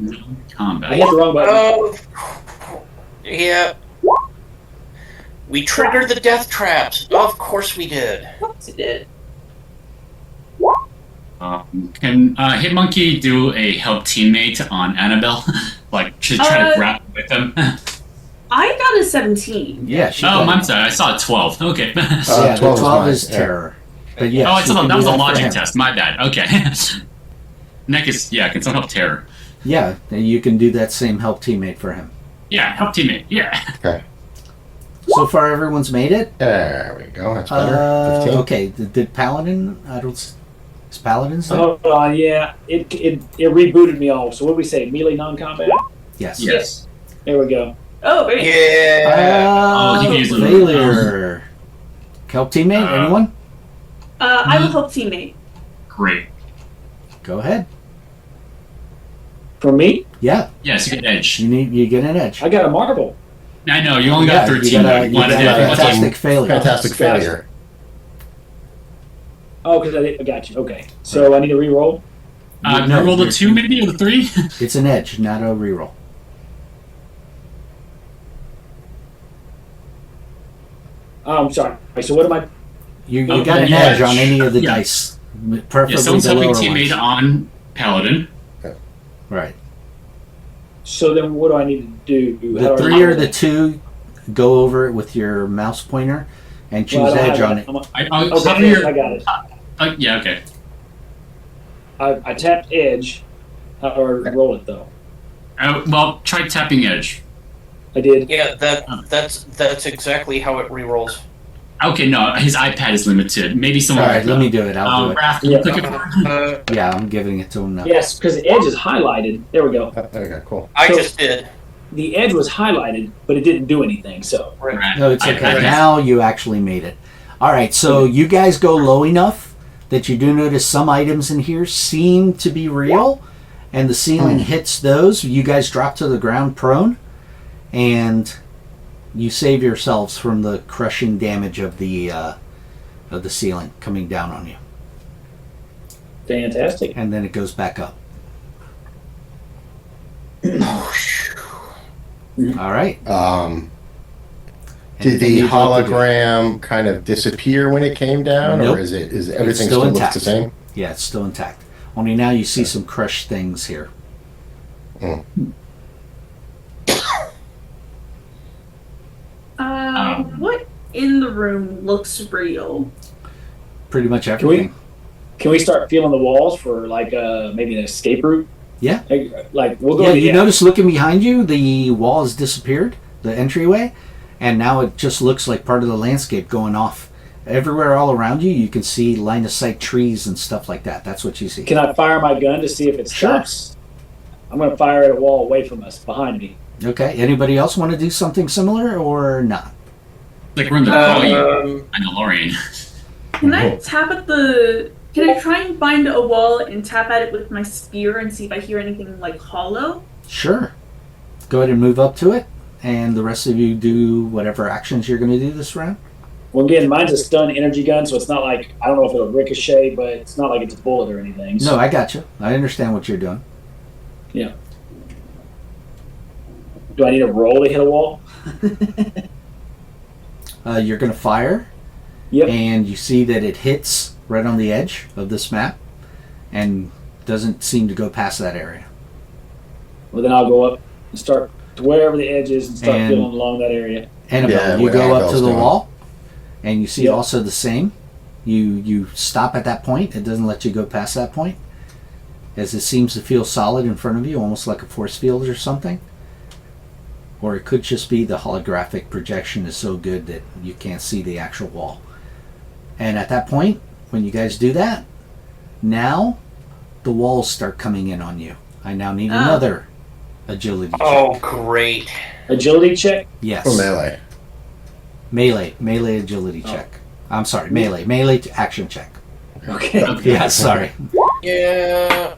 combat. I hit the wrong button. Yeah. We triggered the death traps. Of course we did. Of course it did. Can Hitmonkey do a help teammate on Annabelle? Like, to try to grapple with him? I got a 17. Yeah, she I'm sorry, I saw a 12. Okay. Yeah, 12 is terror. But yeah, I thought that was a logic test. My bad. Okay. Neck is, can someone help terror? Yeah, you can do that same help teammate for him. Yeah, help teammate. Yeah. Okay. So far, everyone's made it? There we go. That's better. 15. Okay, did Paladin? Is Paladin still? Hold on, yeah. It rebooted me off. So what do we say? Melee non-combat? Yes. There we go. Oh, very Yeah. You can use failure. Help teammate, anyone? I will help teammate. Great. Go ahead. For me? Yeah. Yes, you get an edge. You get an edge. I got a marble. I know, you only got 13. You got a fantastic failure. Fantastic failure. Oh, because I got you. Okay. So I need to re-roll? No, roll the 2 maybe, or the 3? It's an edge, not a reroll. Oh, I'm sorry. So what am I... You got an edge on any of the dice. Preferably someone's the helping lower teammate ones. on Paladin. Right. So then what do I need to do? The 3 or the 2, go over it with your mouse pointer and choose edge on it. I got it. Yeah, okay. I tapped edge. How do I roll it though? Well, try tapping edge. I did. Yeah, that's exactly how it re-rolls. Okay, no, his iPad is limited. Maybe someone. All right, let me do it. I'll do it. Raph, Yeah. click it. Yeah, I'm giving it to him now. Yes, because the edge is highlighted. There we go. Okay, cool. I So- just did. The edge was highlighted, but it didn't do anything. So No, it's okay. Now you actually made it. All right, so you guys go low enough that you do notice some items in here seem to be real, and the ceiling hits those. You guys drop to the ground prone, and you save yourselves from the crushing damage of the ceiling coming down on you. fantastic. And then it goes back up. All right. Did the Anything you'd like to do? hologram kind of disappear when it came down, Nope. or is It's everything still looks intact. the same? Yeah, it's still intact. Only now you see some crushed things here. What in the room looks real? Pretty much everything. Can we start feeling the walls for like maybe an escape route? Yeah. Like we'll go. Yeah, to you the notice looking behind you, the wall has disappeared, the entryway, and now it just looks like part of the landscape going off. Everywhere all around you, you can see line of sight trees and stuff like that. That's what you see. Can I fire my gun to see if it stops? I'm going to fire at a wall away from us, behind me. Okay. Anybody else want to do something similar or not? Like we're in the volume and DeLorean. Can I tap at the... Can I try and find a wall and tap at it with my spear and see if I hear anything like hollow? Sure. Go ahead and move up to it, and the rest of you do whatever actions you're going to do this round. Well, again, mine's a stun energy gun, so it's not like, I don't know if it'll ricochet, but it's not like it's a bullet or anything. So. No, I got you. I understand what you're doing. Yeah. Do I need a roll to hit a wall? You're going to fire, and you see that it hits right on the edge of this map and doesn't seem to go past that area. Well, then I'll go up and start to wherever the edge is and start And- feeling along that area. Annabelle, you where go up to Annabelle's the doing. wall, and you see also the same. You stop at that point. It doesn't let you go past that point, as it seems to feel solid in front of you, almost like a force field or something. Or it could just be the holographic projection is so good that you can't see the actual wall. And at that point, when you guys do that, now the walls start coming in on you. I now need another agility check. Oh, great. Agility check? Yes. Or melee? Melee agility check. I'm sorry, melee action check. Okay. Yeah, sorry. Yeah.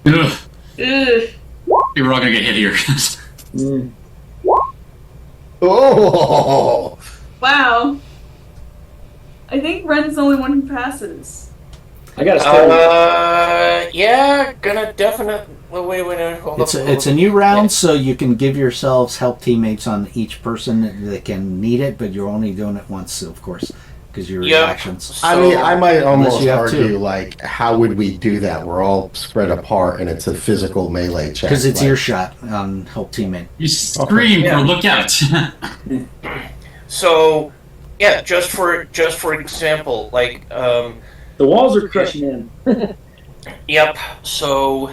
Ugh. Ugh. We're all gonna get hit here. Oh! Wow. I think Ren's the only one who passes. I got a sturdy. Yeah, gonna definitely. Wait, hold up. It's a new round, so you can give yourselves help teammates on each person that can need it, but you're only doing it once, of course, because your reactions. I mean, I might almost you have argue, two. like, how would we do that? We're all spread apart, and it's a physical melee check. Because it's like, earshot on help teammate. You scream or look out. So, yeah, just for example, like The walls are crushing in. Yep. So,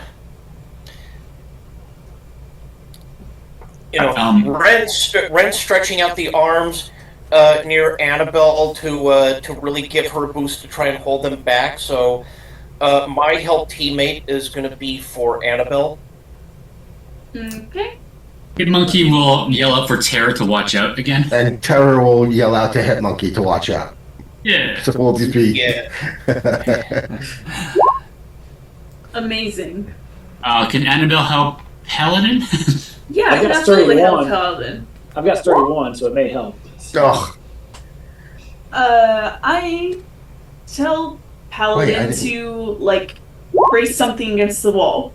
you know, Ren's stretching out the arms near Annabelle to really give her a boost to try and hold them back. So, my help teammate is going to be for Annabelle. Okay. Hit Monkey will yell out for Terror to watch out again. And Terror will yell out to Hit Monkey to watch out. Yeah. So we'll just be. Yeah. Amazing. Can Annabelle help Paladin? Yeah, I I can got absolutely help 31. Paladin. I've got sturdy 1, so it may help. Oh. I tell Paladin Wait, I didn't- to, like, brace something against the wall.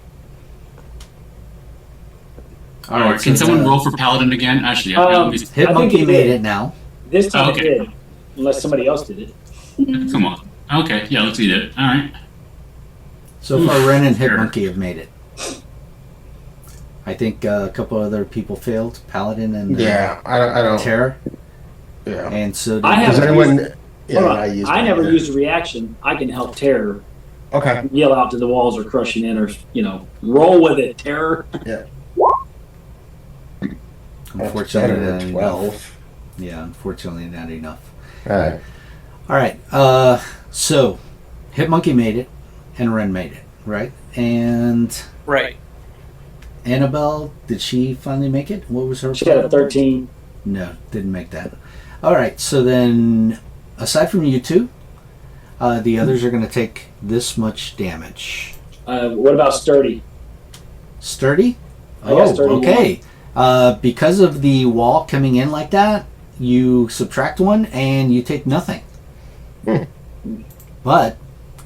All right, Can so someone roll for Paladin again? Actually, Hit I think Monkey he made did. it now. This time Okay. it did. Unless somebody else did it. come on. Okay, yeah, let's do that. All right. So far, Ren and Hit Sure. Monkey have made it. I think a couple other people failed. Paladin and Yeah, I don't. Terror. Yeah. And so I Does haven't anyone? used- Yeah, Hold on. I used. I mine, never yeah. used a reaction. I can help Terror Okay. yell out to the walls or crushing in or, roll with it, Terror. Yeah. Unfortunately, Better not than enough. 12. Yeah, unfortunately, not enough. All right. All right. So Hit Monkey made it, and Ren made it, right? And Right. Annabelle, did she finally make it? What was her? She had a 13. No, didn't make that. All right. So then, aside from you two, the others are going to take this much damage. What about sturdy? Sturdy? I got Oh, sturdy okay. Because of the wall coming in like that, you subtract 1 and you take nothing. But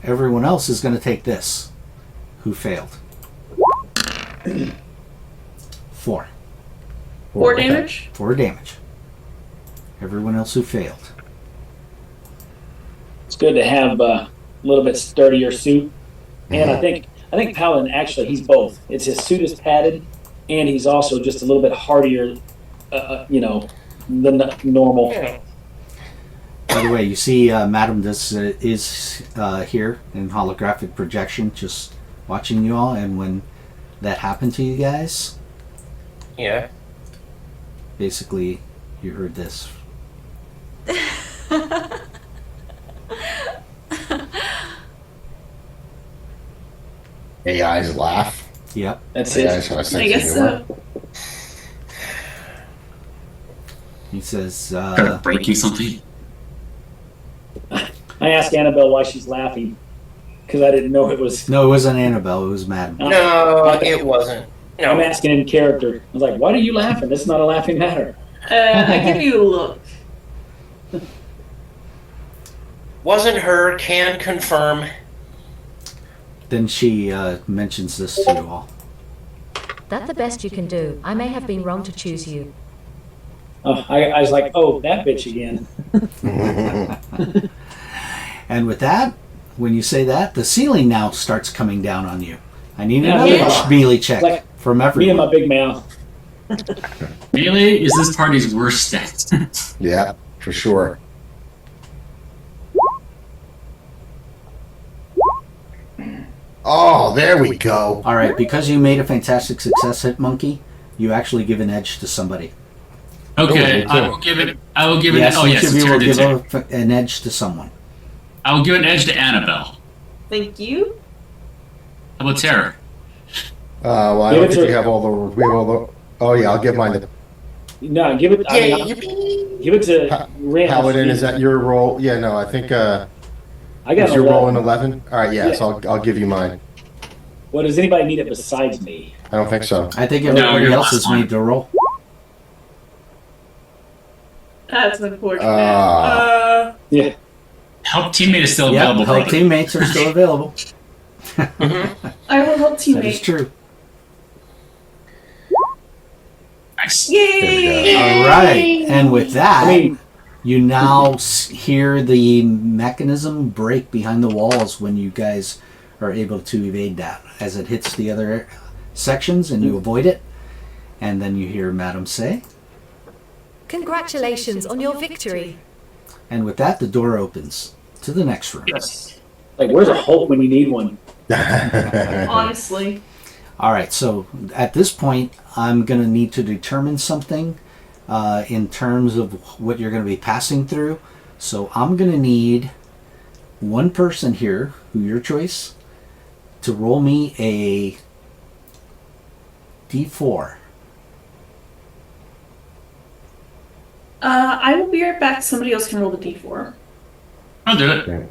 everyone else is going to take this, who failed. 4. 4 damage? 4 damage. Everyone else who failed. It's good to have a little bit sturdier suit. And I think Paladin, actually, he's both. It's his suit is padded, and he's also just a little bit hardier, than normal. By the way, you see Madam is here in holographic projection, just watching you all, and when that happened to you guys, Yeah. basically you heard this. AI's laugh. Yep. That's AI's it. sense I of guess humor. so. He says, breaking something. I asked Annabelle why she's laughing, because I didn't know it was. no, it wasn't Annabelle, it was Madam. No, it wasn't. I'm No. asking in character. I was like, why are you laughing? This is not a laughing matter. I give you a look. Wasn't her, can confirm. Then she mentions this to you all. That's the best you can do. I may have been wrong to choose you. Oh, I was like, oh, that bitch again. And with that, when you say that, the ceiling now starts coming down on you. I need Yeah, another yeah. melee check Like, from Me and everyone. my big mouth. Melee is this party's worst stat. Yeah, for sure. Oh, there we go. All right, because you made a fantastic success hit, Monkey, you actually give an edge to somebody. Okay, Oh, I will give it. I will give it. Yes, Oh each yes, of you Terror will did give too. an edge to someone. I will give an edge to Annabelle. Thank you. How about Terror? Well, I Give don't it think to- we have all the. Oh yeah, I'll give mine to No, give it. Give it to Rand. Paladin. Is that your roll? Yeah, no, I think. I got Is your roll an 11. 11? All right, yeah, so I'll give you mine. What does anybody need it besides me? I don't think so. I think No, everybody you're else last is one. made to roll. That's unfortunate. Ah. Yeah. Help teammate is still Yep, available. help brother. teammates are still available. I will help That is teammate. true. Nice. Yay! All right, and with that, I mean, you now hear the mechanism break behind the walls when you guys are able to evade that as it hits the other sections and you avoid it. And then you hear Madam say, Congratulations on your victory. and with that, the door opens to the next room. Yes. like, where's a Hulk when you need one? Honestly. All right, so at this point, I'm going to need to determine something in terms of what you're going to be passing through. So I'm going to need one person here, who your choice, to roll me a D4. I will be right back. Somebody else can roll the d4. I'll do it.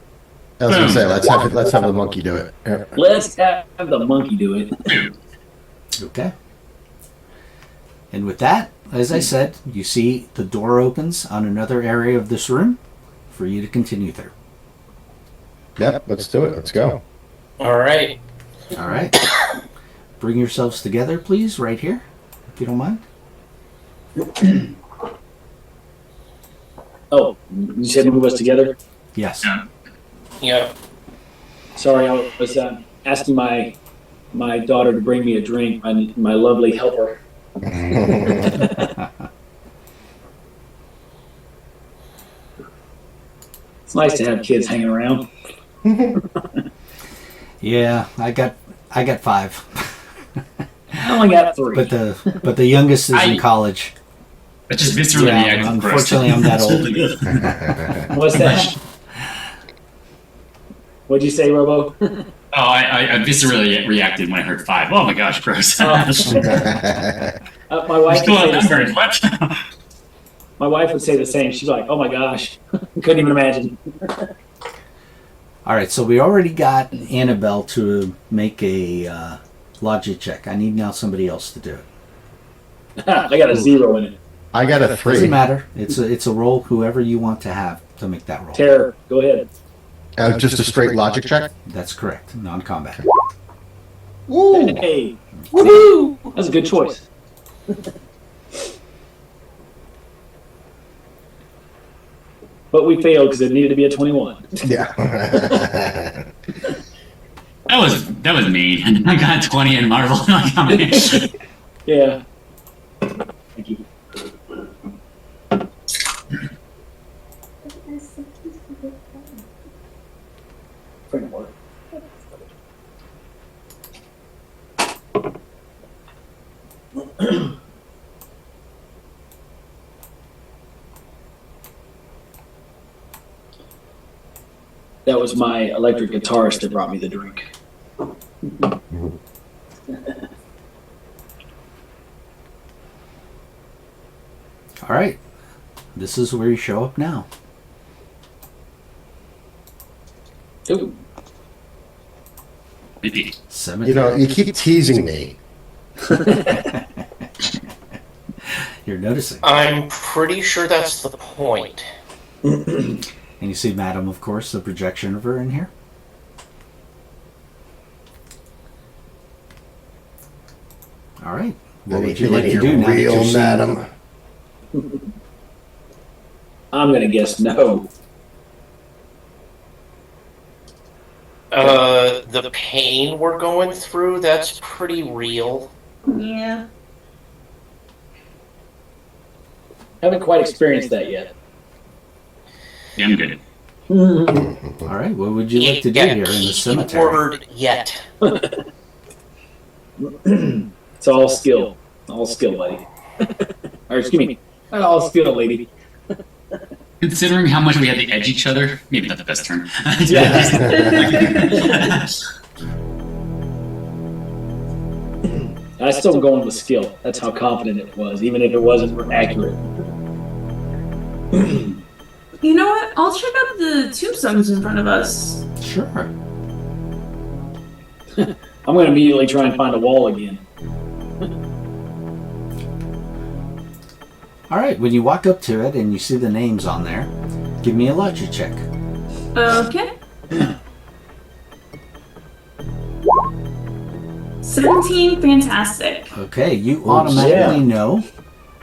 I was gonna say let's have the monkey do it. Yeah. Let's have the monkey do it. Okay. And with that, as I said, you see the door opens on another area of this room for you to continue through. Yep, let's do it. Let's go. All right. All right. Bring yourselves together, please, right here, if you don't mind. Oh, you said move us together? Yes. Yeah. Sorry, I was asking my daughter to bring me a drink, my lovely helper. It's nice to have kids hanging around. Yeah, I got 5. I only got 3. But the youngest is in college. I just viscerally reacted. Unfortunately, I'm that old. What's that? What'd you say, Robo? Oh, I viscerally reacted when I heard 5. Oh my gosh, gross. My wife Still would say the numbers. What? My wife would say the same. She's like, "Oh my gosh, couldn't even imagine." All right, so we already got Annabelle to make a logic check. I need now somebody else to do it. I got a 0 in it. I got a 3. Doesn't matter. It's a roll. Whoever you want to have to make that roll. Terror, go ahead. Just a straight logic check. That's correct. Non-combat. Woo! Hey, woohoo! That's a good choice. But we failed because it needed to be a 21. Yeah. That was mean. I got 20 in Marvel combination. Yeah. Thank you. Framework. That was my electric guitarist that brought me the drink. All right. This is where you show up now. Ooh. Cemetery. You know, you keep teasing me. You're noticing. I'm pretty sure that's the point. And you see Madam, of course, the projection of her in here. All right. What would you like to do now that you're seeing Madam? I'm gonna guess no. The pain we're going through, that's pretty real. Yeah. Haven't quite experienced that yet. Yeah, I'm good. All right. What would you like to do here in the cemetery? Word yet. It's all skill. All skill, buddy. Or excuse me. Not all skill, lady. Considering how much we had to edge each other, maybe not the best term. I still am going with skill. That's how confident it was, even if it wasn't accurate. You know what? I'll check out the tombstones in front of us. Sure. I'm going to immediately try and find a wall again. All right. When you walk up to it and you see the names on there, give me a logic check. Okay. 17, fantastic. Okay, you automatically know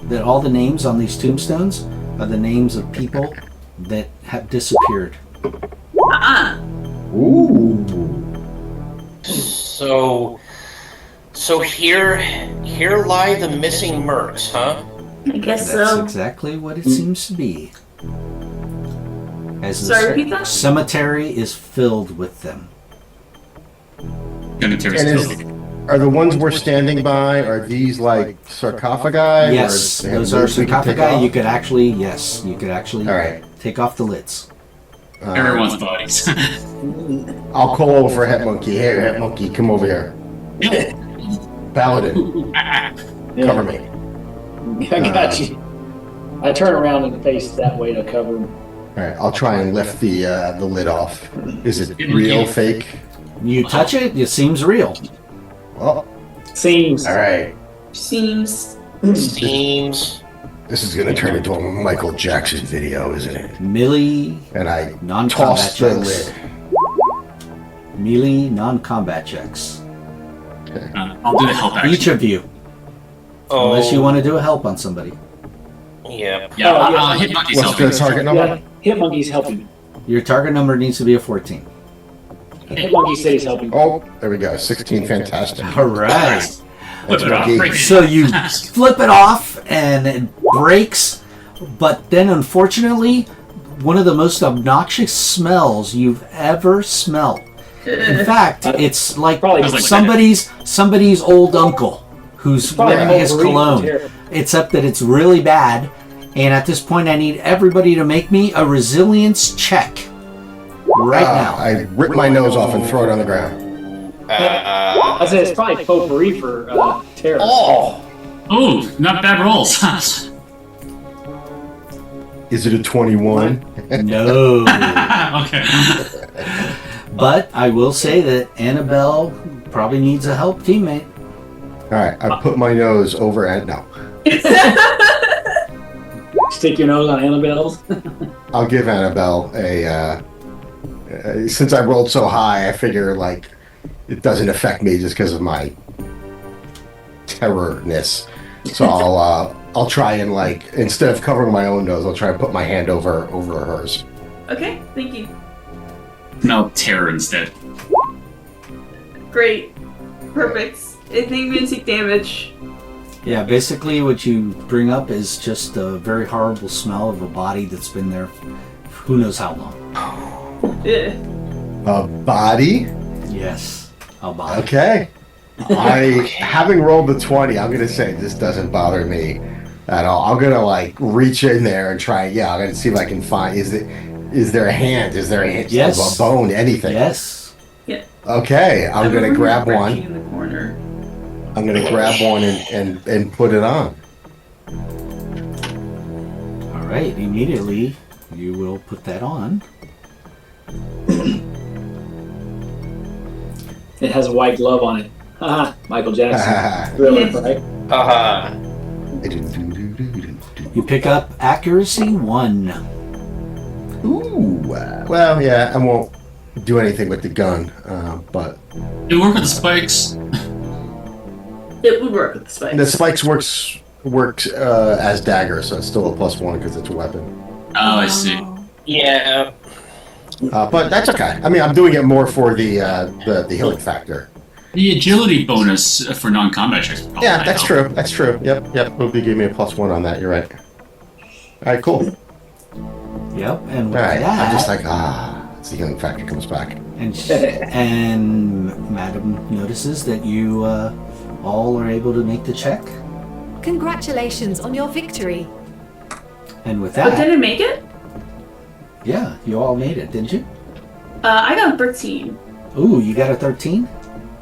that all the names on these tombstones are the names of people that have disappeared. Ooh. So here lie the missing mercs, huh? I guess That's so. exactly what it seems to be. As Sorry, the repeat that? cemetery is filled with them. Cemetery's And filled. are the ones we're standing by, are these like sarcophagi? Yes, or they have those are lids we can take sarcophagi. off? You could actually, All right. take off the lids. Everyone's bodies. I'll call over for Head Monkey. Hey, Head Monkey, come over here. Paladin, cover me. I got you. I turn around and face that way to cover him. All right, I'll try and lift the lid off. Is it real, fake? You touch it, it seems real. Oh, Seems. all right. Seems. Seems. This is gonna turn into a Michael Jackson video, isn't it? Melee And I non-combat toss the checks. lid. Melee non-combat checks. I'll do the help action. Each of you. Unless you want to do a help on somebody. Yeah. Yeah, Oh, yeah. Hit Monkey's What's helping. the target number? Hit Monkey's helping. Your target number needs to be a 14. Hit Monkey said he's helping. Oh, there we go. 16, fantastic. All right. Flip it off. Monkey. Break it. So you flip it off and it breaks, but then unfortunately, one of the most obnoxious smells you've ever smelled. In fact, it's like Probably somebody's old uncle who's Probably wearing his potpourri cologne. material. Except that it's really bad, and at this point I need everybody to make me a resilience check. Right now. I rip my nose off and throw it on the ground. I said it's probably potpourri for terror. Oh. Ooh, not bad rolls. Is it a 21? No. Okay. But I will say that Annabelle probably needs a help teammate. All right, I put my nose over and no. Stick your nose on Annabelle's. I'll give Annabelle a. Since I rolled so high, I figure like it doesn't affect me just because of my terrorness. So I'll try and like instead of covering my own nose, I'll try and put my hand over hers. Okay, thank you. No, terror instead. Great. Perfect. I think we didn't take damage. Yeah, basically what you bring up is just a very horrible smell of a body that's been there who knows how long. Yeah. A body? Yes, a body. Okay. Having rolled the 20, I'm gonna say this doesn't bother me at all. I'm gonna like reach in there and try. Yeah, I'm gonna see if I can find. Is there a hand? Is there a Yes. a bone? Anything? Yes. Yeah. Okay, I'm gonna grab one. In the corner. I'm gonna grab one and put it on. All right, immediately you will put that on. It has a white glove on it. Haha, Michael Jackson. Thriller, right? Haha. You pick up accuracy 1. Ooh. Well, yeah, I won't do anything with the gun, but You work with the spikes. It would work with the spikes. the spikes works as daggers, so it's still a +1 because it's a weapon. Oh, I see. Yeah. But that's okay. I mean, I'm doing it more for the healing factor. The agility bonus for non-combat checks. would Yeah, probably that's help. true. That's true. Yep. Ruby gave me a +1 on that. You're right. All right, cool. Yep, and with All right, that, I'm just like, it's the healing factor comes back. and Madam notices that you all are able to make the check. Congratulations on your victory. And with But did that, I make it? yeah, you all made it, didn't you? I got a 13. Ooh, you got a 13?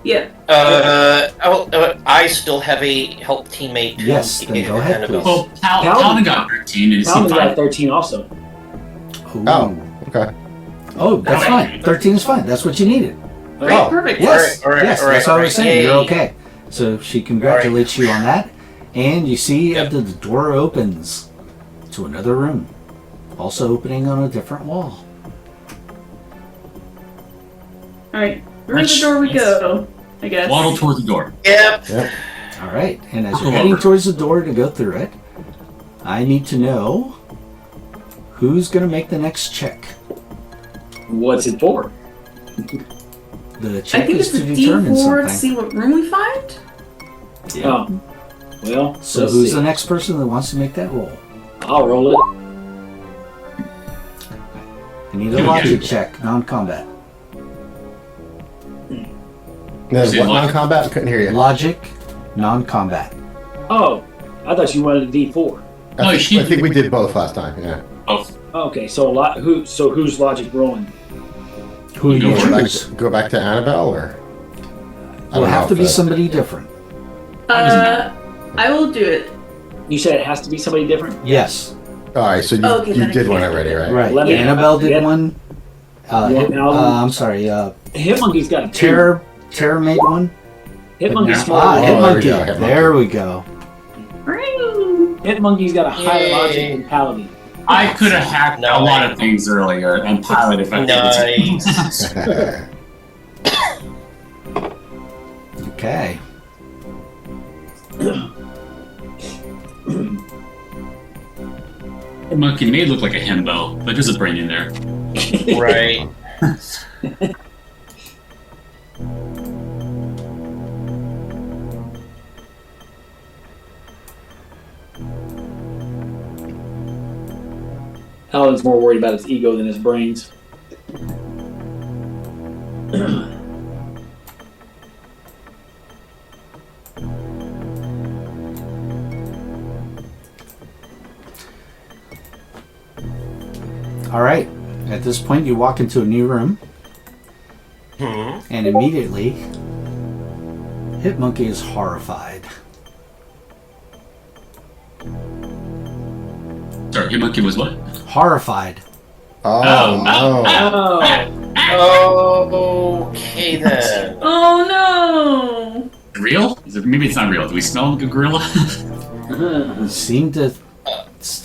Yeah. I still have a help teammate. to Yes, then give go ahead, Annabelle. please. Well, Paladin got 13 and he Paladin seemed got fine. 13 also. Ooh. Oh, okay. Oh, that's fine. 13 is fine. That's what you needed. Great, Oh, perfect. Yes, All right, yes, all right, that's what I was all right. saying. You're Yay. okay. So she congratulates you on that, and you see that the door opens to another room, also opening on a different wall. Alright, through the door we go, I guess. Waddle towards the door. Yep. All right, and as you're heading towards the door to go through it, I need to know who's going to make the next check. What's it for? The check I think is it's to a determine D4 something. to see what room we find? Yeah. Oh. Well, So let's who's see. the next person that wants to make that roll? I'll roll it. I need a logic check, non-combat. Then what non-combat? I couldn't hear you. Logic, non-combat. Oh, I thought you wanted a D4. I think we did both last time. Yeah. Both. Okay, so who's logic rolling? Who you choose? Go back to Annabelle, or Will have to be somebody different. I will do it. You said it has to be somebody different? Yes. All right, so you, Okay, you then did I one can't. already, right? Right. Let me- Annabelle did yeah. one. I'm sorry. Hitmonkey's got a 2. Terror made one. Hitmonkey's Ah, smarter. Hitmonkey. There we go. Hitmonkey's got a higher Yay. logic than Paladin. I could have hacked a lot of things earlier and Pilot if I Nice. Okay. Monkey may look like a himbo, but there's a brain in there. Right. Paladin's more worried about his ego than his brains. All right. At this point, you walk into a new room, and immediately, Hitmonkey is horrified. Sorry, your monkey was what? Horrified. Oh, no. Oh, okay then. Oh no! Real? Maybe it's not real. Do we smell like a gorilla? You seem to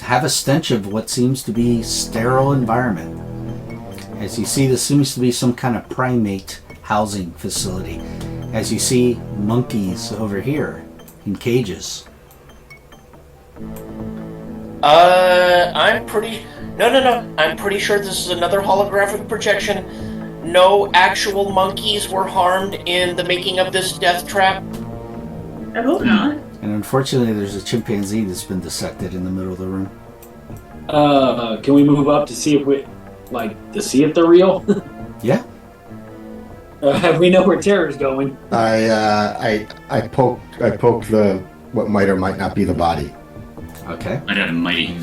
have a stench of what seems to be sterile environment. As you see, this seems to be some kind of primate housing facility. As you see monkeys over here in cages. I'm pretty... No. I'm pretty sure this is another holographic projection. No actual monkeys were harmed in the making of this death trap. I hope not. And unfortunately, there's a chimpanzee that's been dissected in the middle of the room. Can we move up to see if they're real? Yeah. We know where Terror's going. I poked the what might or might not be the body. Okay. I got a mighty.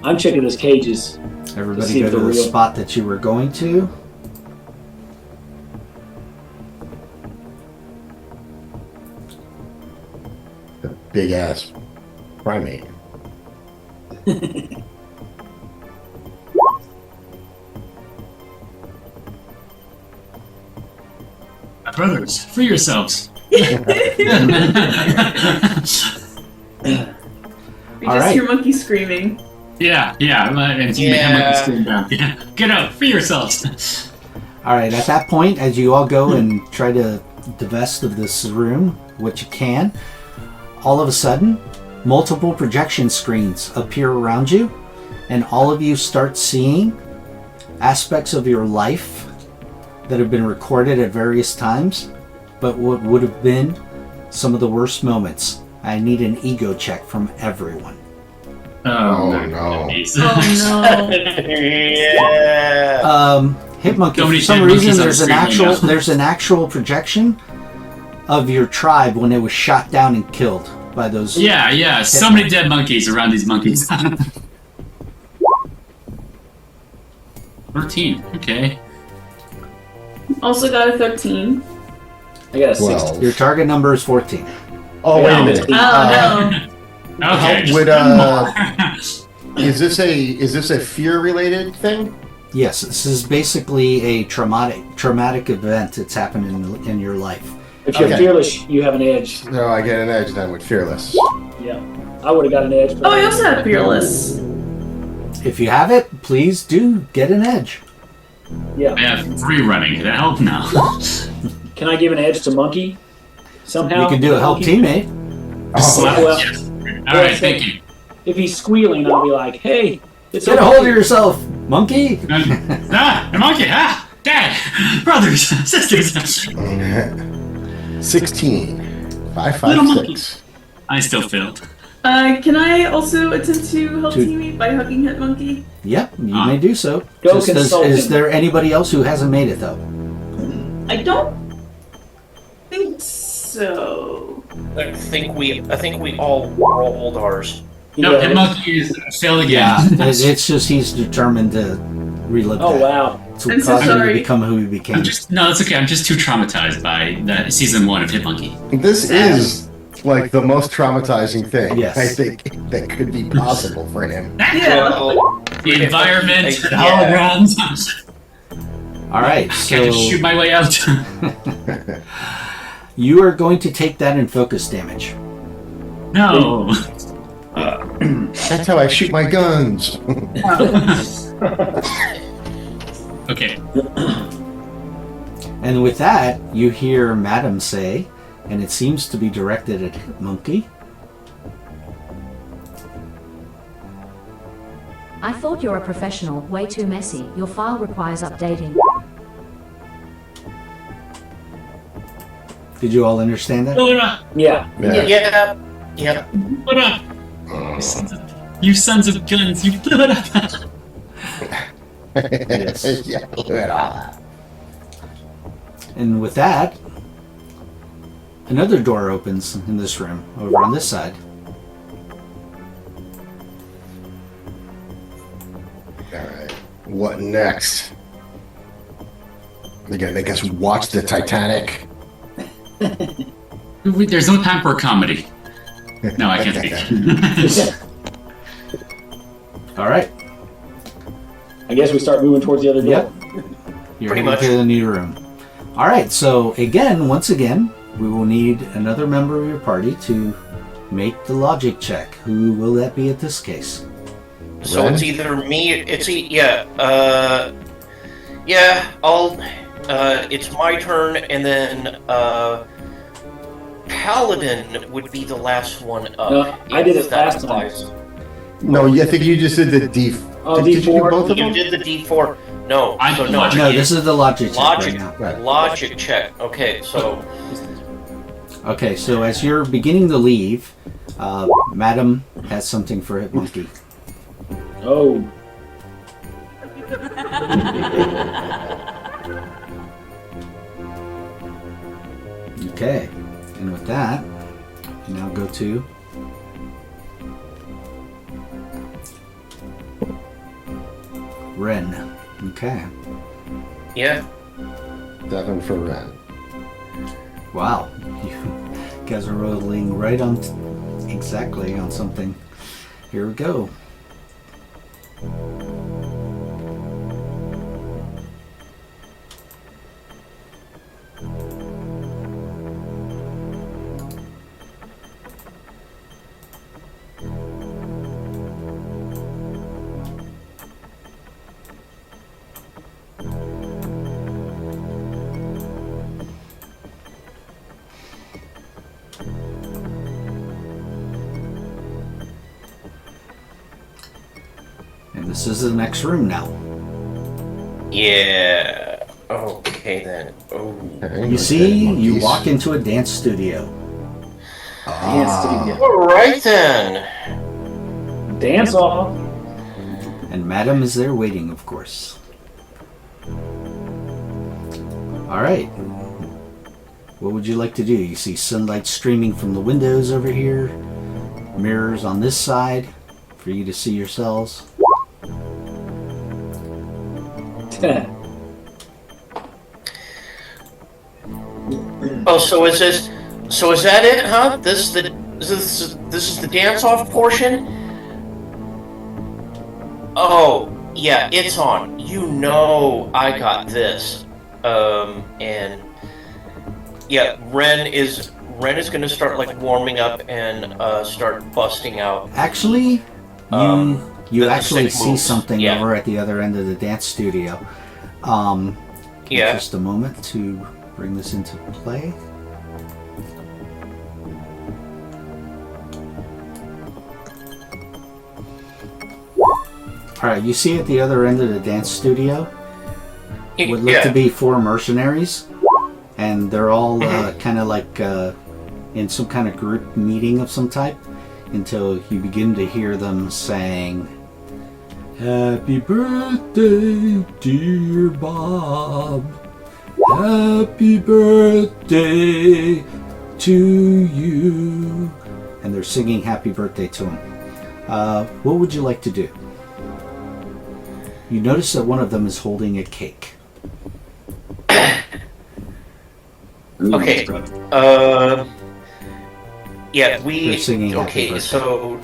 I'm checking his cages. Everybody see go if to they're the real. spot that you were going to. The big ass primate. Brothers, free yourselves. We All just right. hear monkey screaming. Yeah, and you Yeah. monkey scream down. Yeah. Get out, free yourselves. All right, at that point, as you all go and try to divest of this room, what you can, all of a sudden, multiple projection screens appear around you, and all of you start seeing aspects of your life that have been recorded at various times, but what would have been some of the worst moments. I need an ego check from everyone. Oh, no. Oh no. Yeah. Hitmonkey, So many for some dead reason monkeys on there's the an screen right actual now. there's an actual projection of your tribe when it was shot down and killed by those. Yeah. So many dead monkeys around these monkeys. 13. Okay. Also got a 13. I got a 12. 16. Your target number is 14. Oh, wait a minute. Oh Okay. Would, just is this a fear related thing? Yes, this is basically a traumatic event that's happened in your life. If you're Okay. fearless, you have an edge. No, I get an edge then with fearless. Yeah. I would have got an edge. no. Oh, I also have fearless. If you have it, please do get an edge. Yeah. I have 3 running. Can that help? No. Can I give an edge to Monkey? Somehow? You can do a help Monkey? teammate. Yes. All right, thank you. If he's squealing, I'll be like, hey, it's Get a hold of yourself, monkey! The monkey, Dad! Brothers, sisters! 16. 5, Little 5, monkey. 6. I still failed. Can I also attempt to help teammate by hugging Hit Monkey? Yep, you may do so. Go Just consult is him. there anybody else who hasn't made it, though? I don't think so. I think we all rolled ours. No, Hit Monkey is failed again. Yeah, it's just he's determined to relive Oh, that. wow. It's what I'm so caused him to sorry. become who he became. No, it's okay. I'm just too traumatized by that season 1 of Hit Monkey. This is like the most traumatizing thing Yes. I think that could be possible for him. The environment, the Yeah. holograms. All right, I so can't just shoot my way out. you are going to take that in focus damage. No. That's how I shoot my guns. Okay. And with that, you hear Madam say, and it seems to be directed at Monkey. I thought you're a professional, way too messy. Your file requires updating. Did you all understand that? Yeah. Yeah. What up? You sons of guns, you blew it up. Yes. Yeah, blew it off. And with that, another door opens in this room, over on this side. Alright. What next? They're gonna make us watch the Titanic. There's no time for comedy. No, I can't speak. All right. I guess we start moving towards the other door. Yep. You're Pretty heading much. to the new room. All right. So once again, we will need another member of your party to make the logic check. Who will that be at this case? So Ren? it's either me. I'll. It's my turn, and then Paladin would be the last one up. No, I did it if that last time. applies. No, I think you just did the D. Oh, did you do D4? both of You them? did the D4. No, I so did no. logic. No, this is the logic check Logic, right now. Right. logic check. Okay, so Okay. So as you're beginning to leave, Madam has something for Hit Monkey. Oh. Okay. And with that, you now go to Ren. Okay. yeah. 7 for Ren. Wow. You guys are rolling right on exactly on something. Here we go. And this is the next room now. Yeah. Okay then. Oh. You see, you walk into a dance studio. Dance studio. All right then. Dance off. And Madam is there waiting, of course. Alright. What would you like to do? You see sunlight streaming from the windows over here. Mirrors on this side for you to see yourselves. Oh, so is this? So is that it, huh? This is the dance-off portion? Oh, yeah, it's on. You know I got this. And yeah, Ren is gonna start like warming up and start busting out. Actually, you the actually sick see moves. something Yeah. over at the other end of the dance studio. Yeah. Just a moment to bring this into play. Alright, you see at the other end of the dance studio would look to be 4 mercenaries, and they're all kind of like in some kind of group meeting of some type, until you begin to hear them saying, "Happy birthday, dear Bob. Happy birthday to you." And they're singing happy birthday to him. What would you like to do? You notice that one of them is holding a cake. Okay. Yeah, They're singing happy okay, birthday. so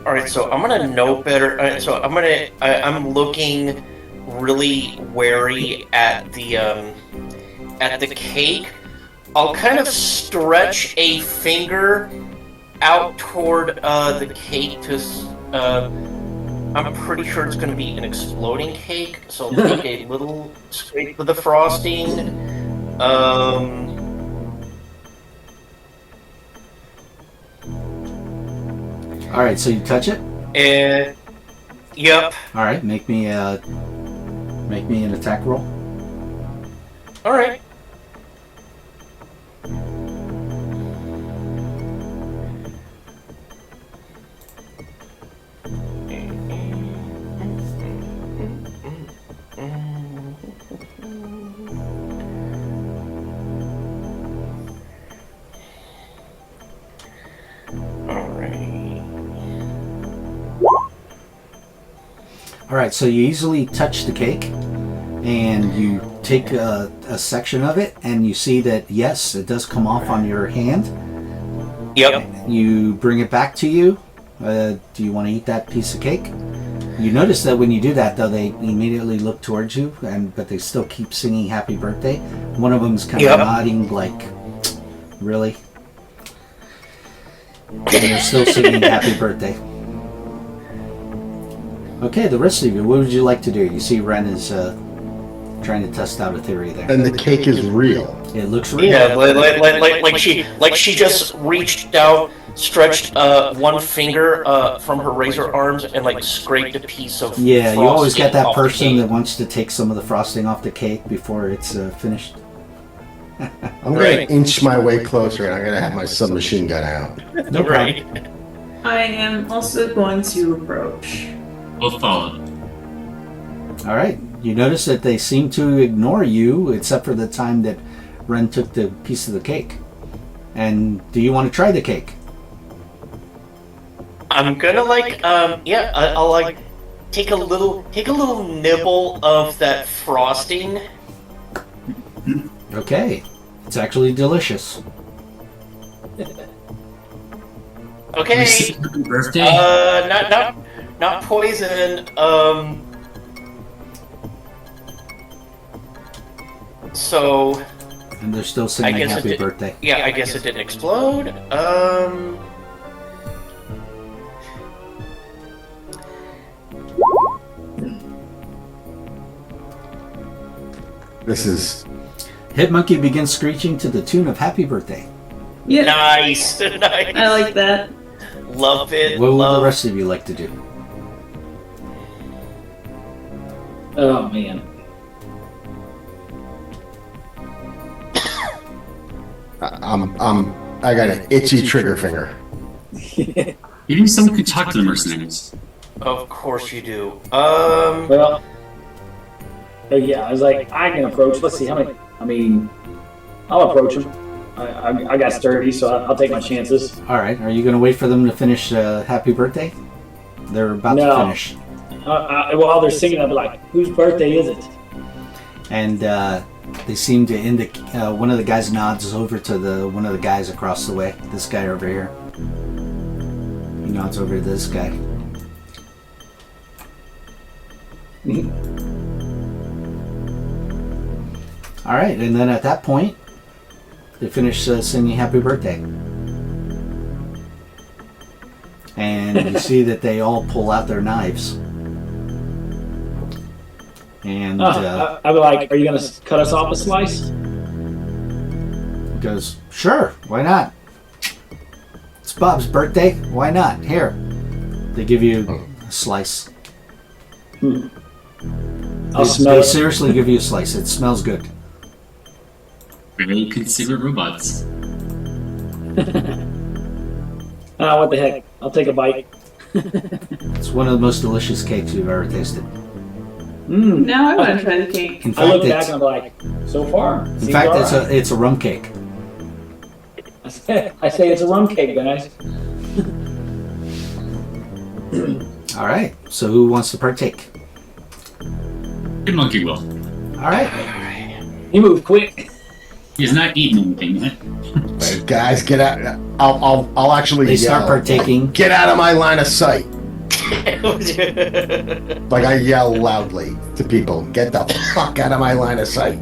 all right, so I'm gonna know better. So I'm looking really wary at the cake. I'll kind of stretch a finger out toward the cake to. I'm pretty sure it's going to be an exploding cake, so I'll take a little scrape with the frosting. All right, so you touch it. Yep. All right, make me an attack roll. All right. All right, so you easily touch the cake, and you take a section of it, and you see that yes, it does come off on your hand. Yep. You bring it back to you. Do you want to eat that piece of cake? You notice that when you do that, though, they immediately look towards you, but they still keep singing happy birthday. One of them's kind of nodding like, really? And they're still singing happy birthday. Okay, the rest of you, what would you like to do? You see Ren is trying to test out a theory there. And the cake is real. It looks real. Yeah, like she just reached out, stretched one finger from her razor arms, and like scraped a piece of. Yeah, you always frosting get that off the person cake. that wants to take some of the frosting off the cake before it's finished. I'm going to inch my way closer, and I'm going to have my submachine gun out. No problem. Right. I am also going to approach. We'll follow. All right. You notice that they seem to ignore you, except for the time that Ren took the piece of the cake. And do you want to try the cake? I'm gonna I'll like take a little nibble of that frosting. Okay. It's actually delicious. Okay. Happy birthday. Not poison. So. And they're still singing happy birthday. Yeah, I guess it didn't explode. This is... Hit Monkey begins screeching to the tune of happy birthday. Yeah. Nice. Nice. I like that. Love it. What would the rest of you like to do? Oh man. I got an itchy trigger finger. Maybe someone could talk to the mercenaries. Of course you do. Well, yeah, I was like, I can approach. Let's see how many. I mean, I'll approach him. I got sturdy, so I'll take my chances. All right. Are you going to wait for them to finish happy birthday? They're about to finish. While they're singing, I'll be like, whose birthday is it? And they seem to indicate. One of the guys nods over to one of the guys across the way. This guy over here. He nods over to this guy. All right, and then at that point, they finish singing happy birthday. And you see that they all pull out their knives. And I'd be like, are you going to cut us off a slice? he goes, sure, why not? It's Bob's birthday, why not? Here. They give you a slice. I'll smell They it. seriously give you a slice. It smells good. Really considerate robots. What the heck? I'll take a bite. It's one of the most delicious cakes you've ever tasted. Now I want to try the cake. In I look fact, back and I'm like, so far. in fact, it's a rum cake. I say it's a rum cake, guys. All right. So who wants to partake? Hit Monkey will. All right. He moved quick. He's not eating anything yet. Hey, guys, get out. I'll actually They start yell, partaking. Get out of my line of sight. Like I yell loudly to people, get the fuck out of my line of sight.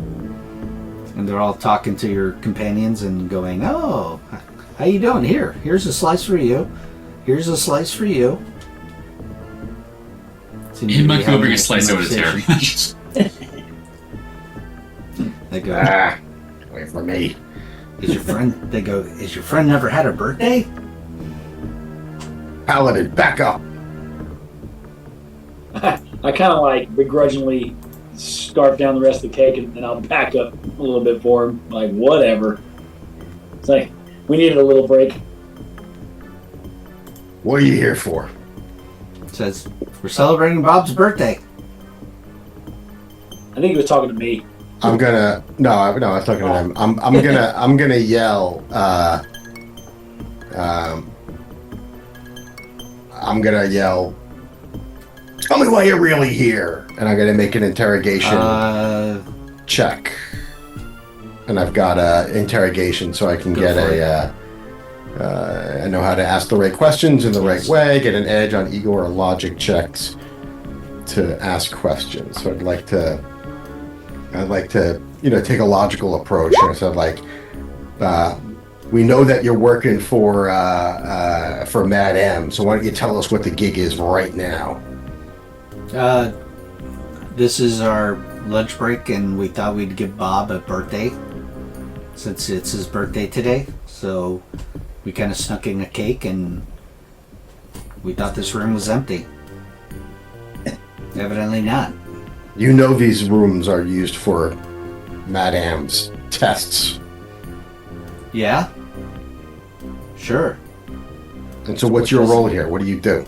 And they're all talking to your companions and going, "Oh, how you doing? Here's a slice for you. Here's a slice for you." Hit Monkey will bring a slice over to Terry. They go, wait for me. Is your friend? They go, is your friend never had a birthday? Paladin, back up. I kind of like begrudgingly scarf down the rest of the cake and then I'll back up a little bit for him. Like, whatever. It's like, we needed a little break. What are you here for? It says, we're celebrating Bob's birthday. I think he was talking to me. I'm gonna no, I was talking to him. I'm gonna yell. I'm gonna yell. Tell me why you're really here, and I'm gonna make an interrogation check. And I've got interrogation, so I can get I know how to ask the right questions in the right way, get an edge on ego or logic checks to ask questions. So I'd like to, take a logical approach. So like, we know that you're working for Mad M. So why don't you tell us what the gig is right now? This is our lunch break, and we thought we'd give Bob a birthday since it's his birthday today. So we kind of snuck in a cake, and we thought this room was empty. Evidently not. You know these rooms are used for Madame's tests. Yeah? Sure. And so what's your role here? What do you do?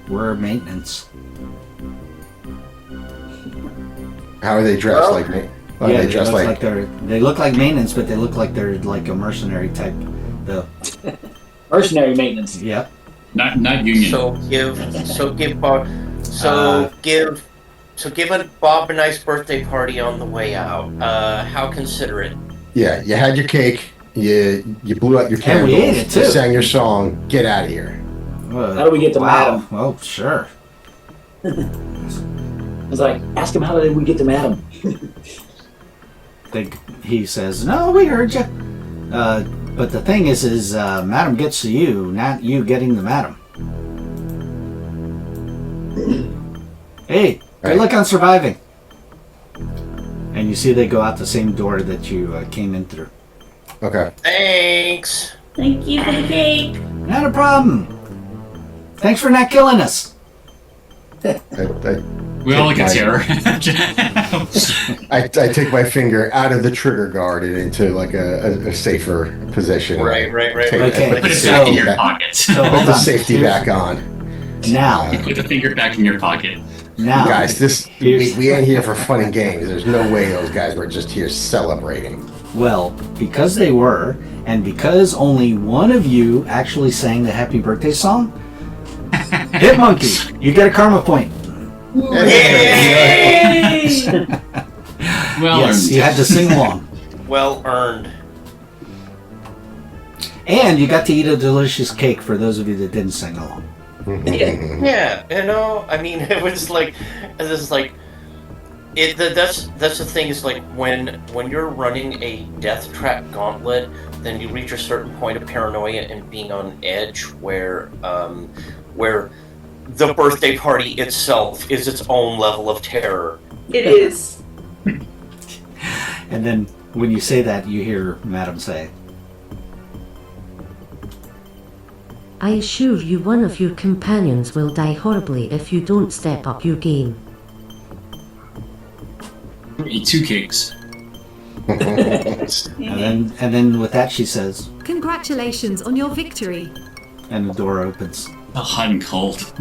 We're maintenance. How are they dressed? Like me? Yeah, they look like maintenance, but they look like they're like a mercenary type. The mercenary maintenance. Yep. Not union. Give Bob a nice birthday party on the way out. How considerate. Yeah, you had your cake. You blew out your candles. And we ate it too. You sang your song. Get out of here. How do we get to Madam? Oh, sure. I was like, ask him how did we get to Madam? He says, no, we heard you. But the thing is Madam gets to you, not you getting to Madam. Hey, good luck on surviving. And you see they go out the same door that you came in through. Okay. Thanks. Thank you for the cake. Not a problem. Thanks for not killing us. We all look at terror. I take my finger out of the trigger guard and into like a safer position. Right. Okay, put it back in your pocket. So put the safety back on. Now. Put the finger back in your pocket. Now. Guys, we ain't here for fun and games. There's no way those guys were just here celebrating. Well, because they were, and because only one of you actually sang the happy birthday song, Hit Monkey, you get a karma point. Yay! Well yes, earned. you had to sing along. Well earned. And you got to eat a delicious cake for those of you that didn't sing along. Yeah, I mean, it was like, that's the thing is like when you're running a death trap gauntlet, then you reach a certain point of paranoia and being on edge where the birthday party itself is its own level of terror. It is. And then when you say that, you hear Madam say, I assure you one of your companions will die horribly if you don't step up your game. Eat 2 cakes. and then with that she says, Congratulations on your victory. and the door opens. Hot and cold.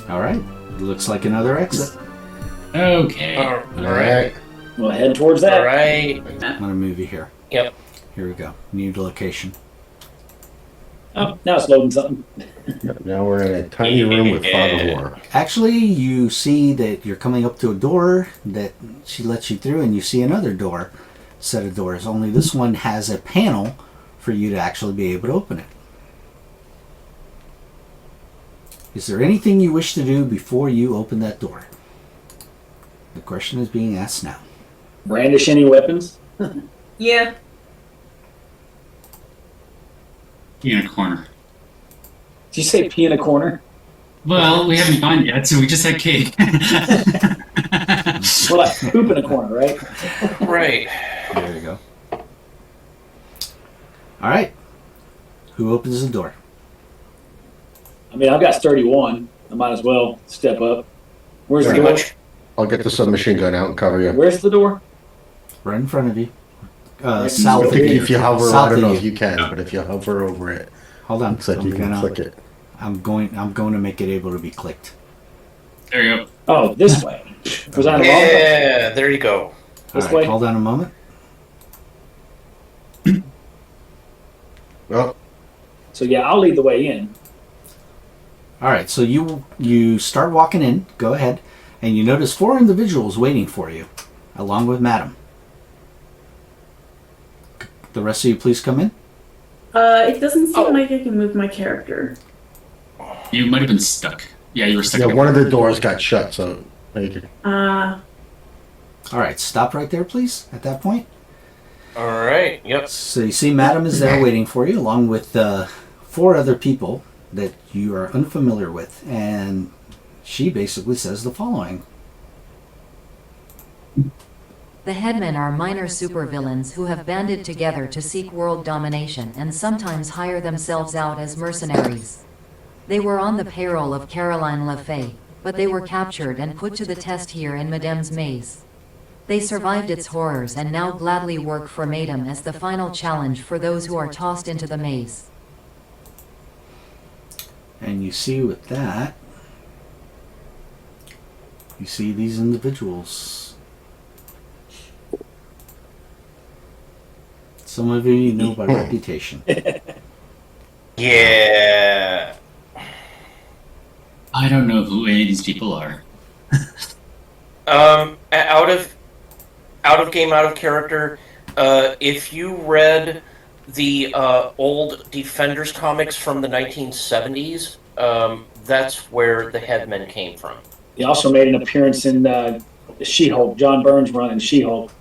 All right, looks like another exit. Okay. All right. We'll head towards that. All right. I'm gonna move you here. Yep. Here we go. New location. Oh, now it's loading something. Now we're in a tiny room with fog of war. Actually, you see that you're coming up to a door that she lets you through, and you see another set of doors. Only this one has a panel for you to actually be able to open it. Is there anything you wish to do before you open that door? The question is being asked now. Brandish any weapons? Yeah. Pee in a corner. Did you say pee in a corner? Well, we haven't gone yet, so we just had cake. We're like poop in a corner, right? Right. There you go. All right. Who opens the door? I mean, I've got 31. I might as well step up. Where's the Pretty door? much. I'll get the submachine gun out and cover you. Where's the door? Right in front of you. Right South of you. If you hover, I South don't of know you. if you can, but if you hover over it, Hold on. looks like you can click it. I'm going to make it able to be clicked. There you go. Oh, this way. Was I in the wrong way? Yeah, there you go. This All right, way? hold on a moment. Well, So yeah, I'll lead the way in. All right, so you start walking in. Go ahead, and you notice 4 individuals waiting for you, along with Madam. The rest of you, please come in. It doesn't seem like I can move my character. You might have been stuck. Yeah, you were stuck. yeah, in one of the doors got shut, so you can. All right, stop right there, please. At that point. All right. Yep. So you see, Madam is there waiting for you, along with 4 other people that you are unfamiliar with, and she basically says the following. The headmen are minor supervillains who have banded together to seek world domination and sometimes hire themselves out as mercenaries. They were on the payroll of Caroline LaFay, but they were captured and put to the test here in Madame's maze. They survived its horrors and now gladly work for Madame as the final challenge for those who are tossed into the maze. And you see with that, you see these individuals. Some of you know by reputation. Yeah. I don't know who any of these people are. Out of game, out of character. If you read the old Defenders comics from the 1970s, that's where the headmen came from. He also made an appearance in She-Hulk. John Burns running She-Hulk.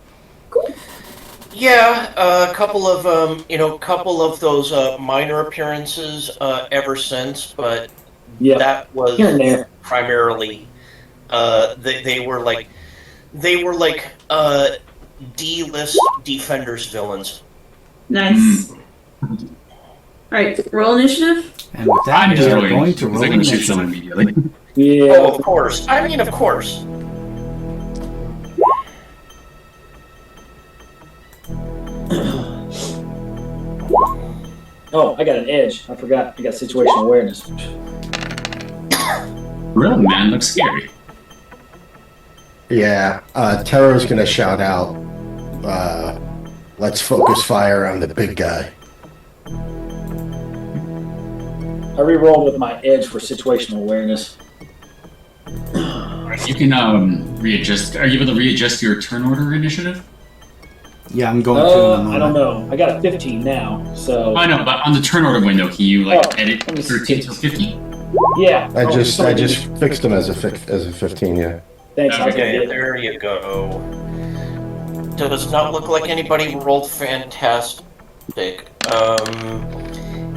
Yeah, a couple of those minor appearances ever since, but that was here and there. Primarily they were like D-list Defenders villains. Nice. Alright, roll initiative. And with that, I'm just we are rolling. going to roll I can shoot someone initiative. immediately. Yeah. Oh, of course. I mean, of course. Oh, I got an edge. I forgot. I got situational awareness. Real man looks scary. Yeah, Terror's gonna shout out, let's focus fire on the big guy. I re-rolled with my edge for situational awareness. You can readjust. Are you able to readjust your turn order initiative? Yeah, I'm going to. In a moment. I don't know. I got a 15 now, so. I know, but on the turn order window, can you edit let me 13 to 15? Yeah. I just fixed him as a 15. Yeah. Thanks. Okay, there you go. Does not look like anybody rolled fantastic.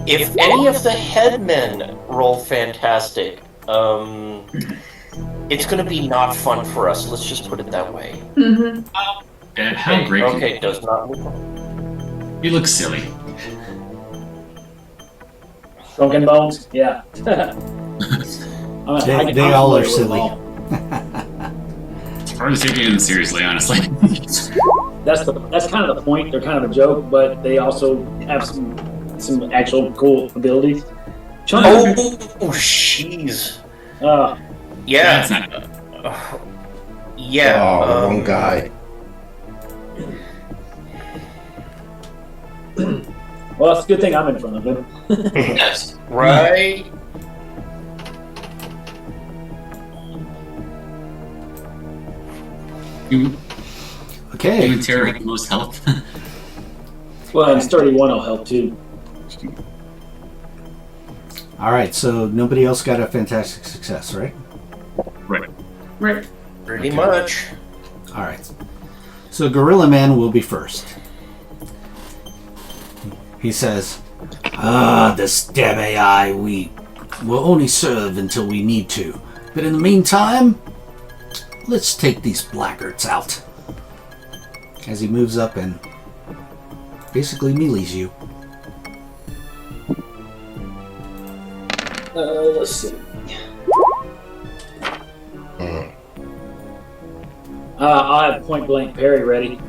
If any of the headmen roll fantastic, it's going to be not fun for us. Let's just put it that way. Mm-hmm. How great. Okay, does not. You look silly. Broken bones? Yeah. They all are silly. It's hard to take them seriously, honestly. That's kind of the point. They're kind of a joke, but they also have some actual cool abilities. Jeez. Yeah. That's not. Yeah. Wrong guy. Well, it's a good thing I'm in front of him. Yes. Right. Okay. You and Tara have the most health. Well, and Sturdy 1 will help too. All right, so nobody else got a fantastic success, right? Right. Right. Pretty much. All right. So Gorilla Man will be first. He says, this damn AI, we will only serve until we need to. But in the meantime, let's take these blackguards out. As he moves up and basically melees you. Let's see. I'll have point blank parry ready.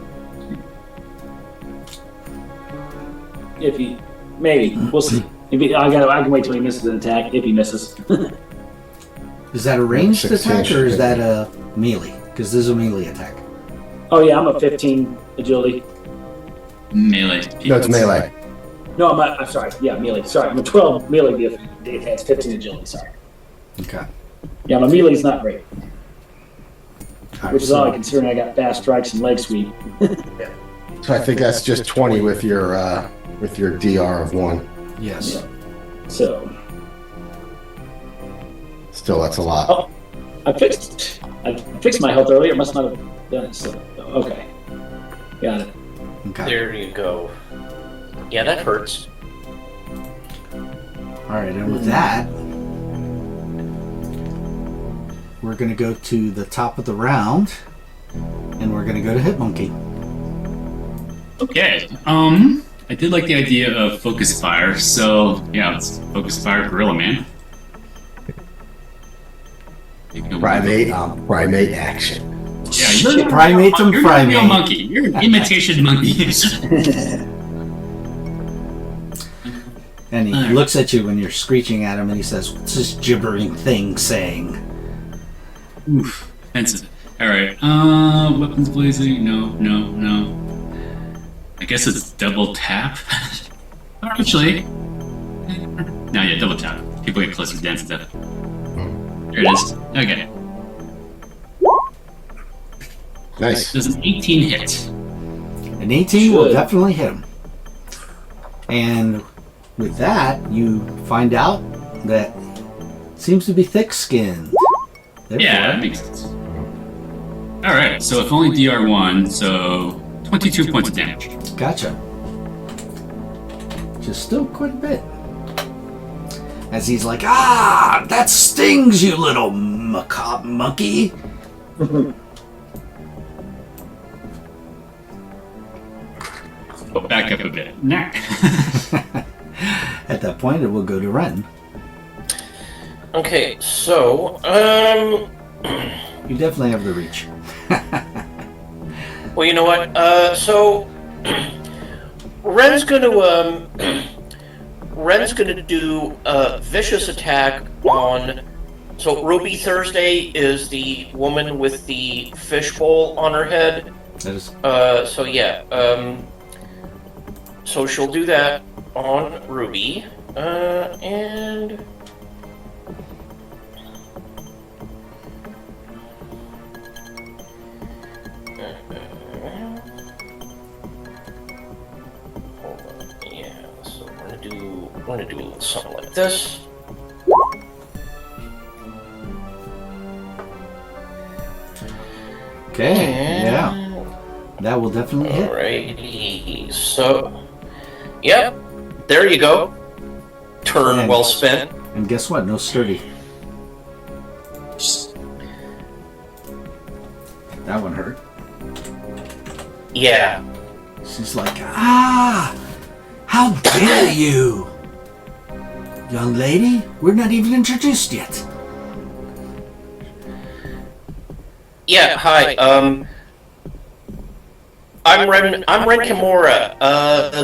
If he, maybe we'll see. If he, I can wait till he misses an attack. If he misses, Is that a ranged attack or is that a melee? Because this is a melee attack. oh yeah, I'm a 15 agility. Melee. No, it's melee. No, I'm sorry. Yeah, melee. Sorry, I'm a 12 melee defense, 15 agility. Sorry. Okay. Yeah, my melee's not great. Right, Which is all I considering I got fast strikes and leg sweep. So I think that's just 20 with your DR of 1. Yes. Yeah. So. Still, that's a lot. Oh, I fixed my health earlier. Must not have done it. So, okay. Got it. Okay. There you go. Yeah, that hurts. All right, and with that, we're going to go to the top of the round, and we're going to go to Hit Monkey. Okay. I did like the idea of focus fire, so yeah, let's focus fire Gorilla Man. Primate action. Yeah, you're Primate and you're primate. a real monkey. You're an imitation monkey. And he looks at you when you're screeching at him, and he says, "What's this gibbering thing saying?" Oof, offensive. All right. Weapons blazing. No. I guess it's double tap. Actually, no, yeah, double tap. People get closer to dance and stuff. There it is. Okay. Nice. Does an 18 hit? An 18 will definitely hit him. And with that, you find out that it seems to be thick-skinned. Yeah, that makes sense. All right. So if only DR1, so 22 points of damage. Gotcha. Just still quite a bit. As he's like, that stings, you little macabre monkey. Go back up a bit. Nah. At that point, it will go to Ren. Okay, so You definitely have the reach. well, you know what? So Ren's gonna do a vicious attack on. So Ruby Thursday is the woman with the fishbowl on her head. That is. So yeah. So she'll do that on Ruby, and. Yeah, so we're gonna do something like this. Okay, yeah. That will definitely hit. Alrighty, so... Yep, there you go. turn well spent. And guess what? No sturdy. That one hurt. Yeah. She's like, ah! How dare you! Young lady, we're not even introduced yet. Yeah, hi. I'm Ren Kimura,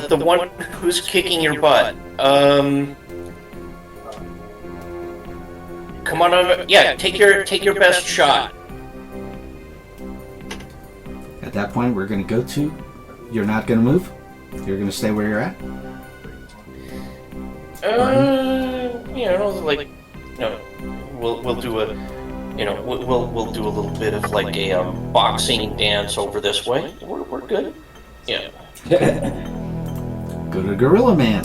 the one who's kicking your butt. Come on over. Yeah, take your best shot. At that point, we're going to go to... You're not going to move? You're going to stay where you're at? We'll do a, we'll do a little bit of like a boxing dance over this way. We're good. Yeah. Go to Gorilla Man.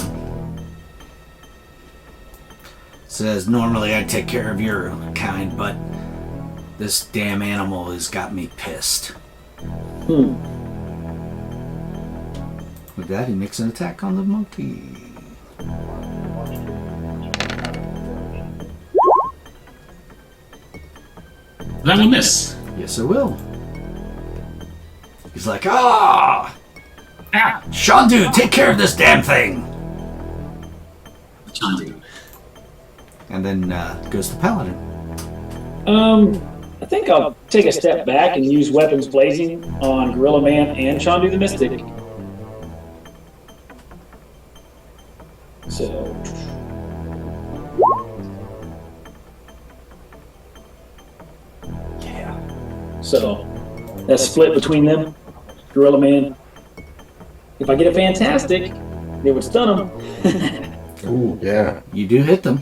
Says, normally I take care of your kind, but this damn animal has got me pissed. With that, he makes an attack on the monkey. That will miss. Yes, it will. He's like, ah! Shandu, take care of this damn thing! Shandu. And then goes to Paladin. I think I'll take a step back and use weapons blazing on Gorilla Man and Chandu the Mystic. So... yeah. So, that's split between them. Gorilla Man. If I get a fantastic, it would stun him. Ooh, yeah. You do hit them.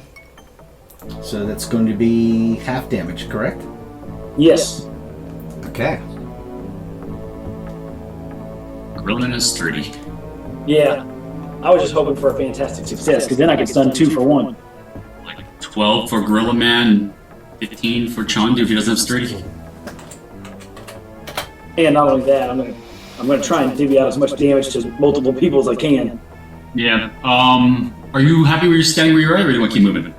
So that's going to be half damage, correct? Yes. Okay. Gorilla is 30. Yeah. I was just hoping for a fantastic success, because then I could stun 2 for 1. Like 12 for Gorilla Man, 15 for Chandu if he doesn't have sturdy. And not only that, I'm gonna try and divvy out as much damage to multiple people as I can. Yeah. Are you happy where you're standing where you're at, or do you want to keep moving?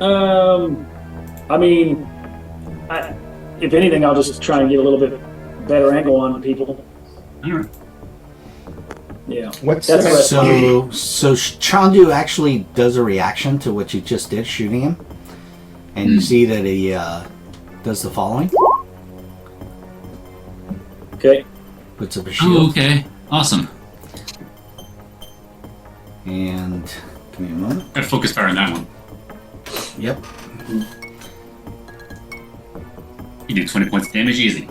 I mean, if anything, I'll just try and get a little bit better angle on people. Alright. Yeah. What's That's that? So Chandu actually does a reaction to what you just did, shooting him. And you see that he does the following. Okay. Puts up a shield. Oh, okay. Awesome. And give me a moment. Gotta focus fire on that one. Yep. You do 20 points of damage easy.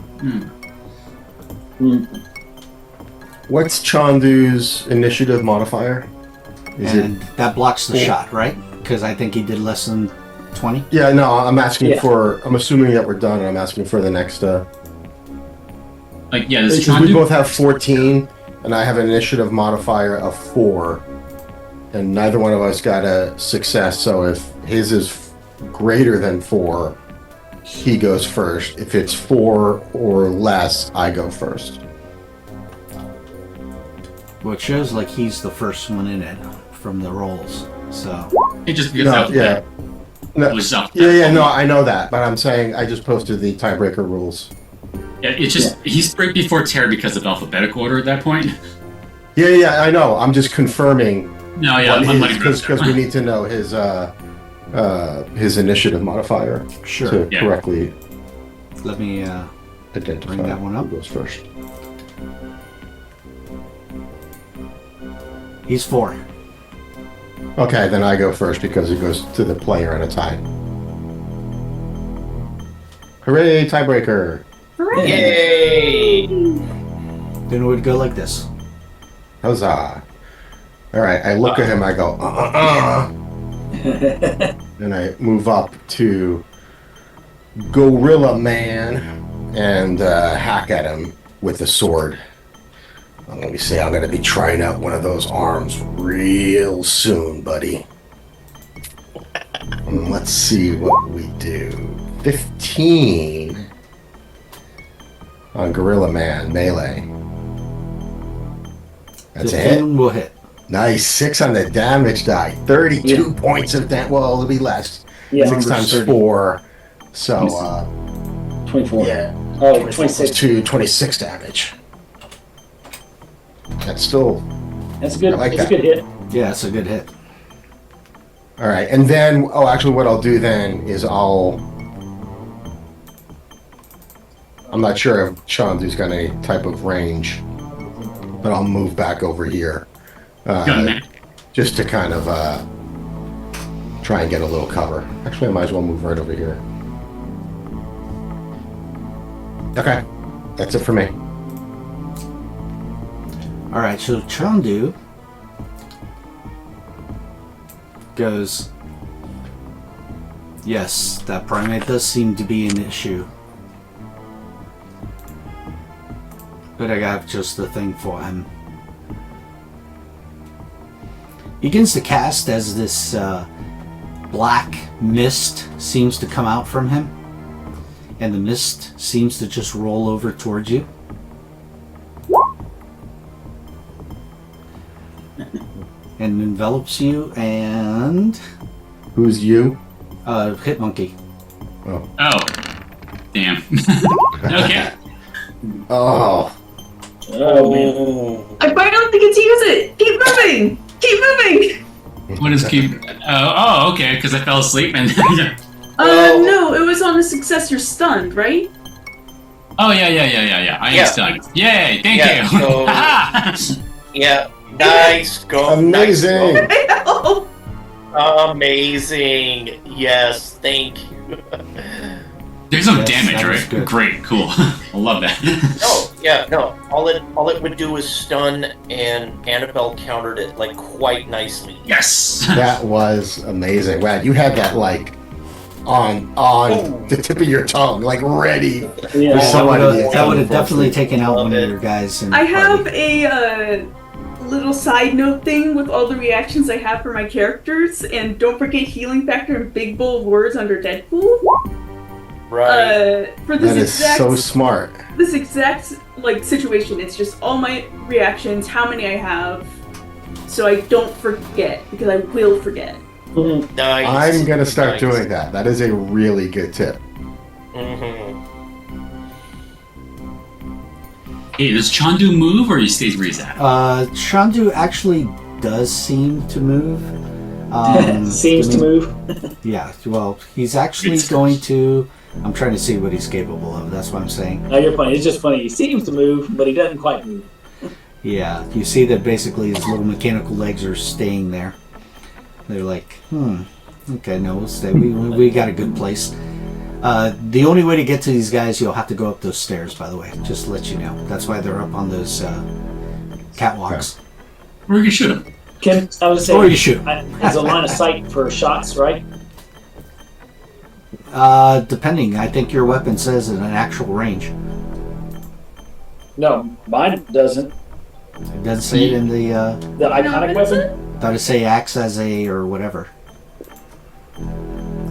What's Chandu's initiative modifier? And that blocks the shot, right? Because I think he did less than 20. Yeah, no, I'm asking for... I'm assuming that we're done, and I'm asking for the next... Like, yeah, this because Chandu... we both have 14, and I have an initiative modifier of 4. And neither one of us got a success, so if his is greater than 4, he goes first. If it's 4 or less, I go first. Well, it shows like he's the first one in it from the rolls, so... It just because no, I know that, but I'm saying I just posted the tiebreaker rules. Yeah, it's just... He's right before Terra because of alphabetical order at that point. Yeah, I know. I'm just confirming... No, yeah, because we need to know his initiative modifier to correctly. Let me identify bring that one up. Who goes first? He's 4. Okay, then I go first because it goes to the player in a tie. Hooray, tiebreaker! Hooray! Yay! Then it would go like this. Huzzah! All right, I look at him, I go, and I move up to Gorilla Man and hack at him with the sword. Let me say, I'm going to be trying out one of those arms real soon, buddy. And let's see what we do. 15 on Gorilla Man, melee. That's a hit. Will hit. Nice. 6 on the damage die. 32 points of damage. Well, it'll be less. Yeah. 6 times 4. So, 24. Yeah. Oh, 26. To 26 damage. That's still... That's a good, I like that's that. a good hit. Yeah, it's a good hit. All right, and then, actually what I'll do then is I'm not sure if Chandu's got any type of range, but I'll move back over here. Just to kind of try and get a little cover. Actually, I might as well move right over here. Okay, that's it for me. All right, so Chandu goes, yes, that primate does seem to be an issue. But I got just the thing for him. He begins to cast as this black mist seems to come out from him. And the mist seems to just roll over towards you. And envelops you, and... Who's you? Hit Monkey. Oh. Oh. Damn. Okay. Oh. Oh, man. I finally get to use it! Keep moving! Keep moving! What is keep... Oh, okay, because I fell asleep and... No, it was on a success you're stunned, right? Oh, yeah. I am stunned. Yay, thank you. So, yeah, nice go. Amazing. Nice go. Amazing. Yes, thank you. There's no Yes, damage, that was right? good. Great, cool. I love that. No. All it would do was stun, and Annabelle countered it like quite nicely. Yes. That was amazing. Wow, you had that like on the tip of your tongue, like ready. Yeah. That would have definitely taken out one of your guys. In the I have party. a little side note thing with all the reactions I have for my characters, and don't forget healing factor and big bold words under Deadpool. Right. For this That is exact so smart. This exact situation, it's just all my reactions, how many I have, so I don't forget, because I will forget. Mm-hmm. Nice. I'm gonna start doing that. That is a really good tip. Mm-hmm. Hey, does Chandu move or he stays where he's at? Chandu actually does seem to move. Seems to move. Yeah, well, he's actually going to... I'm trying to see what he's capable of. That's what I'm saying. No, you're funny. It's just funny. He seems to move, but he doesn't quite move. Yeah, you see that basically his little mechanical legs are staying there. They're like, okay, no, we'll stay. We got a good place. The only way to get to these guys, you'll have to go up those stairs, by the way. Just to let you know. That's why they're up on those catwalks. Or you shoot him. I was Or you shoot. As a line of sight for shots, right? Depending. I think your weapon says in an actual range. No, mine doesn't. It doesn't say it in the iconic weapon? Thought it say acts as a or whatever.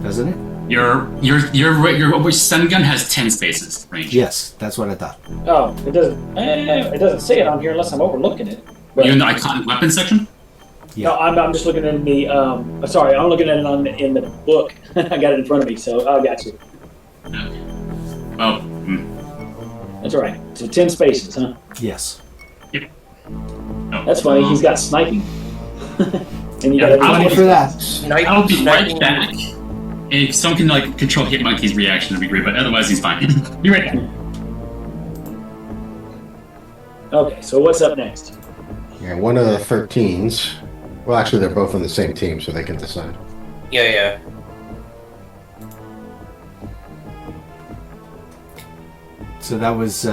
Doesn't it? Your stun gun has 10 spaces range. Yes, that's what I thought. Oh, it doesn't. It doesn't say it on here unless I'm overlooking it. Are you in the iconic weapon section? Yeah. No, I'm just looking in the. Sorry, I'm looking at it in the book. I got it in front of me, so I got you. Okay. Oh. That's all right. So 10 spaces, huh? Yes. Yep. Oh. That's funny. He's got sniping. And you Yeah, got Funny for that. I'll be right back. If someone can like control Hit Monkey's reaction, that'd be great. But otherwise, he's fine. Be right back. Okay, so what's up next? Yeah, one of the 13s. Well, actually, they're both on the same team, so they can decide. Yeah. So that was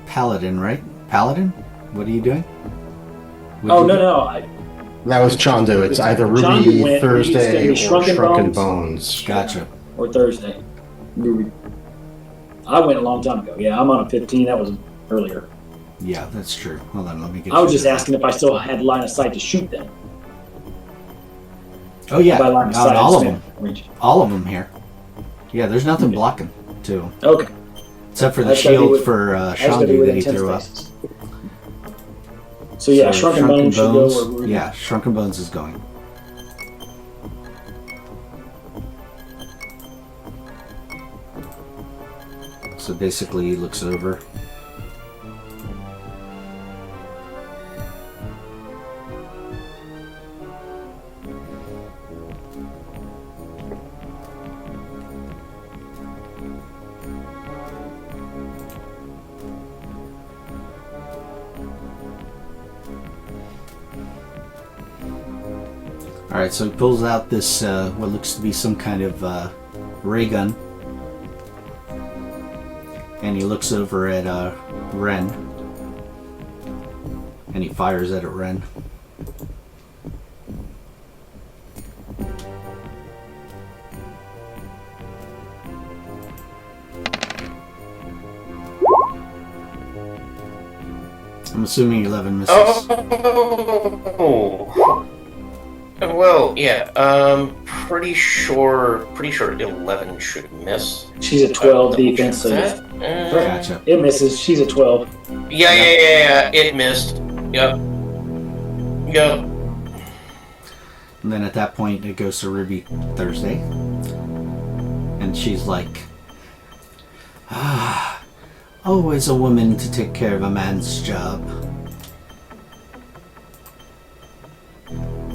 Paladin, right? Paladin? What are you doing? No. That was Chandu. It's either Chandu Ruby, went- Thursday, it's or gonna be Shrunken Bones. Bones. Gotcha. Or Thursday. I went a long time ago. Yeah, I'm on a 15. That was earlier. Yeah, that's true. Hold on, let me get. I was you just that. asking if I still had line of sight to shoot them. Oh yeah, By line of sight, all I of just them. meant range. All of them here. Yeah, there's nothing blocking too. Okay. Except for the That's gotta be shield with- for that's gotta be Chandu that within he 10 threw up. spaces. So yeah, Shrunken Bones should go where we're... Yeah, Shrunken Bones is going. So basically he looks over. Alright, so he pulls out this, what looks to be some kind of ray gun. And he looks over at Ren. And he fires at Ren. I'm assuming 11 misses. Oh. Well, yeah. Pretty sure 11 should miss. She's a 12 defense, so gotcha. It misses. She's a 12. Yeah. It missed. Yep. And then at that point, it goes to Ruby Thursday. And she's like, always a woman to take care of a man's job.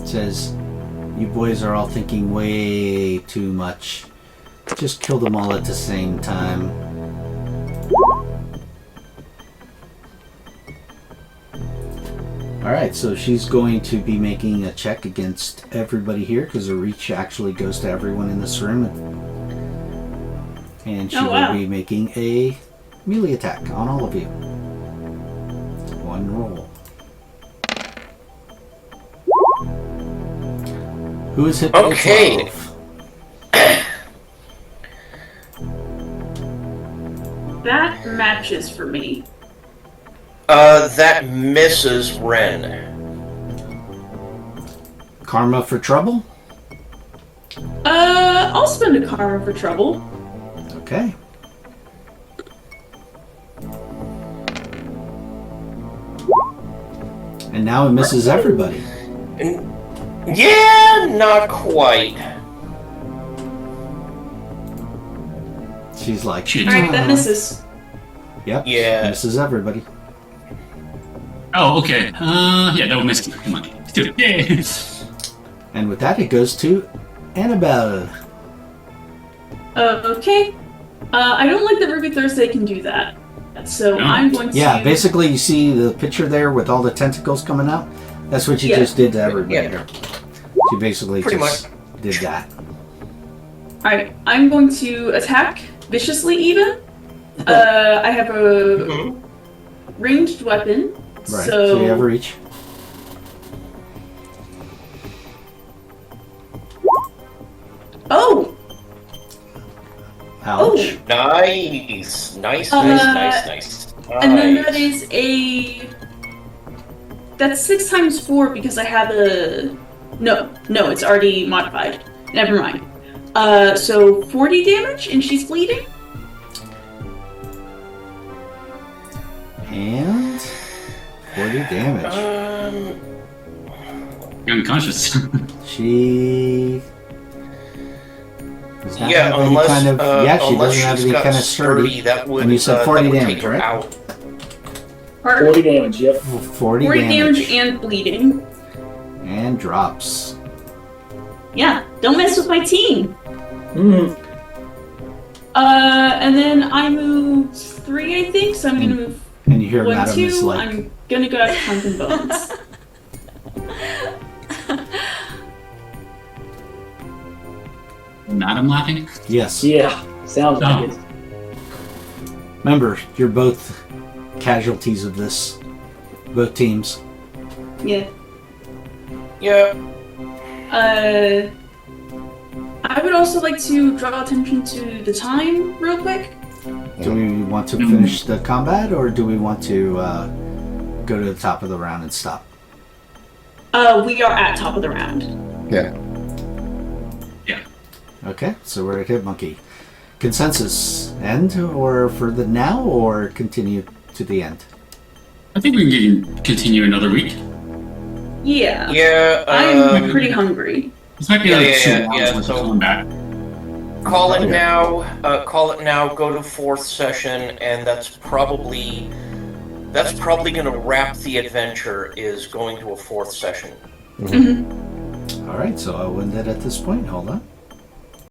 Says, you boys are all thinking way too much. Just kill them all at the same time. Alright, so she's going to be making a check against everybody here because her reach actually goes to everyone in this room. And she will be making a melee attack on all of you. One roll. Who is hit by 12? That matches for me. That misses Ren. Karma for trouble? I'll spend a karma for trouble. Okay. And now it misses everybody. Yeah, not quite. She's like, alright, that misses. Yep. Yeah. Misses everybody. Oh, okay. Yeah, that will miss. Come on. Let's do it. Yay! And with that, it goes to Annabelle. Okay. I don't like that Ruby Thursday can do that. So I'm going to... Yeah, basically you see the picture there with all the tentacles coming out? That's what she just did to everybody. Yeah. She basically did that. Alright, I'm going to attack viciously even. I have a ranged weapon. Right, so you have reach. Oh! Ouch. Oh. Nice. And then that is that's 6 times 4 because I have a... No, it's already modified. Never mind. So 40 damage and she's bleeding? And 40 damage. You're unconscious. She... does not Yeah, have any unless kind of, she doesn't have she's any got kind of sturdy. That would, and you said 40 that would damage, take her right? out. 40 damage, yep. 40 damage and bleeding. And drops. Yeah, don't mess with my team. Mm. And then I moved 3, I think, so I'm gonna move And you hear 1, Madam 2. is like... I'm gonna go after Shrunken Bones. Madam laughing? Yes. Yeah, sounds like it. Remember, you're both casualties of this. Both teams. Yeah. Yeah. I would also like to draw attention to the time real quick. Do we want to finish the combat, or do we want to go to the top of the round and stop? We are at top of the round. Yeah. Okay, so we're at Hit Monkey. Consensus, end, or for the now, or continue to the end? I think we can continue another week. Yeah. Yeah. I'm pretty hungry. This might be Yeah, like yeah, 2 yeah, hours yeah, worth so- of combat. Call it now. Call it now. Go to 4th session, and that's probably going to wrap the adventure. Is going to a 4th session. All right, so I'll end that at this point. Hold on.